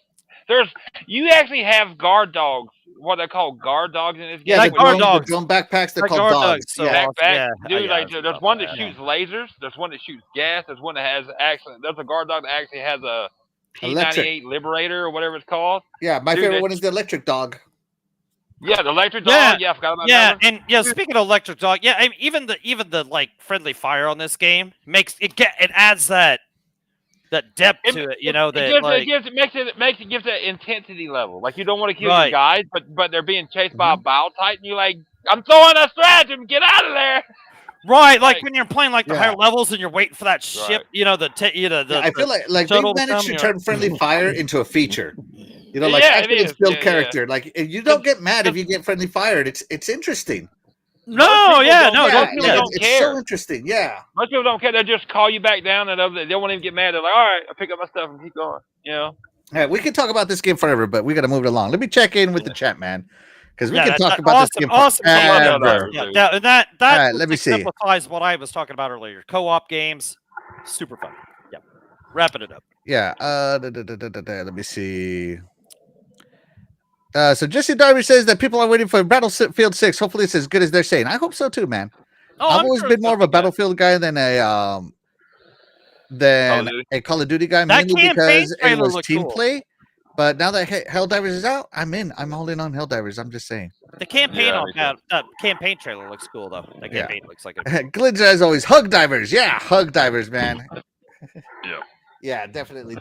you actually have guard dogs. What they call guard dogs in this game. Yeah, guard dogs. The drone backpacks. They're called dogs. So dude. There's one that shoots lasers. There's one that shoots gas. There's one that has there's a guard dog that actually has a P98 Liberator or whatever it's called. Yeah, my favorite one is the electric dog. Yeah, the electric dog. Yeah, I forgot about that. And speaking of electric dog, even the like friendly fire on this game makes it adds that depth to it. You know it gives that intensity level. Like you don't want to kill your guys, but they're being chased by a Bile Titan. You like I'm throwing a stratagem. Get out of there. Right, like when you're playing like the Yeah. higher levels and you're waiting for that ship, Right. you know, the I feel like they shuttle to managed come to and turn friendly fire into a feature. You know, like Yeah, it actually it's is. build Yeah, character. Like you don't get mad if you get friendly fired. It's interesting. No, people yeah, don't- no, yeah, don't, like, yeah. they don't it's care. so interesting. Yeah. Most people don't care. They just call you back down, and they won't even get mad. They're like, "All right, I pick up my stuff and keep going." You know. All right, we can talk about this game forever, but we got to move it along. Let me check in with the chat, man, because we can talk about this game awesome game. forever. Yeah, and that All right, let me see. simplifies what I was talking about earlier. Co-op games, super fun. Yeah, wrapping it up. Yeah. Let me see. So Jesse Darby says that people are waiting for Battlefield 6. Hopefully, it's as good as they're saying. I hope so too, man. I've always been more of a Battlefield guy than a Call of Duty guy, mainly because it was team play. But now that Helldivers is out, I'm in. I'm all in on Helldivers. I'm just saying. The campaign campaign trailer looks cool though. That campaign looks like a Glidger as always. Hug divers, yeah, hug divers, man. Yeah. Yeah, definitely.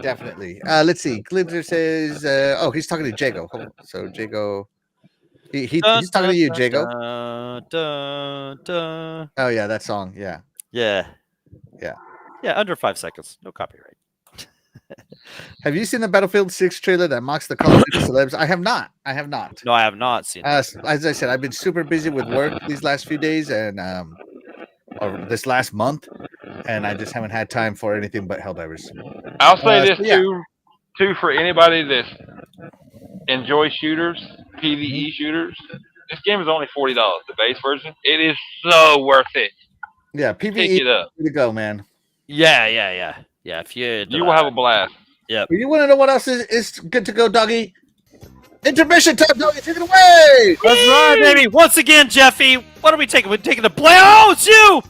Let's see. Glidger says, he's talking to Jago. So Jago, he's talking to you, Jago. Oh yeah, that song. Yeah. Under 5 seconds, no copyright. Have you seen the Battlefield 6 trailer that mocks the Call of Duty celebs? I have not. No, I have not seen it. As I said, I've been super busy with work these last few days and or this last month, and I just haven't had time for anything but Helldivers. I'll say this too for anybody that enjoys shooters, PvE shooters. This game is only $40. The base version. It is so worth it. Yeah, PvE. Pick it up. Way to go, man. Yeah. If you will have a blast. Yeah. You want to know what else is good to go, doggy? Intermission time, doggy. Take it away. That's right, baby. Once again, Jeffy, what are we taking? We're taking the play. Oh, it's you.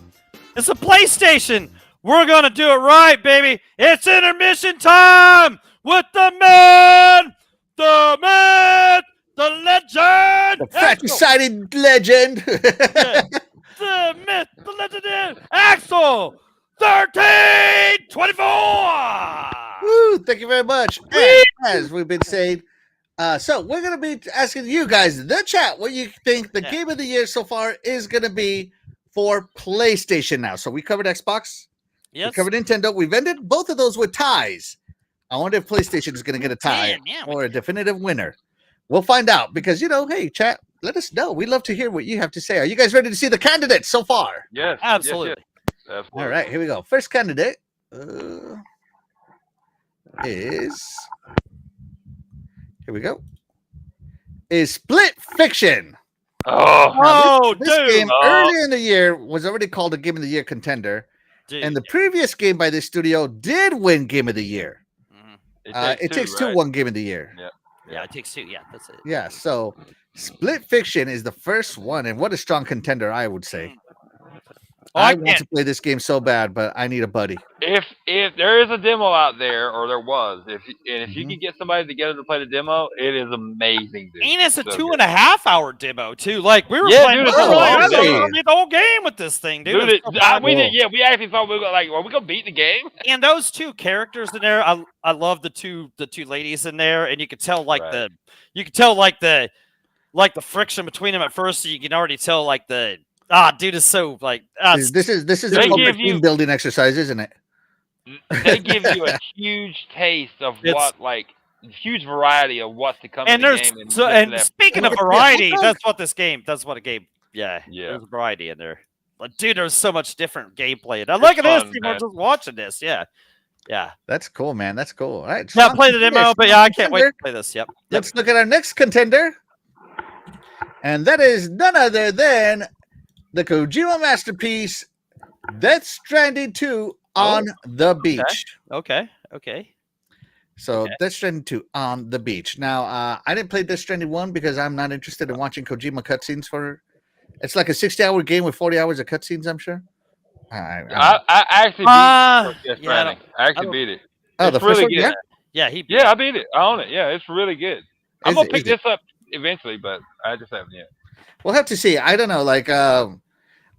It's a PlayStation. We're gonna do it right, baby. It's intermission time with the man, the myth, the legend, the fratricided legend. The myth, the legend, Axel 1324. Woo, thank you very much. And as we've been saying, so we're going to be asking you guys in the chat what you think the game of the year so far is going to be for PlayStation now. So we covered Xbox. Yes. We covered Nintendo. We've ended both of those with ties. I wonder if PlayStation is going to get a tie or a definitive winner. We'll find out because, hey, chat, let us know. We'd love to hear what you have to say. Are you guys ready to see the candidates so far? Yes. Absolutely. Yes. All right, here we go. First candidate is Split Fiction. This game earlier in the year was already called a Game of the Year contender. Dude, and the previous game by this studio did win Game of the Year. Mm-hmm. It Takes Two won Game of the Year. Yeah, It Takes Two. Yeah, that's it. Yeah, so Split Fiction is the first one, and what a strong contender, I would say. I want to play this game so bad, but I need a buddy. If there is a demo out there, or there was, if you can get somebody together to play the demo, it is amazing. Dude. And it's a 2.5 hour demo too. Like we were playing the whole game with this thing, dude. We actually thought we were gonna beat the game. And those two characters in there, I love the two ladies in there, and you could tell the friction between them at first. So you can already tell dude is so this is a team building exercise, isn't it? They give you a huge taste of huge variety of what's to come in the game. And speaking of variety, that's what a game. Yeah. There's variety in there. But dude, there's so much different gameplay. Now look at this, people are just watching this. Yeah. That's cool, man. That's cool. All right. Yeah, play the demo, but I can't wait to play this. Yep. Let's look at our next contender. And that is none other than the Kojima masterpiece, Death Stranding 2 on the beach. Okay. So Death Stranding 2 on the beach. Now, I didn't play Death Stranding 1 because I'm not interested in watching Kojima cutscenes it's like a 60-hour game with 40 hours of cutscenes, I'm sure. I actually beat Death Stranding. I actually beat it. Oh, it's the first really one? Good. Yeah, I beat it. I own it. Yeah, it's really good. I'm going to pick this up eventually, but I just haven't yet. We'll have to see. I don't know.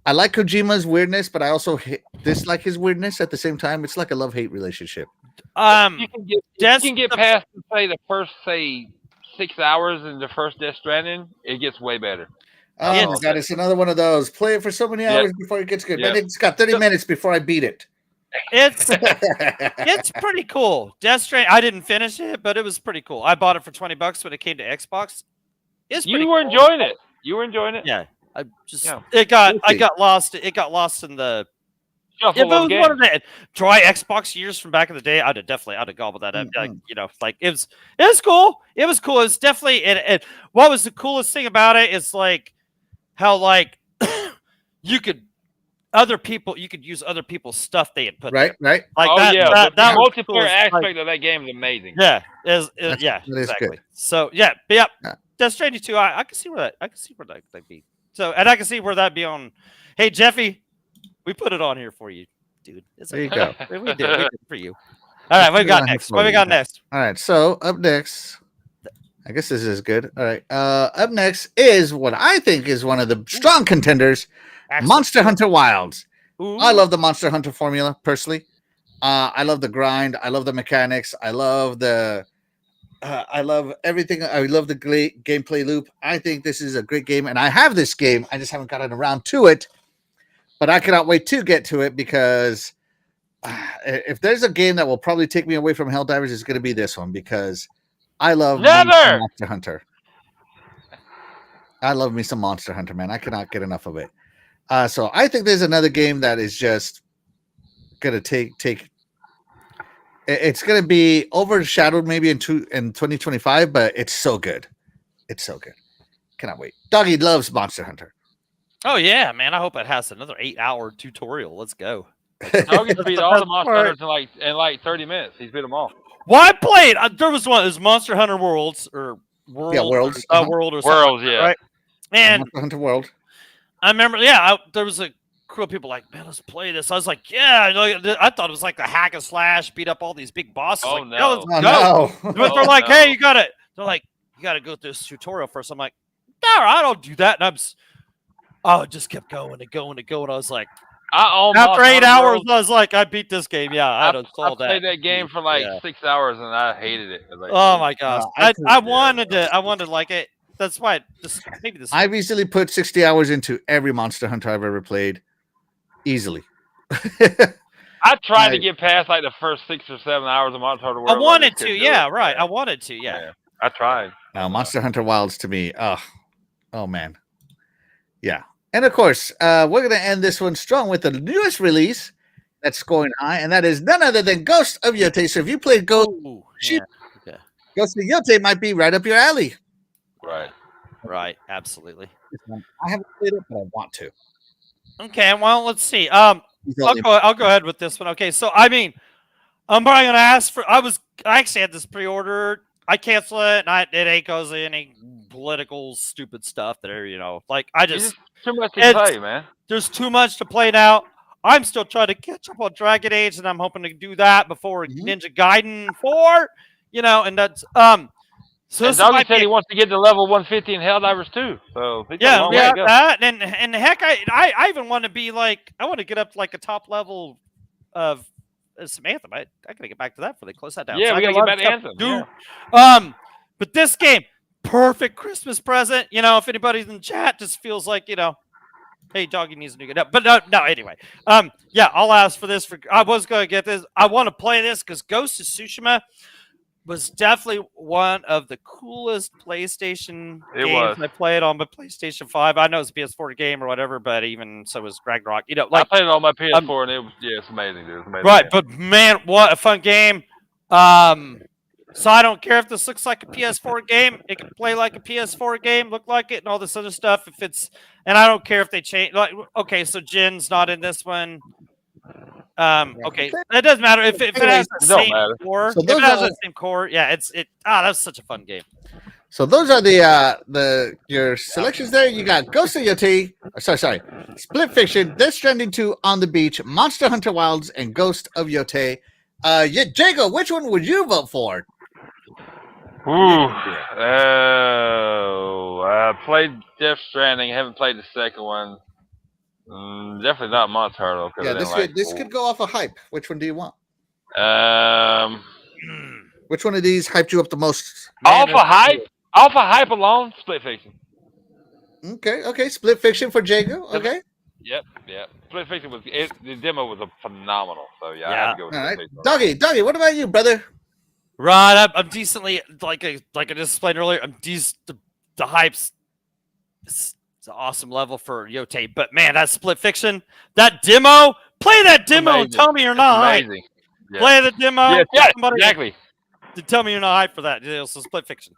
I like Kojima's weirdness, but I also dislike his weirdness at the same time. It's like a love-hate relationship. You can get past, the first 6 hours in the first Death Stranding, it gets way better. Oh Yeah, my god, it's another one of those. Play it for so many hours before it gets good. Man, it's got 30 minutes before I beat it. It's pretty cool. Death Stranding. I didn't finish it, but it was pretty cool. I bought it for $20 when it came to Xbox. It's pretty You were cool. enjoying it. You were enjoying it. Yeah, I just Yeah. I got lost. It got lost in the. If it was one of the dry Xbox years from back in the day, I'd have gobbled that up. Like, like it was cool. It was cool. It's definitely it. What was the coolest thing about it is like how like you could use other people's stuff they had put right. Like the was multiplayer cool. aspect of that game is amazing. Yeah, that is exactly. good. So Death Stranding 2. I can see where that be. So, and I can see where that'd be on. Hey Jeffy, we put it on here for you, dude. There you go. We did it for you. All right, what we got next? What we got next? All right, so up next, I guess this is good. All right, up next is what I think is one of the strong contenders, Monster Hunter Wilds. Ooh. I love the Monster Hunter formula personally. I love the grind. I love the mechanics. I love everything. I love the gameplay loop. I think this is a great game, and I have this game. I just haven't gotten around to it, but I cannot wait to get to it because if there's a game that will probably take me away from Helldivers, it's going to be this one because I love Monster Hunter. I love me some Monster Hunter, man. I cannot get enough of it. So I think there's another game that is just going to take. It's going to be overshadowed maybe in 2025, but it's so good. It's so good. Cannot wait. Doggy loves Monster Hunter. Oh yeah, man! I hope it has another 8-hour tutorial. Let's go. Doggy beat all the Monster Hunters in like 30 minutes. He's beat them all. Well, I played. There was one. It was Monster Hunter Worlds or Worlds. World or something. Worlds, yeah. Right? And Monster Hunter World. I remember. There was a crew of people like, man, let's play this. I was like, yeah. I thought it was like the hack and slash, beat up all these big bosses. Oh like, no! Let's go. But they're like, hey, you gotta go through this tutorial first. I'm like, all right, I don't do that. And it just kept going and going and going. I was like, after 8 hours, I was like, I beat this game. Yeah, I played that game for like 6 hours and I hated it. Like, oh my gosh, I wanted to like it. That's why maybe this. I've easily put 60 hours into every Monster Hunter I've ever played. Easily. I tried to get past like the first 6 or 7 hours of Monster Hunter World. I wanted to, yeah, right. I wanted to, yeah. I tried. Now, Monster Hunter Wilds to me, oh man, yeah. And of course, we're going to end this one strong with the newest release that's scoring high, and that is none other than Ghost of Yote. So if you played Ghost of Yote might be right up your alley. Right, absolutely. I haven't played it, but I want to. Okay, well, let's see. I'll go ahead with this one. Okay, so I mean, I'm probably going to ask for. I actually had this pre-ordered. I cancel it, and it ain't cause of any political stupid stuff that are, like I just too much to play, man. There's too much to play now. I'm still trying to catch up on Dragon Age, and I'm hoping to do that before Ninja Gaiden 4. And that's So Doggy said he wants to get to level 150 in Helldivers too. So that and heck, I even want to be like I want to get up to like a top level of some Anthem. I gotta get back to that before they close that down. Yeah, so we gotta get back to Anthem. Yeah. But this game, perfect Christmas present. If anybody's in chat just feels like hey, Doggy needs a new game. But no. Anyway, I'll ask for this. I was gonna get this. I want to play this because Ghost of Tsushima was definitely one of the coolest PlayStation games I played on my PlayStation 5. I know it's a PS4 game or whatever, but even so was Ragnarok. I played it on my PS4 and it was it's amazing, dude. It's amazing. Right, but man, what a fun game. So I don't care if this looks like a PS4 game. It can play like a PS4 game, look like it, and all this other stuff. And I don't care if they change. Like, okay, so Jin's not in this one. Okay, it doesn't matter if it has the same core. So if it has the same core, that's such a fun game. So those are your selections there. You got Ghost of Yote, sorry, Split Fiction, Death Stranding 2, On the Beach, Monster Hunter Wilds, and Ghost of Yote. Jago, which one would you vote for? I played Death Stranding. Haven't played the second one. Definitely not Monster Hunter. Yeah, this could go off a hype. Which one do you want? Which one of these hyped you up the most? Off a hype alone, Split Fiction. Okay. Split Fiction for Jago. Okay. Yep. Split Fiction the demo was a phenomenal. So I Yeah. have to go with All Split right. Fiction. Doggy, what about you, brother? Right, I'm decently like I just explained earlier. The hype's it's an awesome level for Yote, but man, that Split Fiction, that demo, play that demo and Amazing. tell me you're not hyped. Amazing. Yeah. Play the demo. Yeah, Somebody exactly. to tell me you're not hyped for that. So Split Fiction.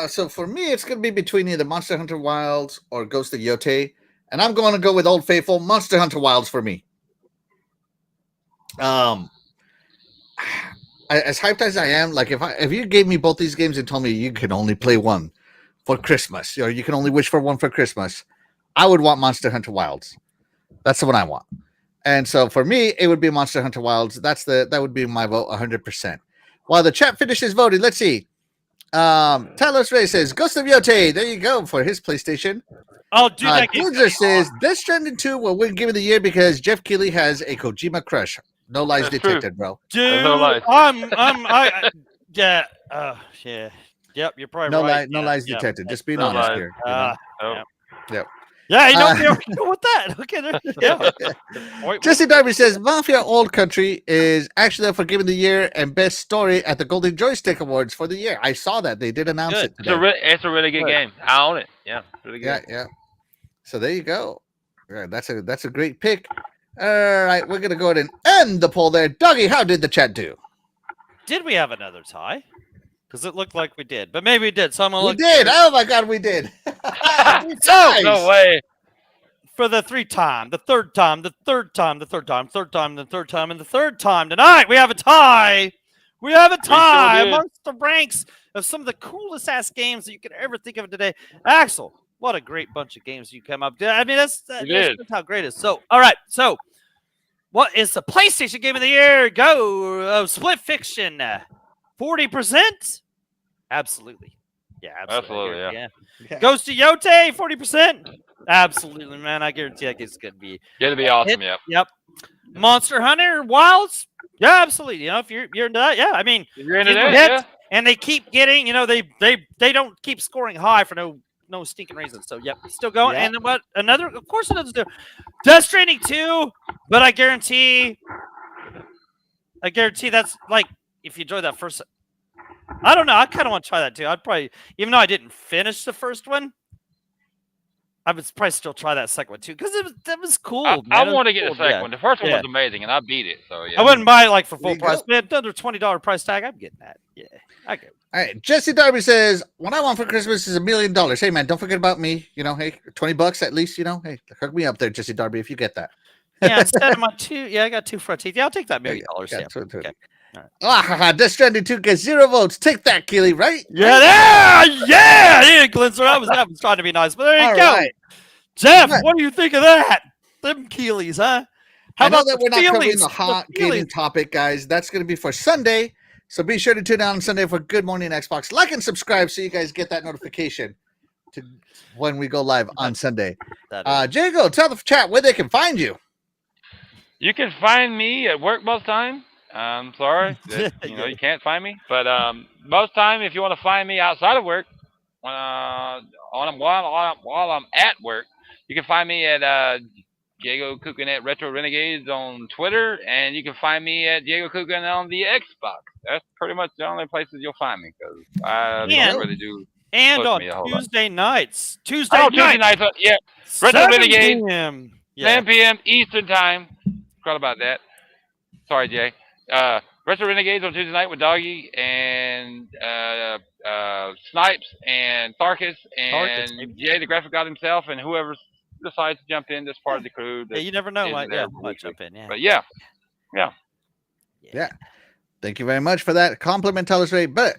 So for me, it's gonna be between either Monster Hunter Wilds or Ghost of Yote, and I'm going to go with Old Faithful Monster Hunter Wilds for me. As hyped as I am, like if you gave me both these games and told me you can only play one for Christmas, or you can only wish for one for Christmas, I would want Monster Hunter Wilds. That's the one I want. And so for me, it would be Monster Hunter Wilds. That would be my vote 100%. While the chat finishes voting, let's see. Talos Ray says Ghost of Yote. There you go for his PlayStation. Oh, dude, that game Glitzer says Death Stranding 2 will win Game of the Year because Jeff Keighley has a Kojima crush. No lies That's detected, bro. dude, no lies. yeah, yeah. Yep, you're probably No right. no lies detected. Just being No honest lies. here. Nope. Yeah, you know, go with that. Okay, yeah. Wait, Jesse Darby says Mafia Old Country is actually up for Game of the Year and Best Story at the Golden Joystick Awards for the year. I saw that they did announce Good. it today. It's a really good game. I own it. Yeah, really good. Yeah. So there you go. All right, that's a great pick. All right, we're gonna go ahead and end the poll there. Doggy, how did the chat do? did we have another tie? Because it looked like we did, but maybe we did. So I'm gonna We look. did. Oh my God, we did. So No way. for the third time, the third time, the third time, and the third time tonight, we have a tie. We have a tie did. amongst the ranks of some of the coolest ass games that you could ever think of today. Axel, what a great bunch of games you come up with. I mean, that's how great it is. So, all right. So, what is the PlayStation Game of the Year? Go Split Fiction, 40%. Absolutely. Yeah, absolutely. Yeah. Ghost of Yote, 40%. Absolutely, man. I guarantee that it's going to be. Gonna be awesome. Yep. Monster Hunter Wilds. Yeah, absolutely. You know, if you're into that, yeah. I mean, You're into you that, hit, yeah. and they keep getting. You know, they don't keep scoring high for no stinking reason. So yep, still going. Yeah. And then what? Of course, another Death Stranding 2. But I guarantee that's like if you enjoyed that first. I don't know. I kind of want to try that too. I'd probably, even though I didn't finish the first one, I would probably still try that second one too because that was cool. I man. want to get Cool, the second yeah. one. The first one Yeah. was amazing, and I beat it. So yeah. I wouldn't buy it like for full There you price, go. but under $20 price tag, I'm getting that. Yeah, I go. All right, Jesse Darby says, "What I want for Christmas is $1 million." Hey man, don't forget about me. You know, hey, $20 at least. You know, hey, hook me up there, Jesse Darby, if you get that. Yeah, instead of my two, I got two front teeth. Yeah, I'll take that $1 million. Yeah, Yeah. okay. All right. Ah, Death Stranding 2 gets 0 votes. Take that, Keely, right? Yeah, Glinzer. I was trying to be nice, but there you All go. right. Jeff, Right. what do you think of that? Them Keeleys, huh? I know about that the we're not covering feelings? the hot The gaming feelings? topic, guys. That's going to be for Sunday. So be sure to tune in on Sunday for Good Morning Xbox. Like and subscribe so you guys get that notification to when we go live on Sunday. That is- Jago, tell the chat where they can find you. You can find me at work most time. I'm sorry that you can't find me, but most time if you want to find me outside of work, while I'm at work, you can find me at Diego Kukin at Retro Renegades on Twitter, and you can find me at Diego Kukin on the Xbox. That's pretty much the only places you'll find me because I Yeah. don't really do. and Push on me a whole lot. Tuesday nights. Tuesday nights, yeah, Retro 7 Renegades, p.m. 10 p.m. Eastern time. Forgot about that. Sorry, Jay. Retro Renegades on Tuesday night with Doggy and Snipes and Tharkus and maybe. Jay, the graphic god himself, and whoever decides to jump in, that's part of the crew. Yeah, you never know. is Might, there might weekly. jump in. Yeah. But yeah, Yeah. Thank you very much for that compliment, Talos Ray. But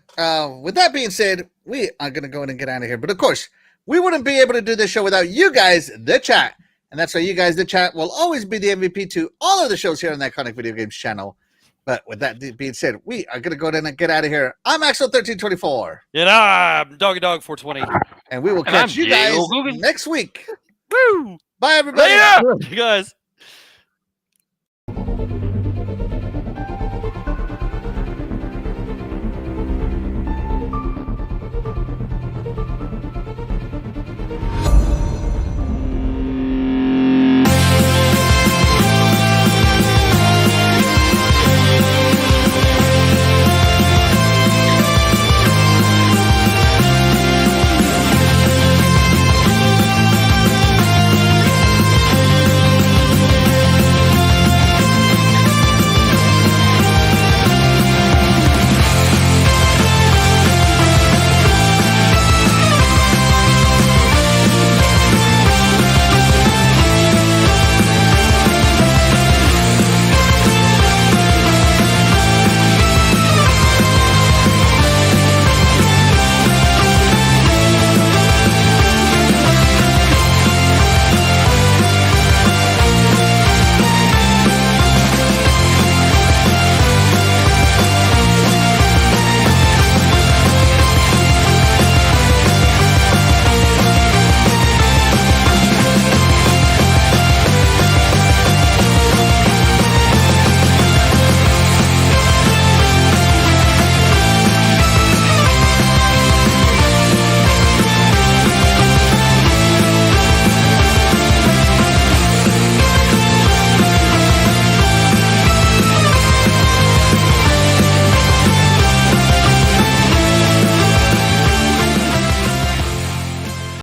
with that being said, we are going to go in and get out of here. But of course, we wouldn't be able to do this show without you guys, the chat. And that's why you guys, the chat, will always be the MVP to all of the shows here on the Iconic Video Games channel. But with that being said, we are going to go in and get out of here. I'm Axel1324. Yeah, I'm Doggy Dog 420. And we will And I'm catch you guys Diego Guggen. next week. Woo! Bye, everybody. yeah. You guys.